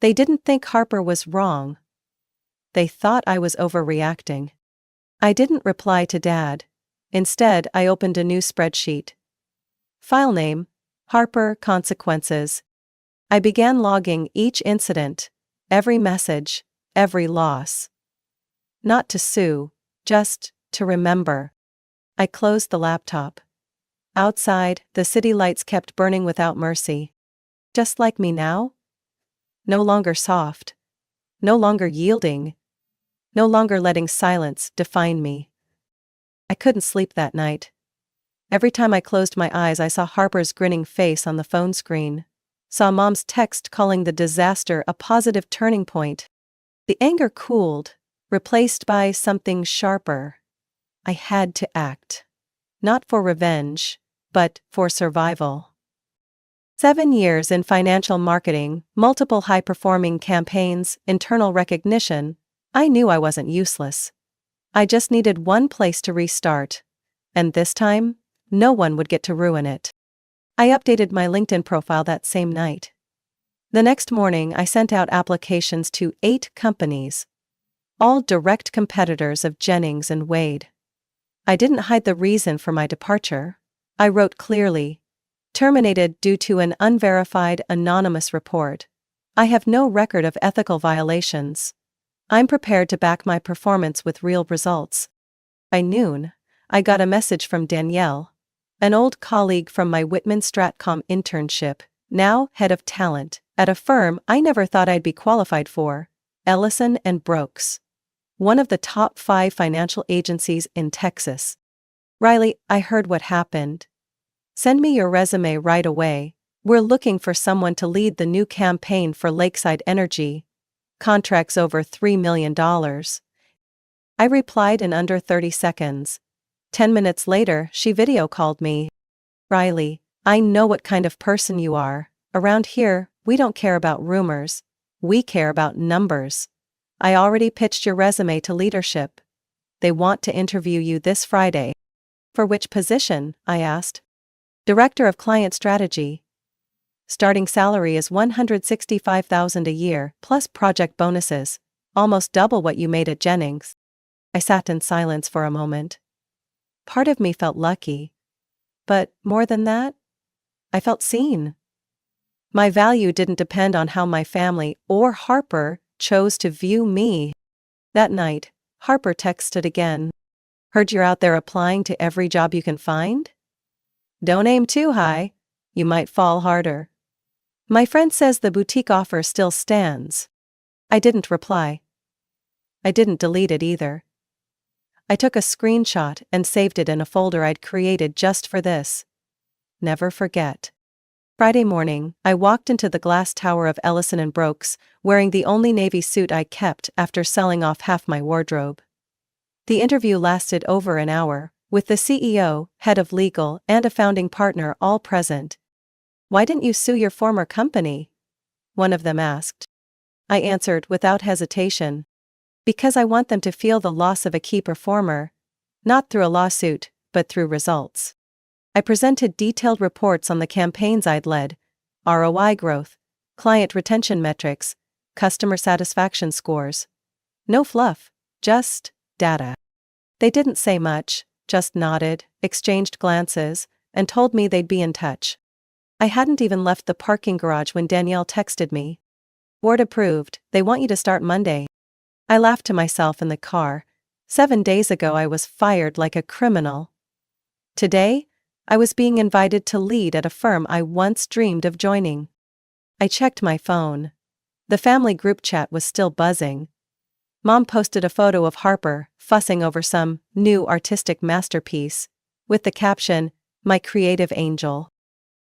They didn't think Harper was wrong. They thought I was overreacting. I didn't reply to Dad. Instead, I opened a new spreadsheet. File name, Harper Consequences. I began logging each incident, every message, every loss. Not to sue, just to remember. I closed the laptop. Outside, the city lights kept burning without mercy. Just like me now? No longer soft. No longer yielding. No longer letting silence define me. I couldn't sleep that night. Every time I closed my eyes, I saw Harper's grinning face on the phone screen. Saw Mom's text calling the disaster a positive turning point. The anger cooled, replaced by something sharper. I had to act. Not for revenge, but for survival. 7 years in financial marketing, multiple high-performing campaigns, internal recognition. I knew I wasn't useless. I just needed one place to restart. And this time, no one would get to ruin it. I updated my LinkedIn profile that same night. The next morning, I sent out applications to 8 companies. All direct competitors of Jennings and Wade. I didn't hide the reason for my departure. I wrote clearly, terminated due to an unverified anonymous report. I have no record of ethical violations. I'm prepared to back my performance with real results. By noon, I got a message from Danielle, an old colleague from my Whitman Stratcom internship, now head of talent, at a firm I never thought I'd be qualified for, Ellison & Brooks. One of the top 5 financial agencies in Texas. Riley, I heard what happened. Send me your resume right away. We're looking for someone to lead the new campaign for Lakeside Energy. Contracts over $3 million. I replied in under 30 seconds. 10 minutes later, she video called me. Riley, I know what kind of person you are. Around here, we don't care about rumors. We care about numbers. I already pitched your resume to leadership. They want to interview you this Friday. For which position? I asked. Director of Client Strategy. Starting salary is $165,000 a year, plus project bonuses, almost double what you made at Jennings. I sat in silence for a moment. Part of me felt lucky. But, more than that, I felt seen. My value didn't depend on how my family or Harper chose to view me. That night, Harper texted again. Heard you're out there applying to every job you can find? Don't aim too high. You might fall harder. My friend says the boutique offer still stands. I didn't reply. I didn't delete it either. I took a screenshot and saved it in a folder I'd created just for this. Never forget. Friday morning, I walked into the glass tower of Ellison & Brooks, wearing the only navy suit I kept after selling off half my wardrobe. The interview lasted over an hour, with the CEO, head of legal, and a founding partner all present. Why didn't you sue your former company? One of them asked. I answered without hesitation. Because I want them to feel the loss of a key performer, not through a lawsuit, but through results. I presented detailed reports on the campaigns I'd led, ROI growth, client retention metrics, customer satisfaction scores. No fluff, just data. They didn't say much, just nodded, exchanged glances, and told me they'd be in touch. I hadn't even left the parking garage when Danielle texted me. Board approved, they want you to start Monday. I laughed to myself in the car. 7 days ago I was fired like a criminal. Today, I was being invited to lead at a firm I once dreamed of joining. I checked my phone. The family group chat was still buzzing. Mom posted a photo of Harper, fussing over some new artistic masterpiece, with the caption, "My creative angel."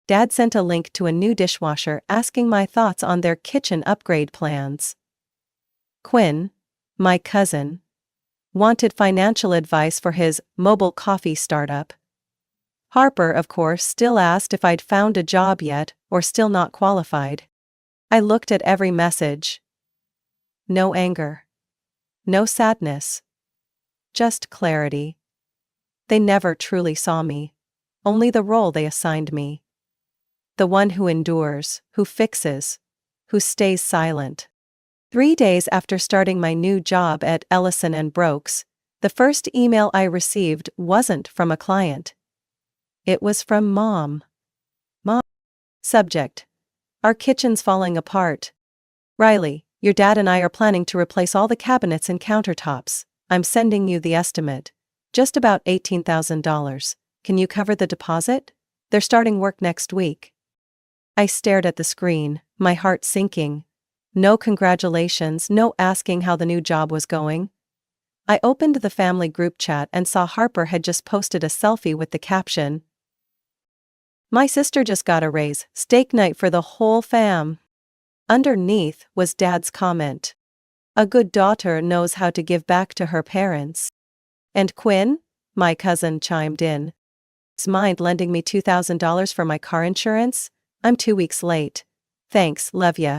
Dad sent a link to a new dishwasher asking my thoughts on their kitchen upgrade plans. Quinn, my cousin, wanted financial advice for his mobile coffee startup. Harper, of course, still asked if I'd found a job yet or still not qualified. I looked at every message. No anger. No sadness. Just clarity. They never truly saw me. Only the role they assigned me. The one who endures, who fixes, who stays silent. 3 days after starting my new job at Ellison & Brooks, the first email I received wasn't from a client. It was from Mom. Mom. Subject: Our kitchen's falling apart. Riley, your dad and I are planning to replace all the cabinets and countertops. I'm sending you the estimate. Just about $18,000. Can you cover the deposit? They're starting work next week. I stared at the screen, my heart sinking. No congratulations, no asking how the new job was going. I opened the family group chat and saw Harper had just posted a selfie with the caption, "My sister just got a raise, steak night for the whole fam." Underneath was Dad's comment, "A good daughter knows how to give back to her parents." And Quinn, my cousin, chimed in. Mind lending me $2,000 for my car insurance? I'm 2 weeks late. Thanks, love ya.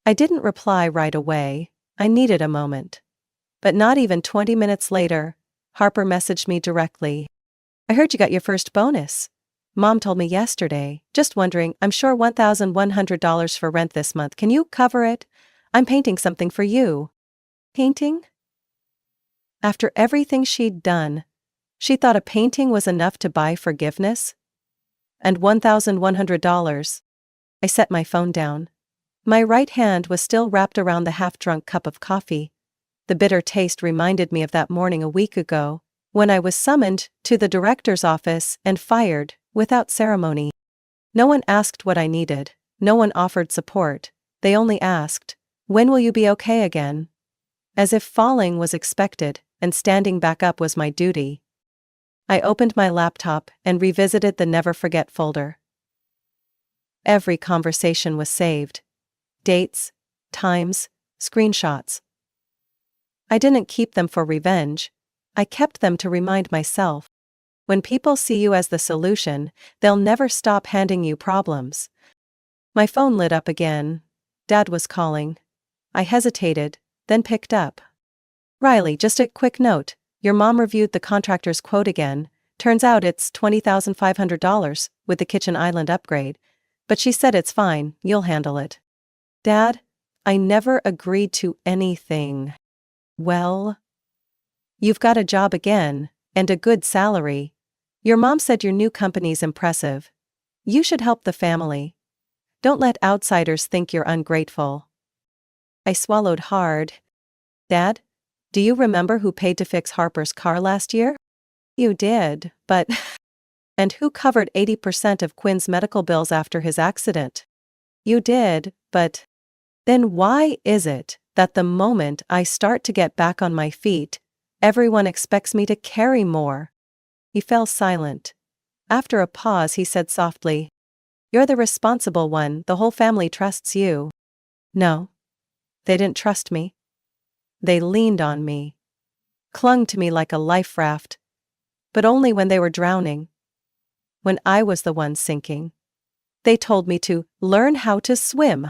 I didn't reply right away. I needed a moment. But not even 20 minutes later, Harper messaged me directly. I heard you got your first bonus. Mom told me yesterday. Just wondering, I'm sure $1,100 for rent this month. Can you cover it? I'm painting something for you. Painting? After everything she'd done, she thought a painting was enough to buy forgiveness? And $1,100. I set my phone down. My right hand was still wrapped around the half-drunk cup of coffee. The bitter taste reminded me of that morning a week ago, when I was summoned to the director's office and fired, without ceremony. No one asked what I needed, no one offered support, they only asked, "When will you be okay again?" As if falling was expected, and standing back up was my duty. I opened my laptop and revisited the Never Forget folder. Every conversation was saved. Dates, times, Screenshots. I didn't keep them for revenge. I kept them to remind myself. When people see you as the solution, they'll never stop handing you problems. My phone lit up again. Dad was calling. I hesitated, then picked up. Riley, just a quick note. Your mom reviewed the contractor's quote again. Turns out it's $20,500 with the kitchen island upgrade. But she said it's fine, you'll handle it. Dad, I never agreed to anything. Well, you've got a job again, and a good salary. Your mom said your new company's impressive. You should help the family. Don't let outsiders think you're ungrateful. I swallowed hard. Dad, do you remember who paid to fix Harper's car last year? You did, but... And who covered 80% of Quinn's medical bills after his accident? You did, but... Then why is it that the moment I start to get back on my feet, everyone expects me to carry more? He fell silent. After a pause he said softly, You're the responsible one, the whole family trusts you. No. They didn't trust me. They leaned on me. Clung to me like a life raft. But only when they were drowning. When I was the one sinking. They told me to learn how to swim.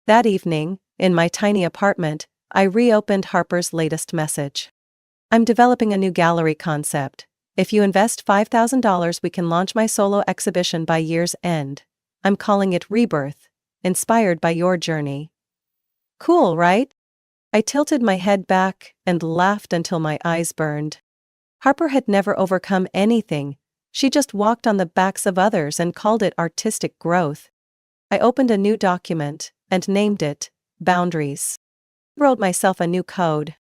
That evening, in my tiny apartment, I reopened Harper's latest message. I'm developing a new gallery concept. If you invest $5,000, we can launch my solo exhibition by year's end. I'm calling it Rebirth, inspired by your journey. Cool, right? I tilted my head back and laughed until my eyes burned. Harper had never overcome anything. She just walked on the backs of others and called it artistic growth. I opened a new document and named it Boundaries. Wrote myself a new code.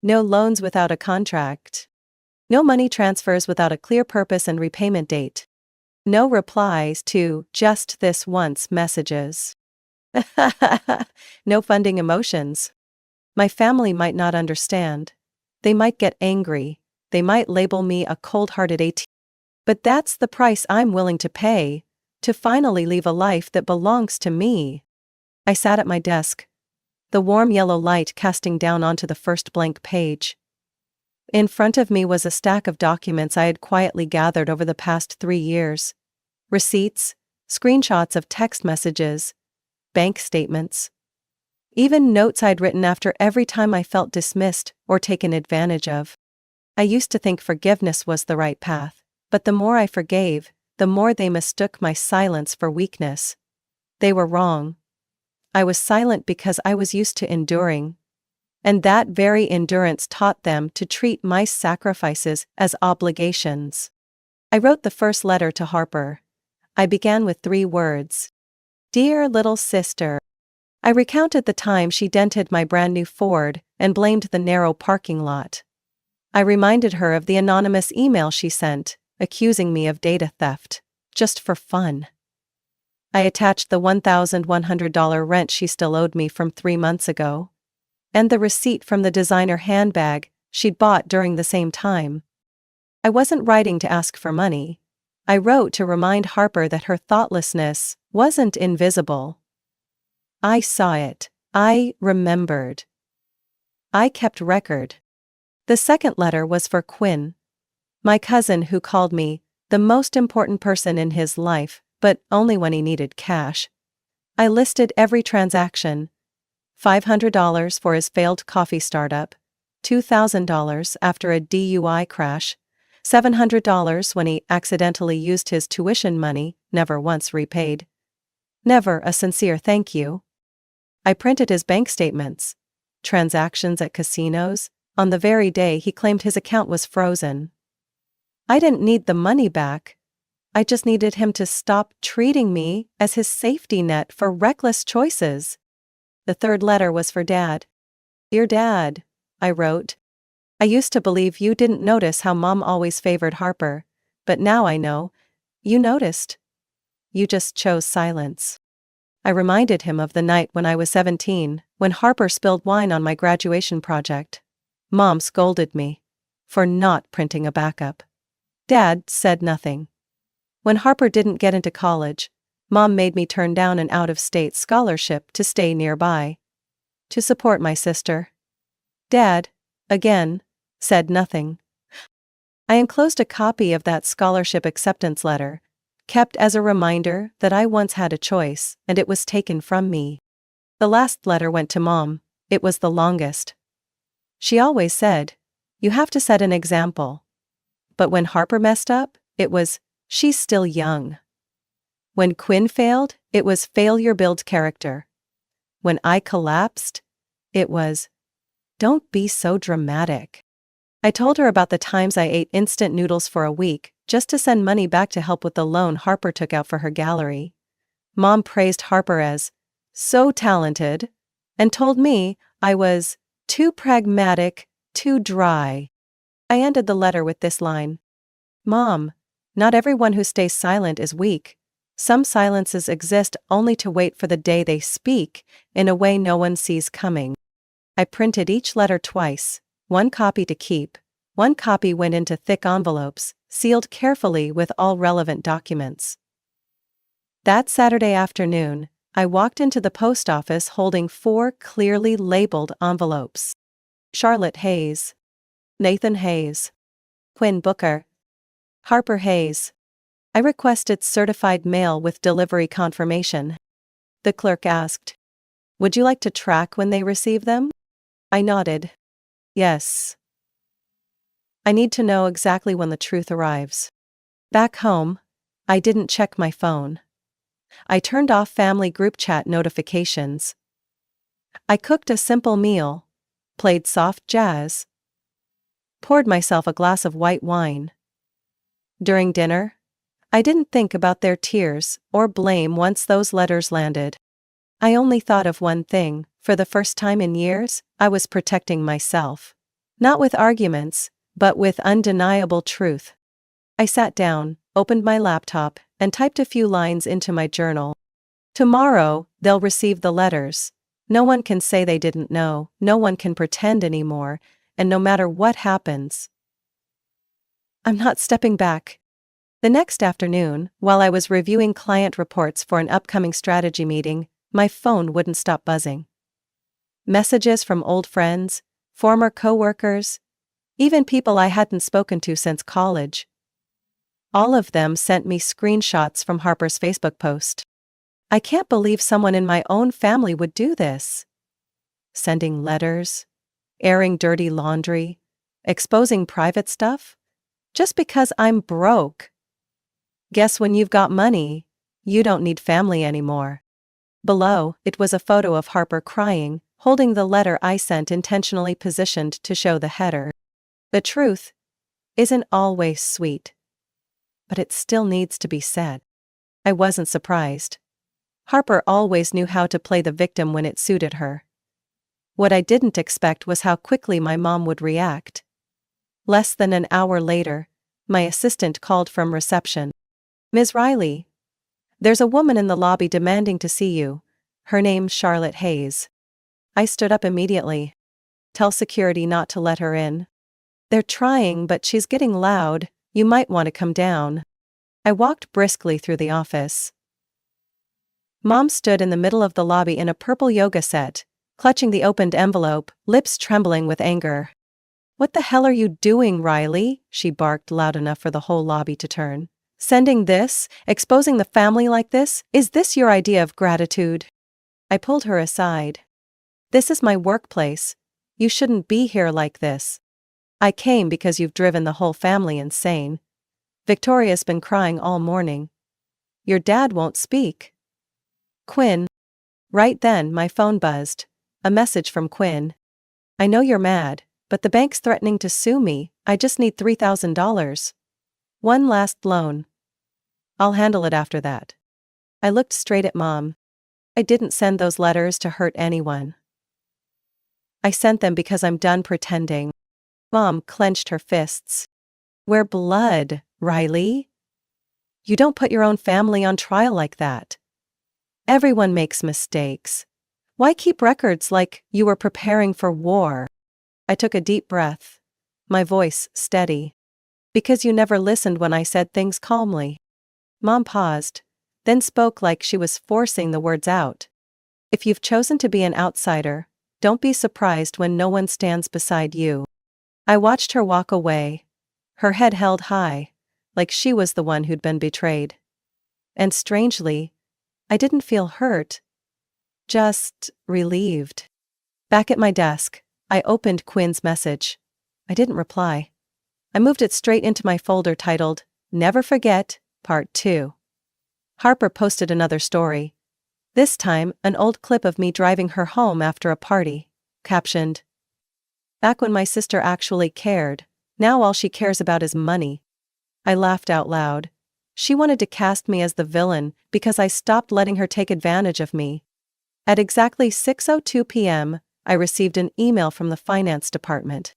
No loans without a contract. No money transfers without a clear purpose and repayment date. No replies to just this once messages. No funding emotions. My family might not understand. They might get angry. They might label me a cold-hearted AT. But that's the price I'm willing to pay, to finally leave a life that belongs to me. I sat at my desk, the warm yellow light casting down onto the first blank page. In front of me was a stack of documents I had quietly gathered over the past 3 years. Receipts, screenshots of text messages, bank statements. Even notes I'd written after every time I felt dismissed or taken advantage of. I used to think forgiveness was the right path, but the more I forgave, the more they mistook my silence for weakness. They were wrong. I was silent because I was used to enduring. And that very endurance taught them to treat my sacrifices as obligations. I wrote the first letter to Harper. I began with 3 words. Dear little sister. I recounted the time she dented my brand new Ford and blamed the narrow parking lot. I reminded her of the anonymous email she sent, accusing me of data theft, just for fun. I attached the $1,100 rent she still owed me from 3 months ago. And the receipt from the designer handbag she'd bought during the same time. I wasn't writing to ask for money. I wrote to remind Harper that her thoughtlessness wasn't invisible. I saw it. I remembered. I kept record. The second letter was for Quinn, my cousin who called me the most important person in his life, but only when he needed cash. I listed every transaction. $500 for his failed coffee startup, $2,000 after a DUI crash, $700 when he accidentally used his tuition money, never once repaid. Never a sincere thank you. I printed his bank statements, transactions at casinos, on the very day he claimed his account was frozen. I didn't need the money back. I just needed him to stop treating me as his safety net for reckless choices. The third letter was for Dad. Dear Dad, I wrote. I used to believe you didn't notice how Mom always favored Harper, but now I know. You noticed. You just chose silence. I reminded him of the night when I was 17, when Harper spilled wine on my graduation project. Mom scolded me for not printing a backup. Dad said nothing. When Harper didn't get into college, Mom made me turn down an out-of-state scholarship to stay nearby. to support my sister. Dad, again, said nothing. I enclosed a copy of that scholarship acceptance letter, kept as a reminder that I once had a choice, and it was taken from me. The last letter went to Mom. It was the longest. She always said, "You have to set an example." But when Harper messed up, it was, "She's still young." When Quinn failed, it was, "Failure builds character." When I collapsed, it was, "Don't be so dramatic." I told her about the times I ate instant noodles for a week, just to send money back to help with the loan Harper took out for her gallery. Mom praised Harper as so talented, and told me I was too pragmatic, too dry. I ended the letter with this line: "Mom, not everyone who stays silent is weak. Some silences exist only to wait for the day they speak, in a way no one sees coming." I printed each letter twice, one copy to keep. One copy went into thick envelopes, sealed carefully with all relevant documents. That Saturday afternoon, I walked into the post office holding 4 clearly labeled envelopes. Charlotte Hayes, Nathan Hayes, Quinn Booker, Harper Hayes. I requested certified mail with delivery confirmation. The clerk asked, "Would you like to track when they receive them?" I nodded. Yes. I need to know exactly when the truth arrives. Back home, I didn't check my phone. I turned off family group chat notifications. I cooked a simple meal, played soft jazz, poured myself a glass of white wine. During dinner, I didn't think about their tears or blame once those letters landed. I only thought of one thing: for the first time in years, I was protecting myself. Not with arguments, but with undeniable truth. I sat down, opened my laptop, and typed a few lines into my journal. Tomorrow, they'll receive the letters. No one can say they didn't know, no one can pretend anymore, and no matter what happens, I'm not stepping back. The next afternoon, while I was reviewing client reports for an upcoming strategy meeting, my phone wouldn't stop buzzing. Messages from old friends, former coworkers, even people I hadn't spoken to since college. All of them sent me screenshots from Harper's Facebook post. I can't believe someone in my own family would do this. Sending letters, airing dirty laundry, exposing private stuff, just because I'm broke. Guess when you've got money, you don't need family anymore. Below, it was a photo of Harper crying, holding the letter I sent, intentionally positioned to show the header. The truth isn't always sweet, but it still needs to be said. I wasn't surprised. Harper always knew how to play the victim when it suited her. What I didn't expect was how quickly my mom would react. Less than an hour later, my assistant called from reception. "Ms. Riley, there's a woman in the lobby demanding to see you. Her name's Charlotte Hayes." I stood up immediately. "Tell security not to let her in. They're trying, but she's getting loud. You might want to come down." I walked briskly through the office. Mom stood in the middle of the lobby in a purple yoga set, clutching the opened envelope, lips trembling with anger. "What the hell are you doing, Riley?" she barked loud enough for the whole lobby to turn. "Sending this, exposing the family like this? Is this your idea of gratitude?" I pulled her aside. "This is my workplace. You shouldn't be here like this. I came because you've driven the whole family insane. Victoria's been crying all morning. Your dad won't speak." "Quinn." Right then, my phone buzzed. A message from Quinn. "I know you're mad, but the bank's threatening to sue me. I just need $3,000. One last loan. I'll handle it after that." I looked straight at Mom. I didn't send those letters to hurt anyone. I sent them because I'm done pretending. Mom clenched her fists. "We're blood, Riley. You don't put your own family on trial like that. Everyone makes mistakes. Why keep records like you were preparing for war?" I took a deep breath, my voice steady. "Because you never listened when I said things calmly." Mom paused, then spoke like she was forcing the words out. "If you've chosen to be an outsider, don't be surprised when no one stands beside you. I watched her walk away, her head held high, like she was the one who'd been betrayed. And strangely, I didn't feel hurt, just relieved. Back at my desk, I opened Quinn's message. I didn't reply. I moved it straight into my folder titled, Never Forget, Part 2. Harper posted another story. This time, an old clip of me driving her home after a party, captioned, Back when my sister actually cared, now all she cares about is money. I laughed out loud. She wanted to cast me as the villain because I stopped letting her take advantage of me. At exactly 6:02 p.m., I received an email from the finance department.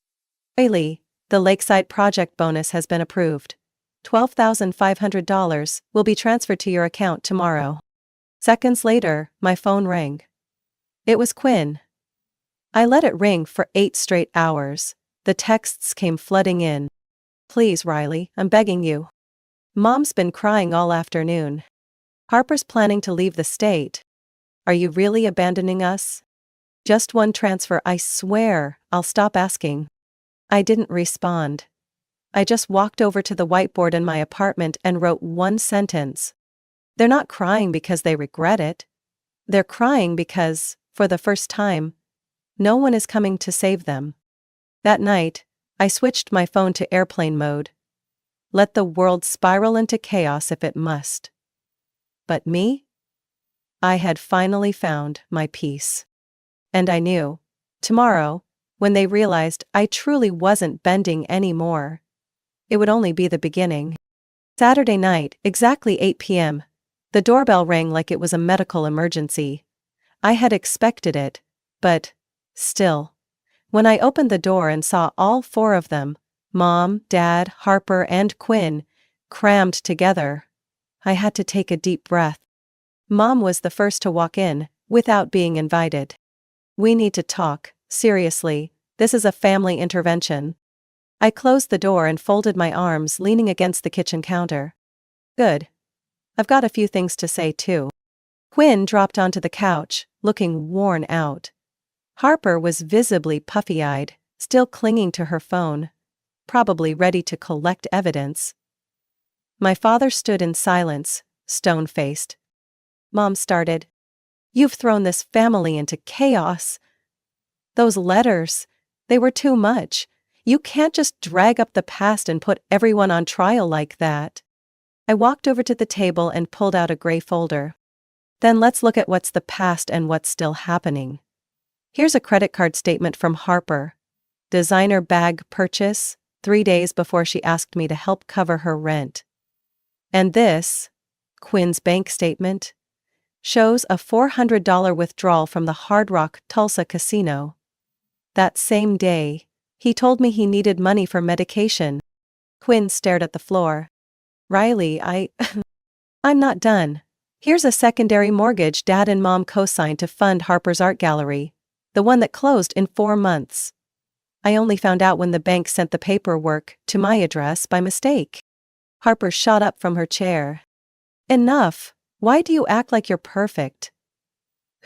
Riley, the Lakeside project bonus has been approved. $12,500 will be transferred to your account tomorrow. Seconds later, my phone rang. It was Quinn. I let it ring for 8 straight hours. The texts came flooding in. Please, Riley, I'm begging you. Mom's been crying all afternoon. Harper's planning to leave the state. Are you really abandoning us? Just one transfer, I swear, I'll stop asking. I didn't respond. I just walked over to the whiteboard in my apartment and wrote one sentence. They're not crying because they regret it. They're crying because, for the first time, no one is coming to save them. That night, I switched my phone to airplane mode. Let the world spiral into chaos if it must. But me? I had finally found my peace. And I knew, tomorrow, when they realized I truly wasn't bending anymore, it would only be the beginning. Saturday night, exactly 8 p.m., the doorbell rang like it was a medical emergency. I had expected it, but, still. When I opened the door and saw all 4 of them, Mom, Dad, Harper, and Quinn, crammed together, I had to take a deep breath. Mom was the first to walk in, without being invited. We need to talk, seriously, this is a family intervention. I closed the door and folded my arms, leaning against the kitchen counter. Good. I've got a few things to say too. Quinn dropped onto the couch, looking worn out. Harper was visibly puffy-eyed, still clinging to her phone, probably ready to collect evidence. My father stood in silence, stone-faced. Mom started. You've thrown this family into chaos. Those letters, they were too much. You can't just drag up the past and put everyone on trial like that. I walked over to the table and pulled out a gray folder. Then let's look at what's the past and what's still happening. Here's a credit card statement from Harper. Designer bag purchase, 3 days before she asked me to help cover her rent. And this, Quinn's bank statement, shows a $400 withdrawal from the Hard Rock Tulsa casino. That same day, he told me he needed money for medication. Quinn stared at the floor. Riley, I'm not done. Here's a secondary mortgage Dad and Mom co-signed to fund Harper's art gallery, the one that closed in 4 months. I only found out when the bank sent the paperwork to my address by mistake. Harper shot up from her chair. Enough. Why do you act like you're perfect?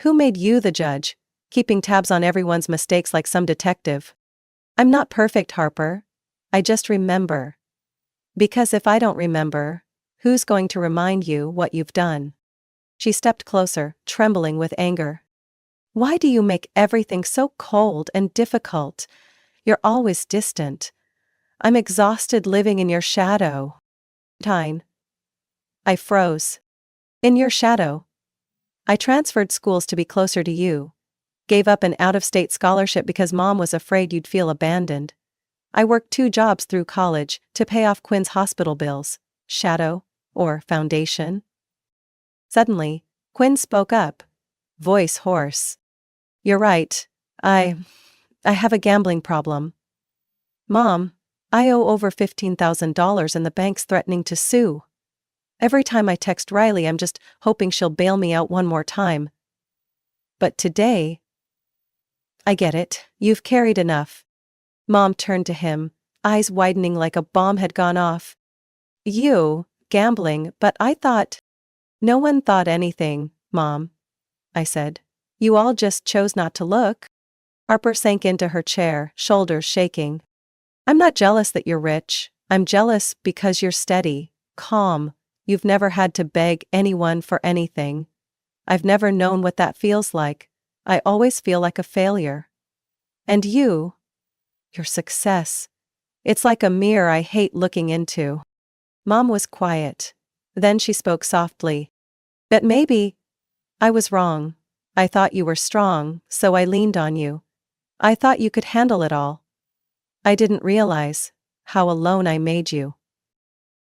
Who made you the judge, keeping tabs on everyone's mistakes like some detective? I'm not perfect, Harper. I just remember. Because if I don't remember, who's going to remind you what you've done? She stepped closer, trembling with anger. Why do you make everything so cold and difficult? You're always distant. I'm exhausted living in your shadow. Tyne. I froze. In your shadow. I transferred schools to be closer to you. Gave up an out-of-state scholarship because Mom was afraid you'd feel abandoned. I worked 2 jobs through college to pay off Quinn's hospital bills. Shadow, or foundation? Suddenly, Quinn spoke up, voice hoarse. You're right. I have a gambling problem. Mom, I owe over $15,000 and the bank's threatening to sue. Every time I text Riley, I'm just hoping she'll bail me out one more time. But today, I get it, you've carried enough. Mom turned to him, eyes widening like a bomb had gone off. You, gambling, but I thought. No one thought anything, Mom, I said. You all just chose not to look. Harper sank into her chair, shoulders shaking. I'm not jealous that you're rich. I'm jealous because you're steady, calm. You've never had to beg anyone for anything. I've never known what that feels like. I always feel like a failure. And your success. It's like a mirror I hate looking into. Mom was quiet. Then she spoke softly. But maybe I was wrong. I thought you were strong, so I leaned on you. I thought you could handle it all. I didn't realize how alone I made you.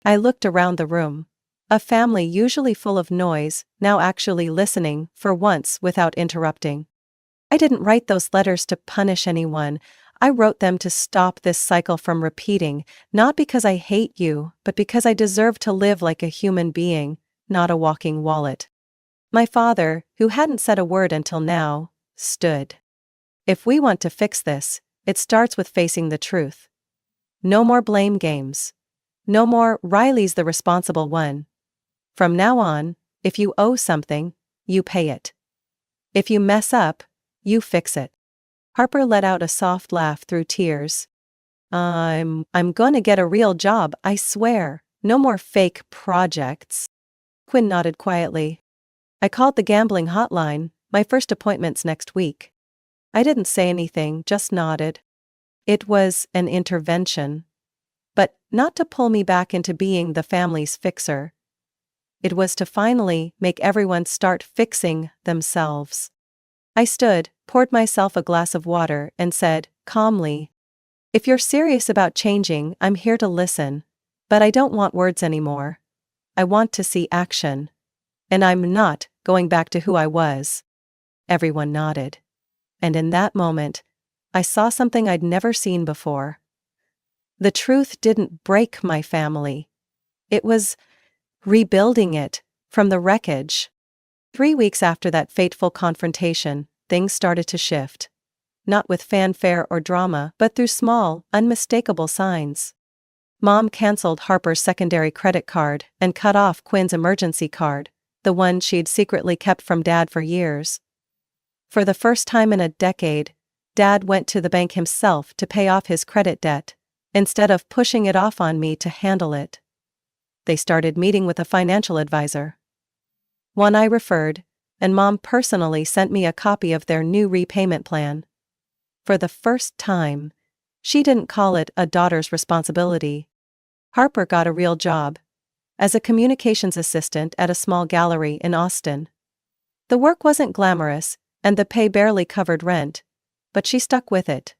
I looked around the room. A family usually full of noise, now actually listening, for once without interrupting. I didn't write those letters to punish anyone. I wrote them to stop this cycle from repeating, not because I hate you, but because I deserve to live like a human being, not a walking wallet. My father, who hadn't said a word until now, stood. If we want to fix this, it starts with facing the truth. No more blame games. No more Riley's the responsible one. From now on, if you owe something, you pay it. If you mess up, you fix it. Harper let out a soft laugh through tears. I'm gonna get a real job, I swear. No more fake projects. Quinn nodded quietly. I called the gambling hotline. My first appointment's next week. I didn't say anything, just nodded. It was an intervention. But not to pull me back into being the family's fixer. It was to finally make everyone start fixing themselves. I stood, poured myself a glass of water, and said, calmly, if you're serious about changing, I'm here to listen. But I don't want words anymore. I want to see action. And I'm not going back to who I was. Everyone nodded. And in that moment, I saw something I'd never seen before. The truth didn't break my family. It was rebuilding it from the wreckage. 3 weeks after that fateful confrontation, things started to shift. Not with fanfare or drama, but through small, unmistakable signs. Mom canceled Harper's secondary credit card and cut off Quinn's emergency card, the one she'd secretly kept from Dad for years. For the first time in a decade, Dad went to the bank himself to pay off his credit debt, instead of pushing it off on me to handle it. They started meeting with a financial advisor. One I referred, and Mom personally sent me a copy of their new repayment plan. For the first time, she didn't call it a daughter's responsibility. Harper got a real job, as a communications assistant at a small gallery in Austin. The work wasn't glamorous, and the pay barely covered rent, but she stuck with it.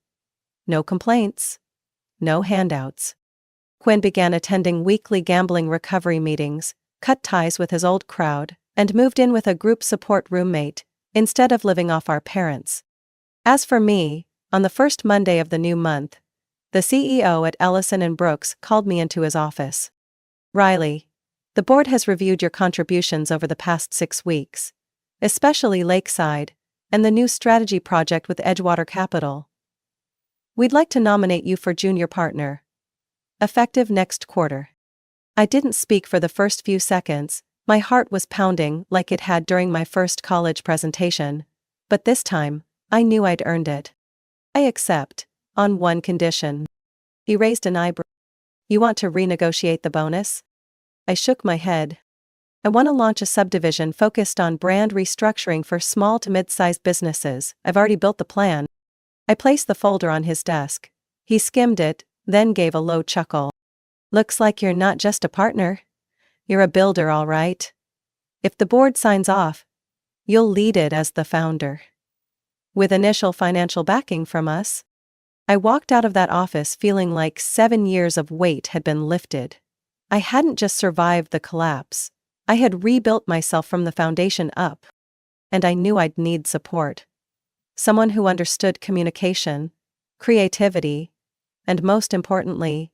No complaints. No handouts. Quinn began attending weekly gambling recovery meetings, cut ties with his old crowd, and moved in with a group support roommate, instead of living off our parents. As for me, on the first Monday of the new month, the CEO at Ellison & Brooks called me into his office. Riley, the board has reviewed your contributions over the past 6 weeks, especially Lakeside, and the new strategy project with Edgewater Capital. We'd like to nominate you for junior partner. Effective next quarter. I didn't speak for the first few seconds. My heart was pounding like it had during my first college presentation. But this time, I knew I'd earned it. I accept, on one condition. He raised an eyebrow. You want to renegotiate the bonus? I shook my head. I want to launch a subdivision focused on brand restructuring for small to mid-sized businesses. I've already built the plan. I placed the folder on his desk. He skimmed it, then gave a low chuckle. Looks like you're not just a partner. You're a builder, all right. If the board signs off, you'll lead it as the founder. With initial financial backing from us. I walked out of that office feeling like 7 years of weight had been lifted. I hadn't just survived the collapse. I had rebuilt myself from the foundation up. And I knew I'd need support. Someone who understood communication, creativity, and most importantly,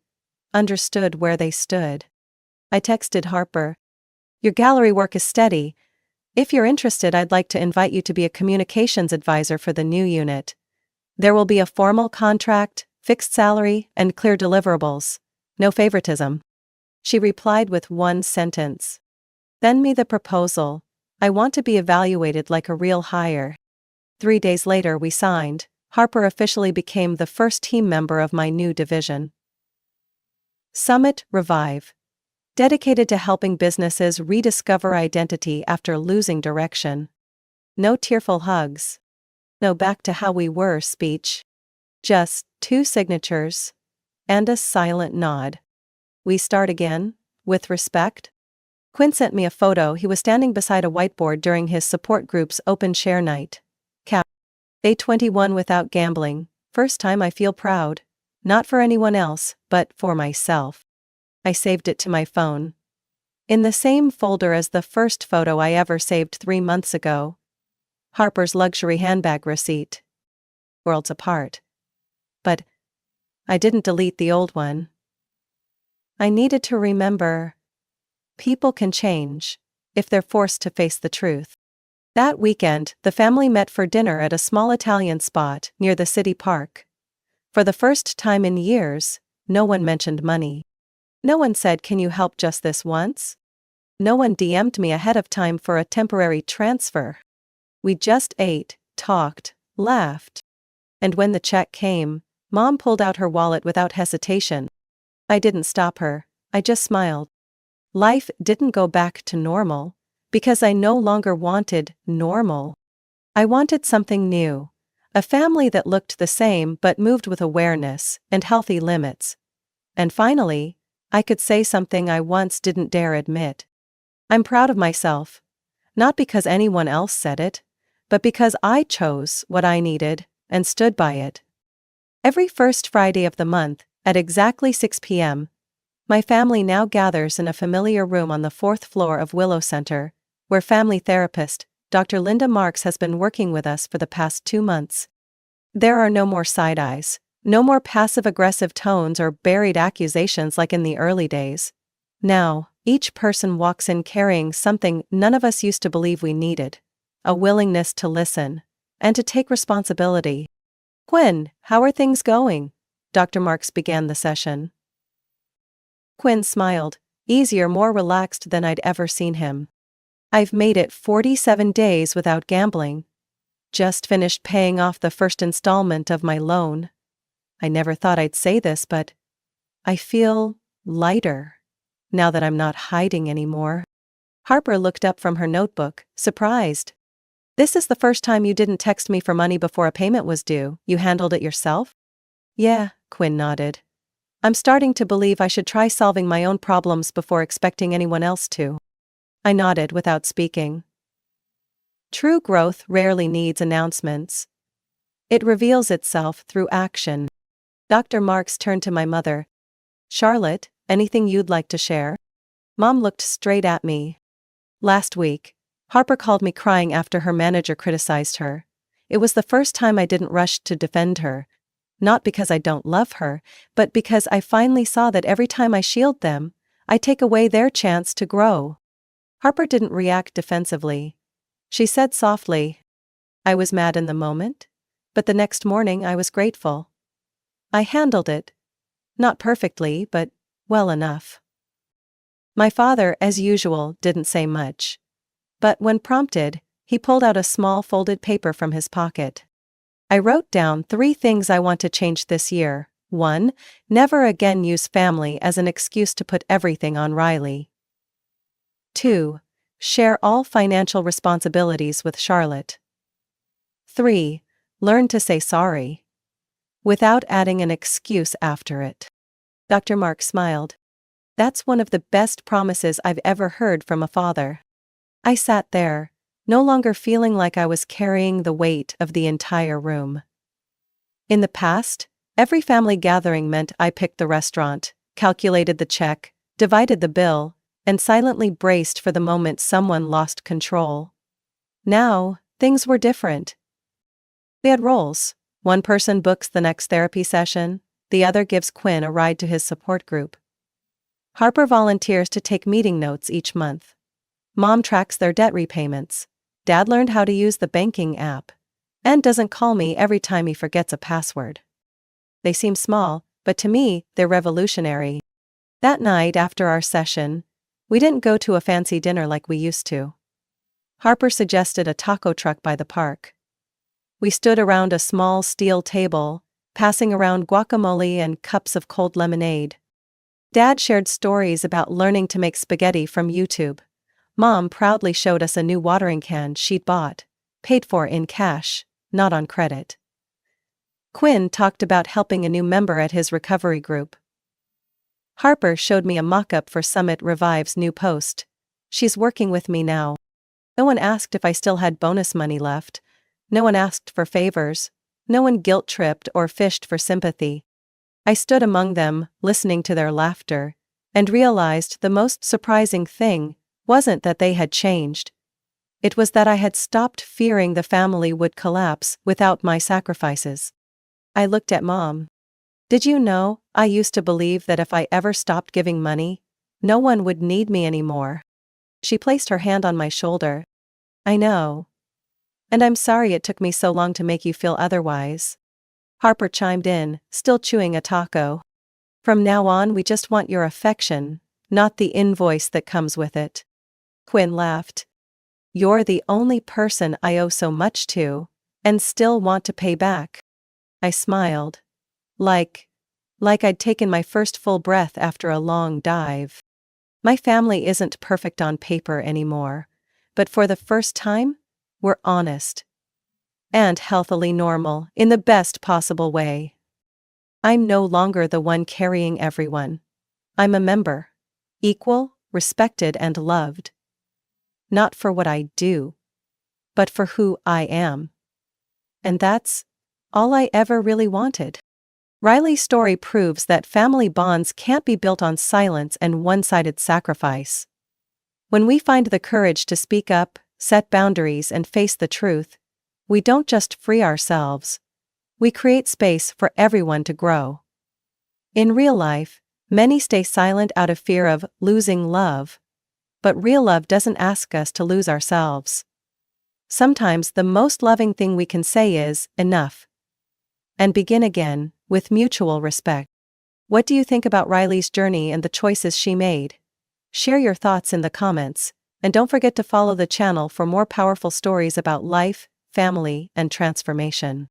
understood where they stood. I texted Harper. Your gallery work is steady. If you're interested, I'd like to invite you to be a communications advisor for the new unit. There will be a formal contract, fixed salary, and clear deliverables. No favoritism. She replied with one sentence. Send me the proposal. I want to be evaluated like a real hire. 3 days later we signed. Harper officially became the first team member of my new division. Summit Revive. Dedicated to helping businesses rediscover identity after losing direction. No tearful hugs. No back to how we were speech. Just 2 signatures. And a silent nod. We start again, with respect? Quinn sent me a photo. He was standing beside a whiteboard during his support group's open share night. Cap. Day 21 without gambling. First time I feel proud. Not for anyone else, but for myself. I saved it to my phone. In the same folder as the first photo I ever saved 3 months ago. Harper's luxury handbag receipt. Worlds apart. But I didn't delete the old one. I needed to remember. People can change, if they're forced to face the truth. That weekend, the family met for dinner at a small Italian spot near the city park. For the first time in years, no one mentioned money. No one said, "Can you help just this once?" No one DM'd me ahead of time for a temporary transfer. We just ate, talked, laughed. And when the check came, Mom pulled out her wallet without hesitation. I didn't stop her, I just smiled. Life didn't go back to normal, because I no longer wanted normal. I wanted something new. A family that looked the same but moved with awareness and healthy limits. And finally, I could say something I once didn't dare admit. I'm proud of myself. Not because anyone else said it, but because I chose what I needed and stood by it. Every first Friday of the month, at exactly 6 p.m., my family now gathers in a familiar room on the 4th floor of Willow Center, where family therapist, Dr. Linda Marks, has been working with us for the past 2 months. There are no more side eyes, no more passive-aggressive tones or buried accusations like in the early days. Now, each person walks in carrying something none of us used to believe we needed: a willingness to listen and to take responsibility. "Quinn, how are things going?" Dr. Marks began the session. Quinn smiled, easier, more relaxed than I'd ever seen him. "I've made it 47 days without gambling. Just finished paying off the first installment of my loan. I never thought I'd say this, but I feel lighter now that I'm not hiding anymore." Harper looked up from her notebook, surprised. "This is the first time you didn't text me for money before a payment was due. You handled it yourself?" "Yeah," Quinn nodded. "I'm starting to believe I should try solving my own problems before expecting anyone else to." I nodded without speaking. True growth rarely needs announcements. It reveals itself through action. Dr. Marks turned to my mother. "Charlotte, anything you'd like to share?" Mom looked straight at me. "Last week, Harper called me crying after her manager criticized her. It was the first time I didn't rush to defend her. Not because I don't love her, but because I finally saw that every time I shield them, I take away their chance to grow." Harper didn't react defensively. She said softly, "I was mad in the moment, but the next morning I was grateful. I handled it. Not perfectly, but well enough." My father, as usual, didn't say much. But when prompted, he pulled out a small folded paper from his pocket. I wrote down 3 things I want to change this year. 1. Never again use family as an excuse to put everything on Riley. 2. Share all financial responsibilities with Charlotte. 3. Learn to say sorry, without adding an excuse after it. Dr. Mark smiled. "That's one of the best promises I've ever heard from a father." I sat there, no longer feeling like I was carrying the weight of the entire room. In the past, every family gathering meant I picked the restaurant, calculated the check, divided the bill, and silently braced for the moment someone lost control. Now, things were different. We had roles. One person books the next therapy session, the other gives Quinn a ride to his support group. Harper volunteers to take meeting notes each month. Mom tracks their debt repayments. Dad learned how to use the banking app, and doesn't call me every time he forgets a password. They seem small, but to me, they're revolutionary. That night after our session, we didn't go to a fancy dinner like we used to. Harper suggested a taco truck by the park. We stood around a small steel table, passing around guacamole and cups of cold lemonade. Dad shared stories about learning to make spaghetti from YouTube. Mom proudly showed us a new watering can she'd bought, paid for in cash, not on credit. Quinn talked about helping a new member at his recovery group. Harper showed me a mock-up for Summit Revive's new post. She's working with me now. No one asked if I still had bonus money left. No one asked for favors. No one guilt-tripped or fished for sympathy. I stood among them, listening to their laughter, and realized the most surprising thing wasn't that they had changed. It was that I had stopped fearing the family would collapse without my sacrifices. I looked at Mom. Did you know, I used to believe that if I ever stopped giving money, no one would need me anymore. She placed her hand on my shoulder. I know. And I'm sorry it took me so long to make you feel otherwise. Harper chimed in, still chewing a taco. From now on, we just want your affection, not the invoice that comes with it. Quinn laughed. You're the only person I owe so much to, and still want to pay back. I smiled. Like I'd taken my first full breath after a long dive. My family isn't perfect on paper anymore, but for the first time, we're honest. And healthily normal, in the best possible way. I'm no longer the one carrying everyone. I'm a member. Equal, respected and loved. Not for what I do, but for who I am. And that's all I ever really wanted. Riley's story proves that family bonds can't be built on silence and one-sided sacrifice. When we find the courage to speak up, set boundaries and face the truth, we don't just free ourselves. We create space for everyone to grow. In real life, many stay silent out of fear of losing love. But real love doesn't ask us to lose ourselves. Sometimes the most loving thing we can say is, enough. And begin again, with mutual respect. What do you think about Riley's journey and the choices she made? Share your thoughts in the comments, and don't forget to follow the channel for more powerful stories about life, family, and transformation.